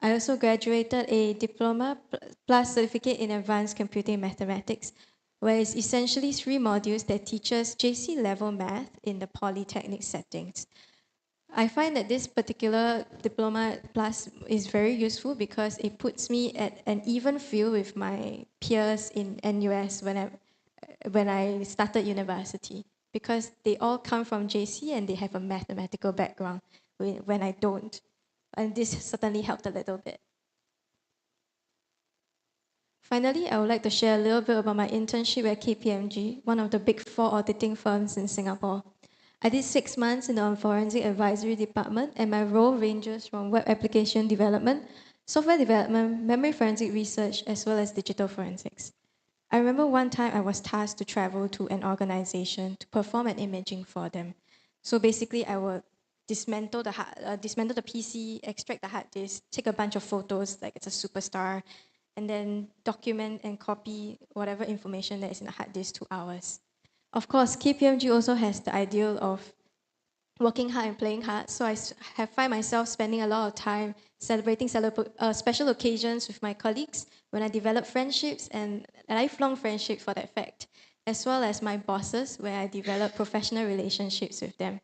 I also graduated a Diploma Plus Certificate in Advanced Computing Mathematics, where it's essentially 3 modules that teaches JC level math in the polytechnic settings. I find that this particular Diploma Plus is very useful because it puts me at an even field with my peers in NUS when I started university, because they all come from JC and they have a mathematical background when I don't. And this certainly helped a little bit. Finally, I would like to share a little bit about my internship at KPMG, one of the big 4 auditing firms in Singapore. I did 6 months in the forensic advisory department, and my role ranges from web application development, software development, memory forensic research, as well as digital forensics. I remember one time I was tasked to travel to an organization to perform an imaging for them. So basically, I would dismantle the PC, extract the hard disk, take a bunch of photos like it's a superstar, and then document and copy whatever information that is in the hard disk to ours. Of course, KPMG also has the ideal of working hard and playing hard, so I find myself spending a lot of time celebrating special occasions with my colleagues when I develop friendships, and lifelong friendships for that fact, as well as my bosses, where I develop professional relationships with them.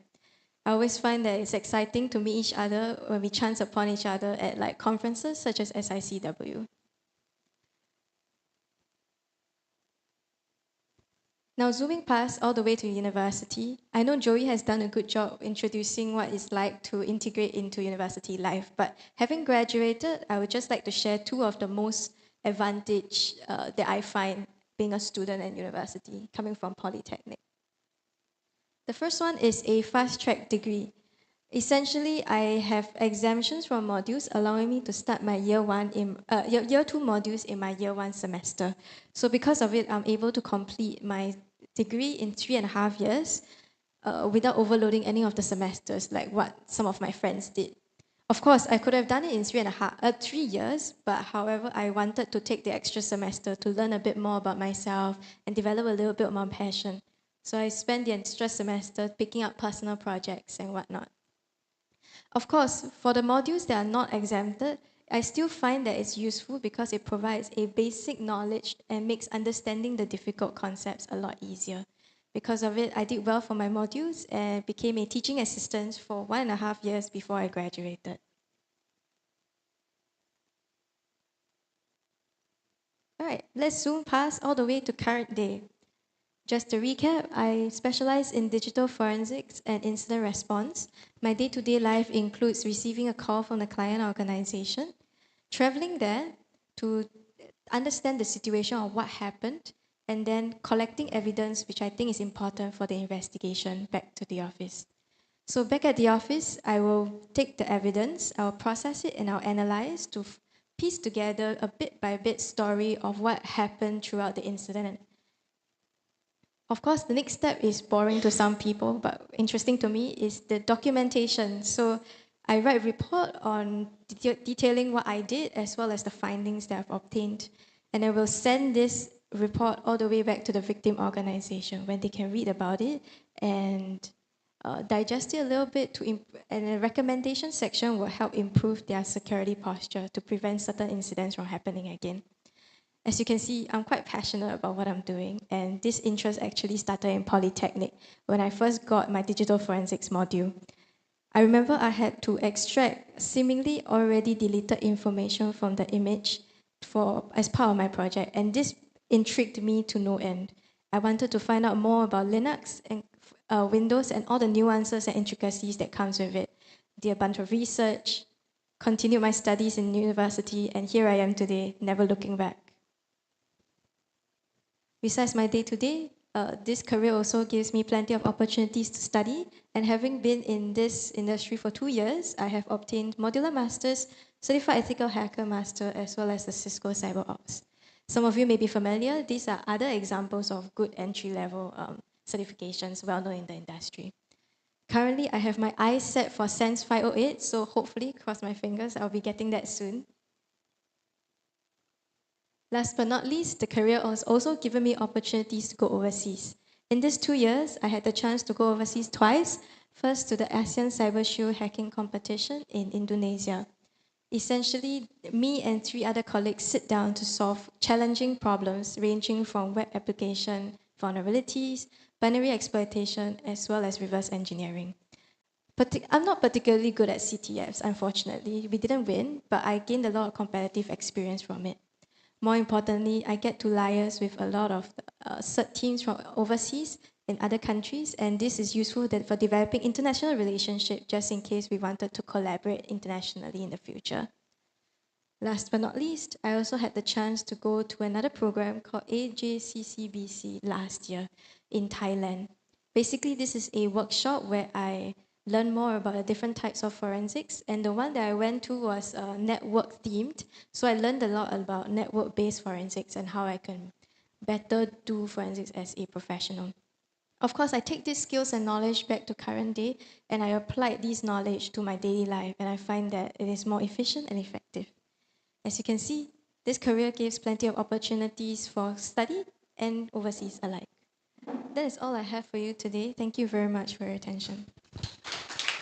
I always find that it's exciting to meet each other when we chance upon each other at like conferences such as SICW. Now, zooming past all the way to university, I know Joey has done a good job introducing what it's like to integrate into university life, but having graduated, I would just like to share 2 of the most advantage that I find being a student at university, coming from Polytechnic. The first one is a fast-track degree. Essentially, I have exemptions from modules allowing me to start my year 2 modules in my year 1 semester. So because of it, I'm able to complete my degree in 3.5 years without overloading any of the semesters like what some of my friends did. Of course, I could have done it in 3 years, but however, I wanted to take the extra semester to learn a bit more about myself and develop a little bit more passion. So I spent the extra semester picking up personal projects and whatnot. Of course, for the modules that are not exempted, I still find that it's useful because it provides a basic knowledge and makes understanding the difficult concepts a lot easier. Because of it, I did well for my modules and became a teaching assistant for 1.5 years before I graduated. All right, let's zoom past all the way to current day. Just to recap, I specialize in digital forensics and incident response. My day-to-day life includes receiving a call from the client organization, traveling there to understand the situation of what happened, and then collecting evidence, which I think is important for the investigation, back to the office. So back at the office, I will take the evidence, I'll process it, and I'll analyze to piece together a bit by bit story of what happened throughout the incident. Of course, the next step is boring to some people, but interesting to me is the documentation. So I write a report on detailing what I did as well as the findings that I've obtained. And I will send this report all the way back to the victim organization when they can read about it and digest it a little bit. And the recommendation section will help improve their security posture to prevent certain incidents from happening again. As you can see, I'm quite passionate about what I'm doing, and this interest actually started in Polytechnic when I first got my digital forensics module. I remember I had to extract seemingly already deleted information from the image as part of my project, and this intrigued me to no end. I wanted to find out more about Linux and Windows and all the nuances and intricacies that comes with it. Did a bunch of research, continued my studies in university, and here I am today, never looking back. Besides my day-to-day, this career also gives me plenty of opportunities to study. And having been in this industry for 2 years, I have obtained Modular Masters, Certified Ethical Hacker Master, as well as the Cisco CyberOps. Some of you may be familiar. These are other examples of good entry-level certifications well known in the industry. Currently, I have my eyes set for SENS 508, so hopefully, cross my fingers, I'll be getting that soon. Last but not least, the career has also given me opportunities to go overseas. In these 2 years, I had the chance to go overseas twice, first to the ASEAN Cyber Shield hacking competition in Indonesia. Essentially, me and 3 other colleagues sit down to solve challenging problems ranging from web application vulnerabilities, binary exploitation, as well as reverse engineering. I'm not particularly good at CTFs, unfortunately. We didn't win, but I gained a lot of competitive experience from it. More importantly, I get to liaise with a lot of CERT teams from overseas in other countries, and this is useful for developing international relationships just in case we wanted to collaborate internationally in the future. Last but not least, I also had the chance to go to another program called AJCCBC last year in Thailand. Basically, this is a workshop where I learn more about the different types of forensics. And the one that I went to was network themed. So I learned a lot about network-based forensics and how I can better do forensics as a professional. Of course, I take these skills and knowledge back to current day, and I applied these knowledge to my daily life, and I find that it is more efficient and effective. As you can see, this career gives plenty of opportunities for study and overseas alike. That is all I have for you today. Thank you very much for your attention.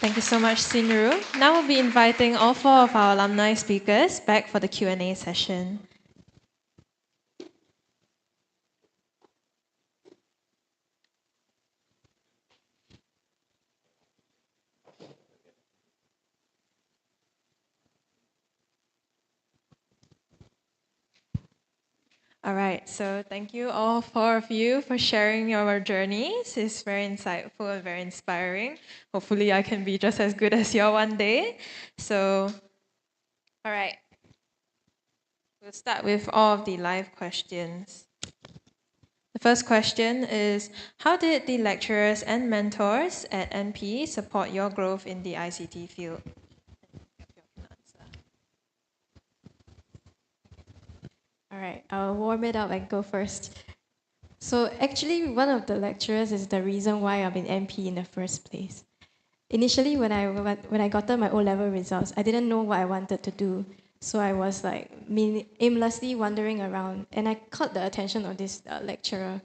Thank you so much, Sinru. Now we'll be inviting all 4 of our alumni speakers back for the Q&A session. All right, so thank you all 4 of you for sharing your journeys. It's very insightful and very inspiring. Hopefully I can be just as good as you one day. So, all right. We'll start with all of the live questions. The first question is, how did the lecturers and mentors at NP support your growth in the ICT field? All right, I'll warm it up and go first. So actually, one of the lecturers is the reason why I'm in MP in the first place. Initially, when I got my O-level results, I didn't know what I wanted to do. So I was like aimlessly wandering around, and I caught the attention of this lecturer.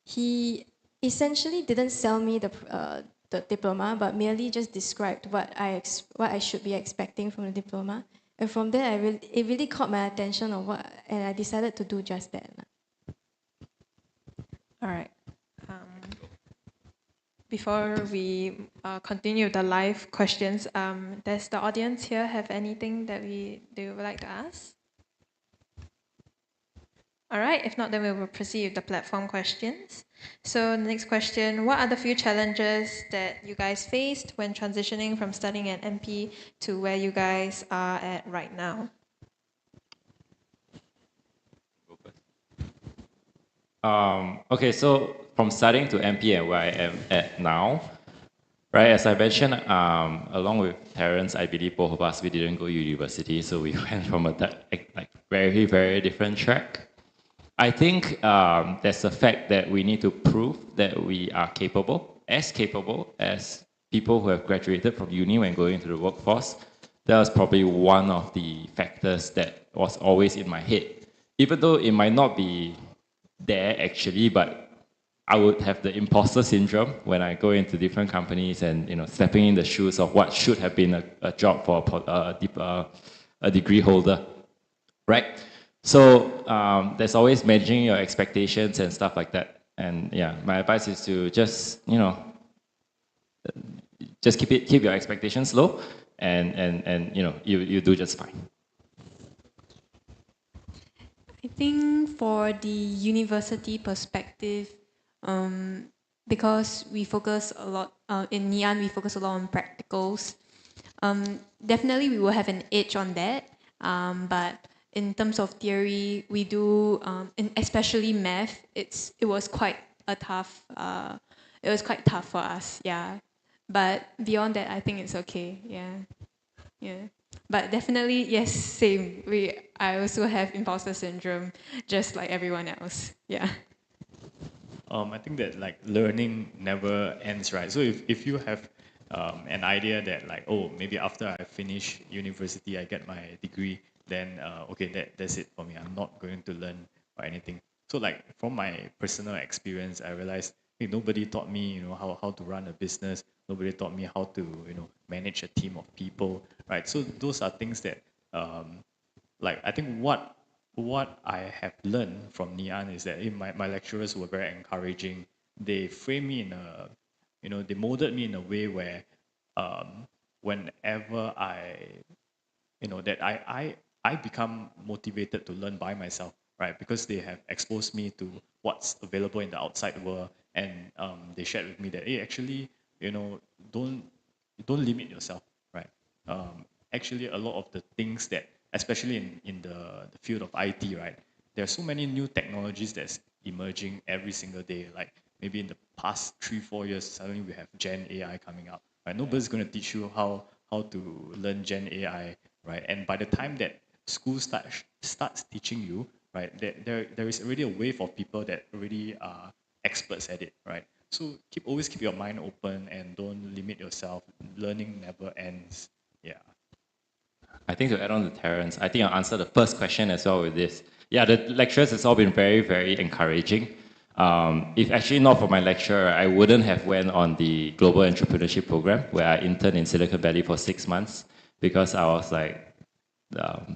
He essentially didn't sell me the diploma, but merely just described what I should be expecting from the diploma. And from there, it really caught my attention and I decided to do just that. All right. Before we continue the live questions, does the audience here have anything that they would like to ask? All right, if not, then we will proceed with the platform questions. So the next question, what are the few challenges that you guys faced when transitioning from studying at MP to where you guys are at right now? Okay, so from studying to MP and where I am at now, right, as I mentioned, along with parents, I believe both of us, we didn't go university, so we went from a very, very different track. I think there's the fact that we need to prove that we are capable as people who have graduated from uni when going into the workforce. That was probably one of the factors that was always in my head. Even though it might not be there actually, but I would have the imposter syndrome when I go into different companies and stepping in the shoes of what should have been a job for a degree holder, right? So there's always managing your expectations and stuff like that. And yeah, my advice is to just keep your expectations low, and you do just fine. I think for the university perspective, because we focus a lot in NEAN, we focus a lot on practicals. Definitely, we will have an edge on that. But in terms of theory, we do, especially math. It was quite a tough. It was quite tough for us. Yeah, but beyond that, I think it's okay. Yeah, yeah. But definitely, yes, same. I also have imposter syndrome, just like everyone else. Yeah. I think that like learning never ends, right? So if you have an idea that like, oh, maybe after I finish university, I get my degree, then okay, that's it for me. I'm not going to learn or anything. So like from my personal experience, I realized hey, nobody taught me, how to run a business. Nobody taught me how to, manage a team of people, right? So those are things that like I think what I have learned from Nian is that my lecturers were very encouraging. They framed me in a, they molded me in a way where whenever that I become motivated to learn by myself, right? Because they have exposed me to what's available in the outside world, and they shared with me that, hey, actually, don't don't limit yourself, right? Actually, a lot of the things that, especially in the field of IT, right? There are so many new technologies that's emerging every single day. Like maybe in the past 3-4 years, suddenly we have Gen AI coming up. Right? Nobody's going to teach you how to learn Gen AI, right? And by the time that school starts teaching you, right, there is already a wave of people that already are experts at it, right? So always keep your mind open and don't limit yourself. Learning never ends. Yeah. I think to add on to Terence, I think I'll answer the first question as well with this. Yeah, the lecturers has all been very, very encouraging. If actually not for my lecturer, I wouldn't have went on the Global Entrepreneurship Program where I interned in Silicon Valley for 6 months because I was like,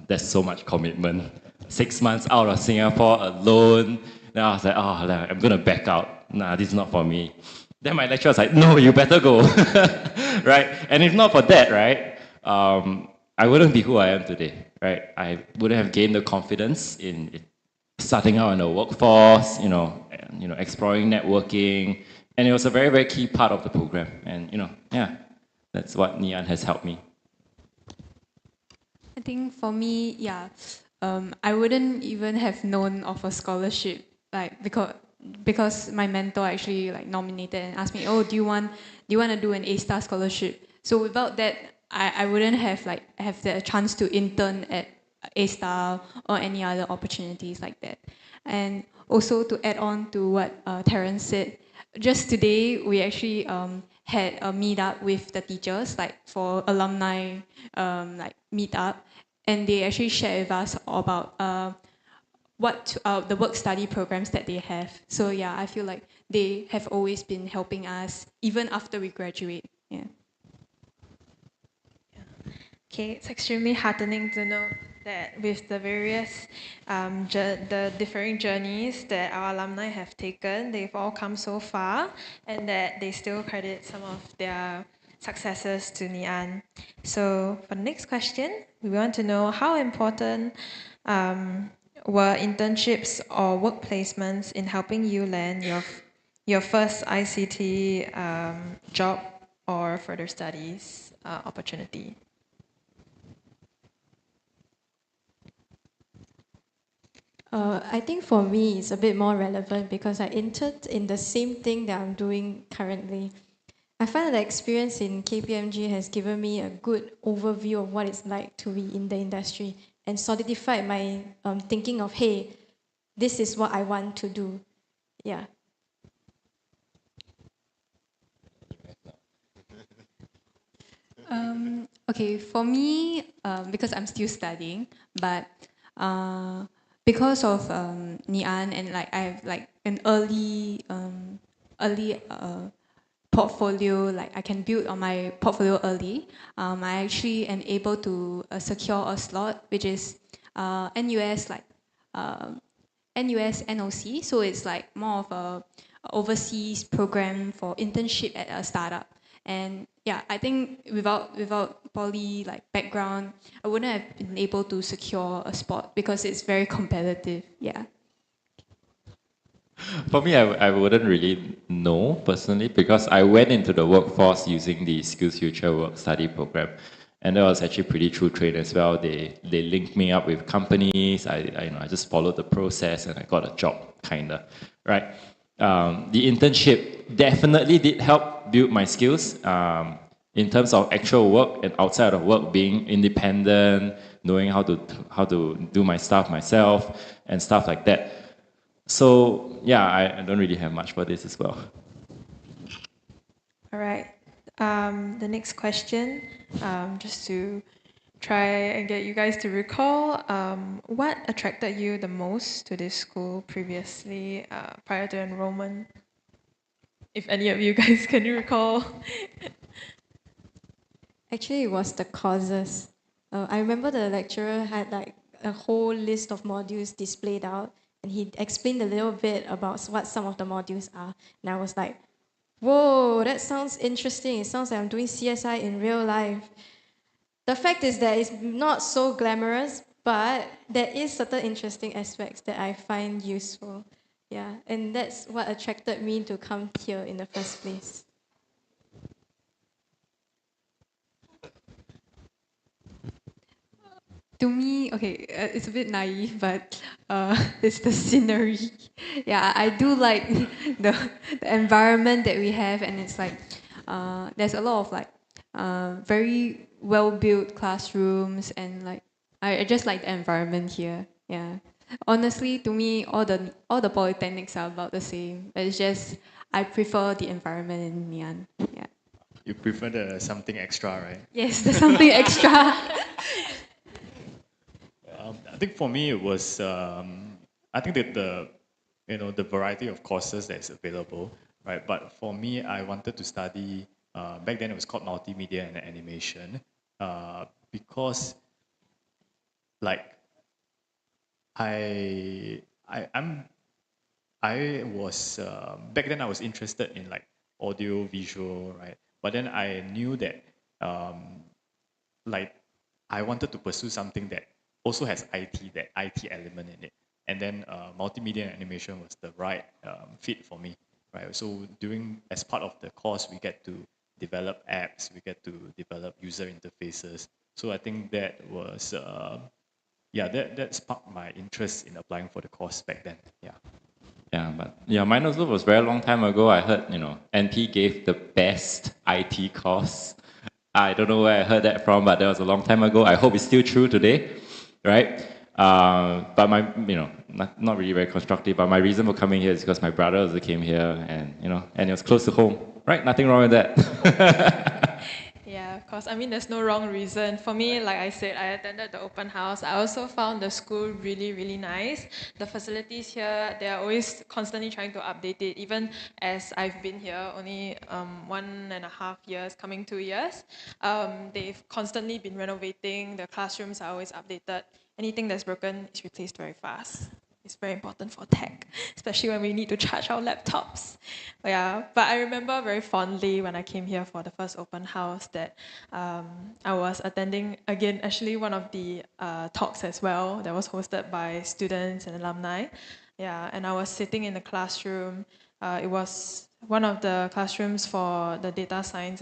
there's so much commitment. 6 months out of Singapore alone. Then I was like, oh, I'm going to back out. Nah, this is not for me. Then my lecturer was like, no, you better go. Right? And if not for that, right, I wouldn't be who I am today, right? I wouldn't have gained the confidence in starting out in the workforce, exploring networking. And it was a very, very key part of the program. And, yeah, that's what Nian has helped me. I think for me, yeah, I wouldn't even have known of a scholarship, like because my mentor actually like nominated and asked me, oh, do you want to do an A-star scholarship? So without that, I wouldn't have the chance to intern at A-star or any other opportunities like that. And also to add on to what Terence said, just today we actually had a meetup with the teachers, like for alumni like meetup, and they actually shared with us about the work study programs that they have. So yeah, I feel like they have always been helping us even after we graduate. Yeah. Okay, it's extremely heartening to know that with the various, the differing journeys that our alumni have taken, they've all come so far, and that they still credit some of their successes to Nian. So for the next question, we want to know how important were internships or work placements in helping you land your first ICT job or further studies opportunity. I think for me it's a bit more relevant because I interned in the same thing that I'm doing currently. I find that the experience in KPMG has given me a good overview of what it's like to be in the industry and solidified my thinking of, hey, this is what I want to do. Yeah. Okay, for me, because I'm still studying, but because of Nian and like I have like an early portfolio, like I can build on my portfolio early. I actually am able to secure a slot, which is NUS like NUS NOC. So it's like more of a overseas program for internship at a startup. And yeah, I think without poly like background, I wouldn't have been able to secure a spot because it's very competitive. Yeah. For me, I wouldn't really know personally because I went into the workforce using the Skills Future Work Study program. And that was actually pretty true trade as well. They linked me up with companies. I just followed the process and I got a job, kinda, right? The internship definitely did help build my skills in terms of actual work and outside of work, being independent, knowing how to do my stuff myself and stuff like that. So yeah, I don't really have much for this as well. All right. The next question, just to try and get you guys to recall, what attracted you the most to this school previously, prior to enrollment? If any of you guys can recall. Actually, it was the courses. I remember the lecturer had like a whole list of modules displayed out, and he explained a little bit about what some of the modules are. And I was like, whoa, that sounds interesting. It sounds like I'm doing CSI in real life. The fact is that it's not so glamorous, but there is certain interesting aspects that I find useful. Yeah, and that's what attracted me to come here in the first place. To me, okay, it's a bit naive, but it's the scenery. Yeah, I do like the environment that we have, and it's like there's a lot of like very well built classrooms, and like I just like the environment here. Yeah, honestly, to me, all the polytechnics are about the same. It's just I prefer the environment in Nian. Yeah. You prefer the something extra, right? Yes, there's something extra. I think for me it was I think that the variety of courses that is available, right? But for me, I wanted to study back then it was called multimedia and animation because like I'm I was back then I was interested in like audio visual, right? But then I knew that like I wanted to pursue something that also has that IT element in it. And then multimedia and animation was the right fit for me, right? So as part of the course, we get to develop apps, we get to develop user interfaces. So I think that was, that sparked my interest in applying for the course back then, yeah. Yeah, but yeah, mine also was very long time ago. I heard, NP gave the best IT course. I don't know where I heard that from, but that was a long time ago. I hope it's still true today, right? But my, not really very constructive, but my reason for coming here is because my brother also came here and, and it was close to home, right? Nothing wrong with that. Yeah, of course. I mean, there's no wrong reason. For me, like I said, I attended the open house. I also found the school really, really nice. The facilities here, they are always constantly trying to update it. Even as I've been here only 1.5 years, coming 2 years, they've constantly been renovating. The classrooms are always updated. Anything that's broken is replaced very fast. It's very important for tech, especially when we need to charge our laptops. Yeah, but I remember very fondly when I came here for the first open house that I was attending, again, actually one of the talks as well that was hosted by students and alumni. Yeah, and I was sitting in the classroom. It was one of the classrooms for the data science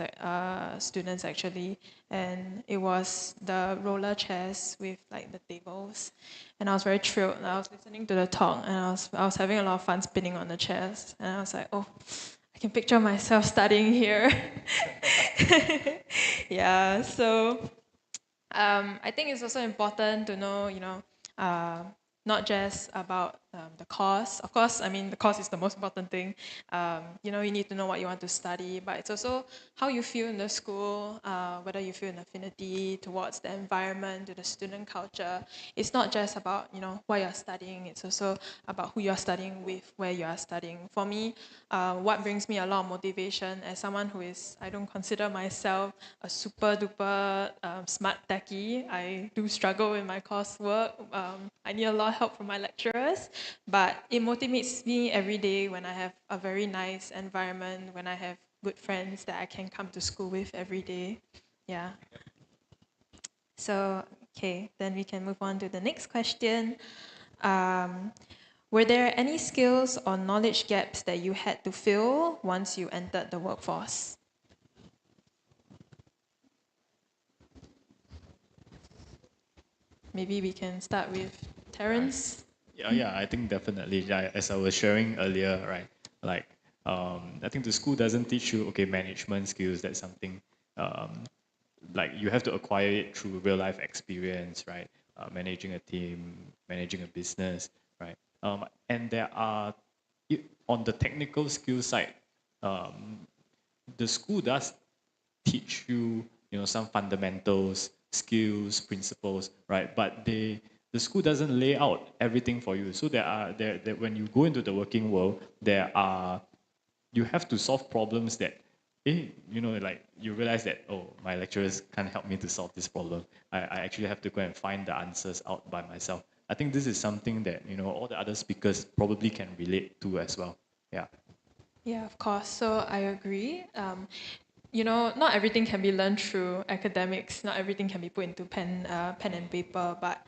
students actually, and it was the roller chairs with like the tables, and I was very thrilled. I was listening to the talk, and I was having a lot of fun spinning on the chairs, and I was like, oh, I can picture myself studying here. Yeah, so I think it's also important to know, not just about the course. Of course, I mean, the course is the most important thing. You need to know what you want to study, but it's also how you feel in the school, whether you feel an affinity towards the environment, to the student culture. It's not just about, what you're studying. It's also about who you're studying with, where you are studying. For me, what brings me a lot of motivation as someone who is, I don't consider myself a super duper smart techie. I do struggle with my coursework. I need a lot of help from my lecturers, but it motivates me every day when I have a very nice environment, when I have good friends that I can come to school with every day. Yeah. So, okay, then we can move on to the next question. Were there any skills or knowledge gaps that you had to fill once you entered the workforce? Maybe we can start with Terence. Yeah, I think definitely. Yeah, as I was sharing earlier, right? Like, I think the school doesn't teach you, okay, management skills. That's something like you have to acquire it through real life experience, right? Managing a team, managing a business, right? And there are, on the technical skill side, the school does teach you, some fundamentals, skills, principles, right? But the school doesn't lay out everything for you. So there when you go into the working world, you have to solve problems that, like you realize that, oh, my lecturers can't help me to solve this problem. I actually have to go and find the answers out by myself. I think this is something that, all the other speakers probably can relate to as well. Yeah. Yeah, of course. So I agree. Not everything can be learned through academics. Not everything can be put into pen and paper. But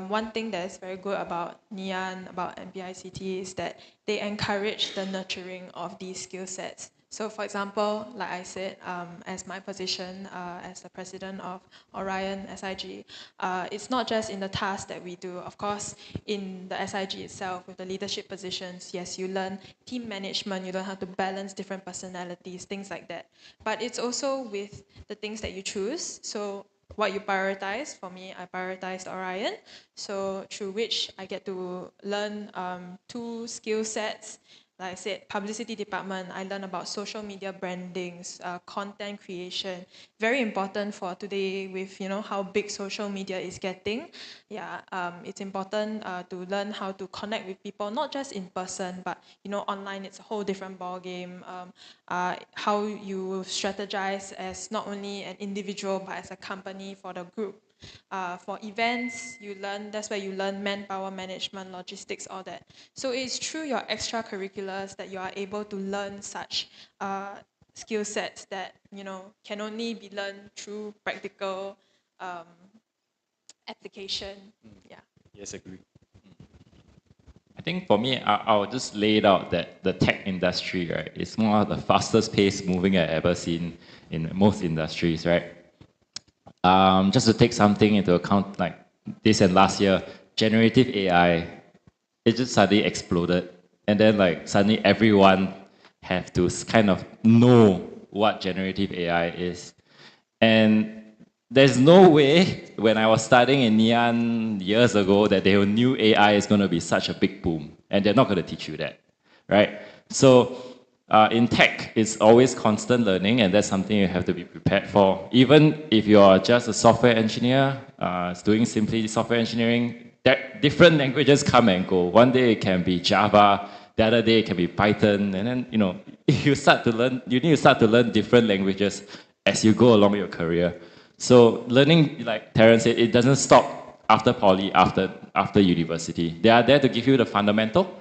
one thing that is very good about NIAN, about NPICT, is that they encourage the nurturing of these skill sets. So, for example, like I said, as my position as the president of Orion SIG, it's not just in the tasks that we do. Of course, in the SIG itself, with the leadership positions, yes, you learn team management, you learn how to balance different personalities, things like that. But it's also with the things that you choose. So what you prioritize. For me, I prioritized Orion, so through which I get to learn 2 skill sets. Like I said, publicity department, I learn about social media brandings, content creation. Very important for today with, how big social media is getting. Yeah, it's important to learn how to connect with people, not just in person, but, online it's a whole different ballgame. How you strategize as not only an individual, but as a company for the group. For events, that's where you learn manpower management, logistics, all that. So it's through your extracurriculars that you are able to learn such skill sets that, can only be learned through practical application. Yeah. Yes, agree. I think for me, I'll just lay it out that the tech industry, right, is one of the fastest paced moving I've ever seen in most industries, right? Just to take something into account, like this and last year, generative AI, it just suddenly exploded. And then like suddenly everyone have to kind of know what generative AI is. And there's no way when I was studying in Nian years ago that they knew AI is going to be such a big boom, and they're not going to teach you that, right? So in tech, it's always constant learning, and that's something you have to be prepared for. Even if you're just a software engineer, doing simply software engineering, that different languages come and go. One day it can be Java, the other day it can be Python, and then you need to start to learn different languages as you go along your career. So learning, like Terence said, it doesn't stop after poly, after university. They are there to give you the fundamental,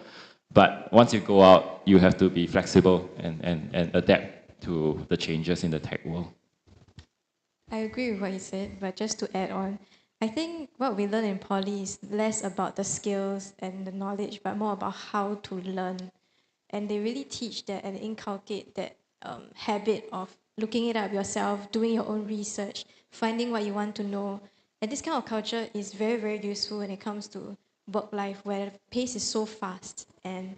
but once you go out, you have to be flexible and adapt to the changes in the tech world. I agree with what he said, but just to add on, I think what we learn in poly is less about the skills and the knowledge, but more about how to learn. And they really teach that and inculcate that habit of looking it up yourself, doing your own research, finding what you want to know. And this kind of culture is very, very useful when it comes to work life, where the pace is so fast. And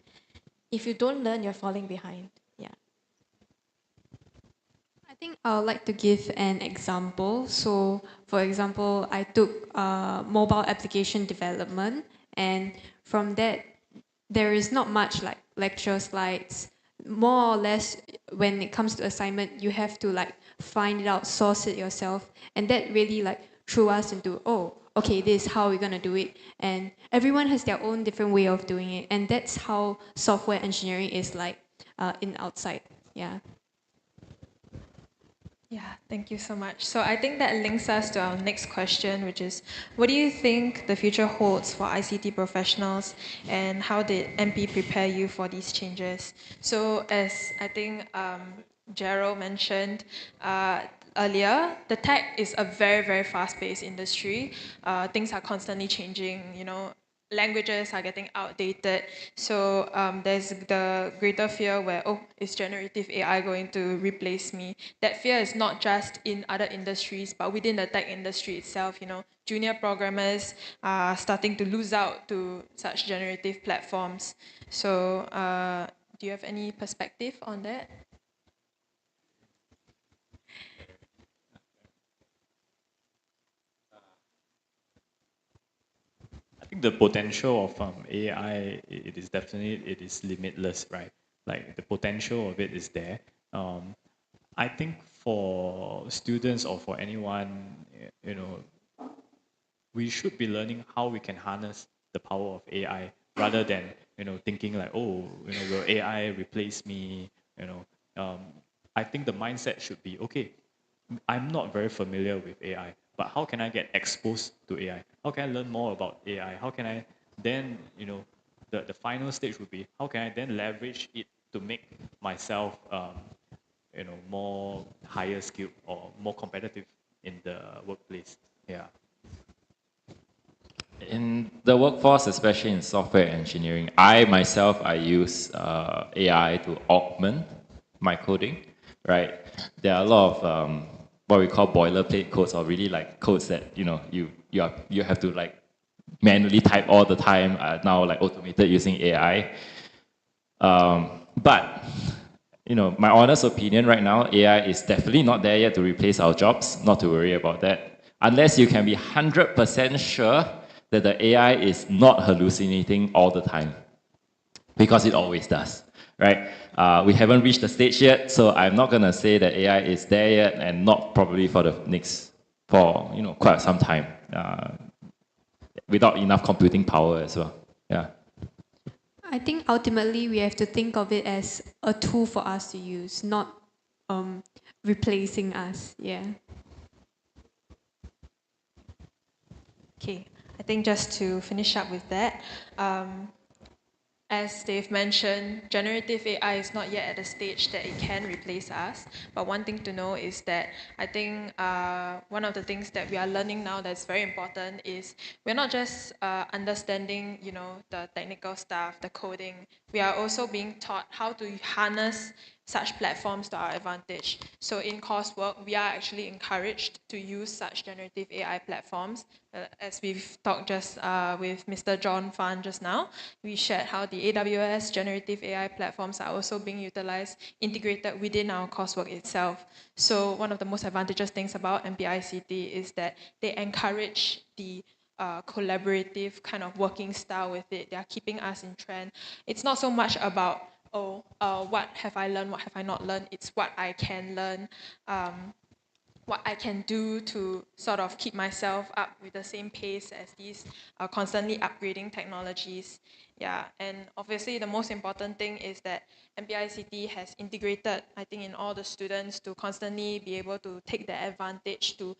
if you don't learn, you're falling behind. Yeah. I think I would like to give an example. So, for example, I took mobile application development, and from that, there is not much like lecture slides. More or less, when it comes to assignment, you have to like find it out, source it yourself, and that really like threw us into, oh, okay, this is how we're gonna do it, and everyone has their own different way of doing it, and that's how software engineering is like in outside. Yeah. Yeah, thank you so much. So I think that links us to our next question, which is, what do you think the future holds for ICT professionals, and how did MP prepare you for these changes? So as I think Gerald mentioned earlier, the tech is a very, very fast-paced industry. Things are constantly changing, languages are getting outdated. So there's the greater fear where, oh, is generative AI going to replace me? That fear is not just in other industries, but within the tech industry itself. Junior programmers are starting to lose out to such generative platforms. So do you have any perspective on that? I think the potential of AI, it is limitless, right? Like the potential of it is there. I think for students or for anyone, we should be learning how we can harness the power of AI rather than thinking like, oh, will AI replace me? You know, um, I think the mindset should be, okay, I'm not very familiar with AI, but how can I get exposed to AI? How can I learn more about AI? How can I then, the final stage would be, how can I then leverage it to make myself, more higher skilled or more competitive in the workplace? Yeah. In the workforce, especially in software engineering, I use AI to augment my coding, right? There are a lot of what we call boilerplate codes, or really like codes that you have to like manually type all the time, now like automated using AI. But my honest opinion right now, AI is definitely not there yet to replace our jobs. Not to worry about that. Unless you can be 100% sure that the AI is not hallucinating all the time, because it always does, right? We haven't reached the stage yet, so I'm not gonna say that AI is there yet, and not probably for the next for quite some time, without enough computing power as well. Yeah. I think ultimately we have to think of it as a tool for us to use, not replacing us. Yeah. Okay, I think just to finish up with that, as Dave mentioned, generative AI is not yet at the stage that it can replace us. But one thing to know is that I think one of the things that we are learning now that's very important is we're not just understanding, the technical stuff, the coding. We are also being taught how to harness such platforms to our advantage. So in coursework, we are actually encouraged to use such generative AI platforms. As we've talked just with Mr. John Fan just now, we shared how the AWS generative AI platforms are also being utilized, integrated within our coursework itself. So one of the most advantageous things about MPICT is that they encourage the collaborative kind of working style with it. They are keeping us in trend. It's not so much about, what have I learned, what have I not learned. It's what I can learn, what I can do to sort of keep myself up with the same pace as these constantly upgrading technologies. Yeah, and obviously the most important thing is that MPICT has integrated, I think, in all the students to constantly be able to take the advantage to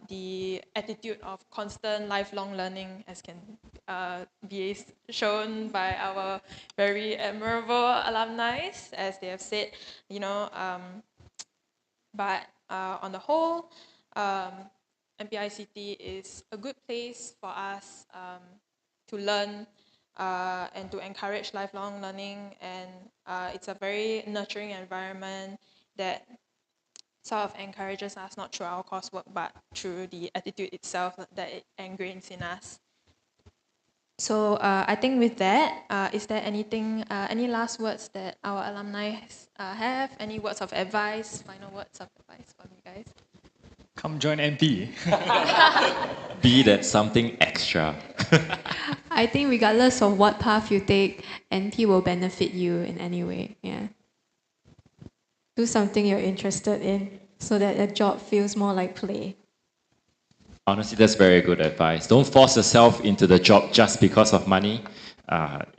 the attitude of constant lifelong learning, as can be shown by our very admirable alumni, as they have said, but on the whole, MPICT is a good place for us to learn and to encourage lifelong learning. And it's a very nurturing environment that sort of encourages us not through our coursework, but through the attitude itself that it ingrains in us. So I think with that, is there anything, any last words that our alumni have? Any words of advice, final words of advice from you guys? Come join MP. Be that something extra. I think regardless of what path you take, NP will benefit you in any way. Yeah. Do something you're interested in so that a job feels more like play. Honestly, that's very good advice. Don't force yourself into the job just because of money.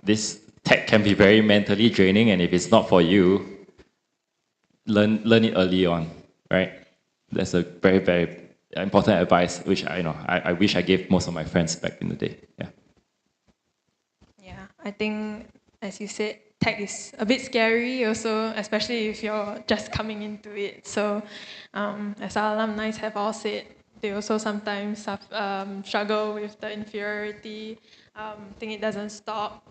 This tech can be very mentally draining, and if it's not for you, learn it early on, right? That's a very, very important advice, which I wish I gave most of my friends back in the day. Yeah. Yeah, I think, as you said, tech is a bit scary also, especially if you're just coming into it. So, as our alumni have all said, they also sometimes struggle with the inferiority. Think it doesn't stop.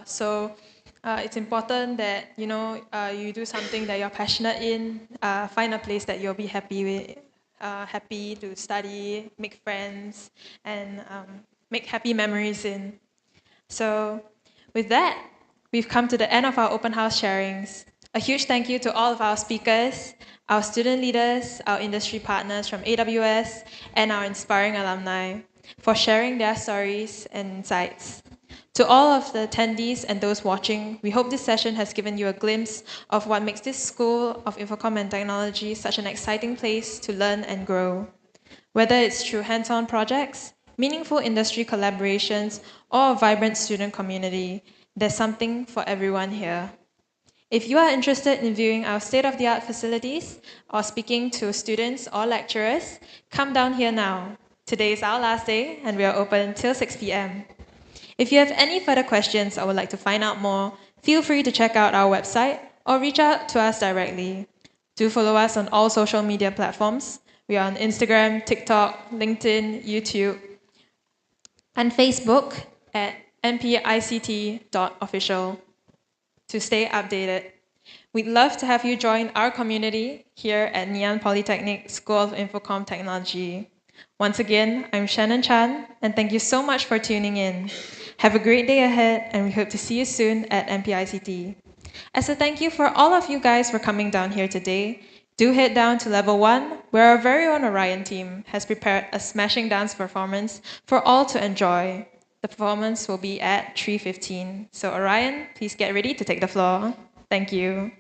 So it's important that you do something that you're passionate in. Find a place that you'll be happy with, happy to study, make friends, and make happy memories in. So with that, we've come to the end of our open house sharings. A huge thank you to all of our speakers, our student leaders, our industry partners from AWS, and our inspiring alumni for sharing their stories and insights. To all of the attendees and those watching, we hope this session has given you a glimpse of what makes this School of Infocom and Technology such an exciting place to learn and grow. Whether it's through hands-on projects, meaningful industry collaborations, or a vibrant student community, there's something for everyone here. If you are interested in viewing our state-of-the-art facilities or speaking to students or lecturers, come down here now. Today is our last day and we are open until 6 p.m. If you have any further questions or would like to find out more, feel free to check out our website or reach out to us directly. Do follow us on all social media platforms. We are on Instagram, TikTok, LinkedIn, YouTube, and Facebook at mpict.official to stay updated. We'd love to have you join our community here at Ngee Polytechnic School of Infocom Technology. Once again, I'm Shannon Chan, and thank you so much for tuning in. Have a great day ahead, and we hope to see you soon at MPICT. As a thank you for all of you guys for coming down here today, do head down to level 1, where our very own Orion team has prepared a smashing dance performance for all to enjoy. The performance will be at 3:15. So Orion, please get ready to take the floor. Thank you.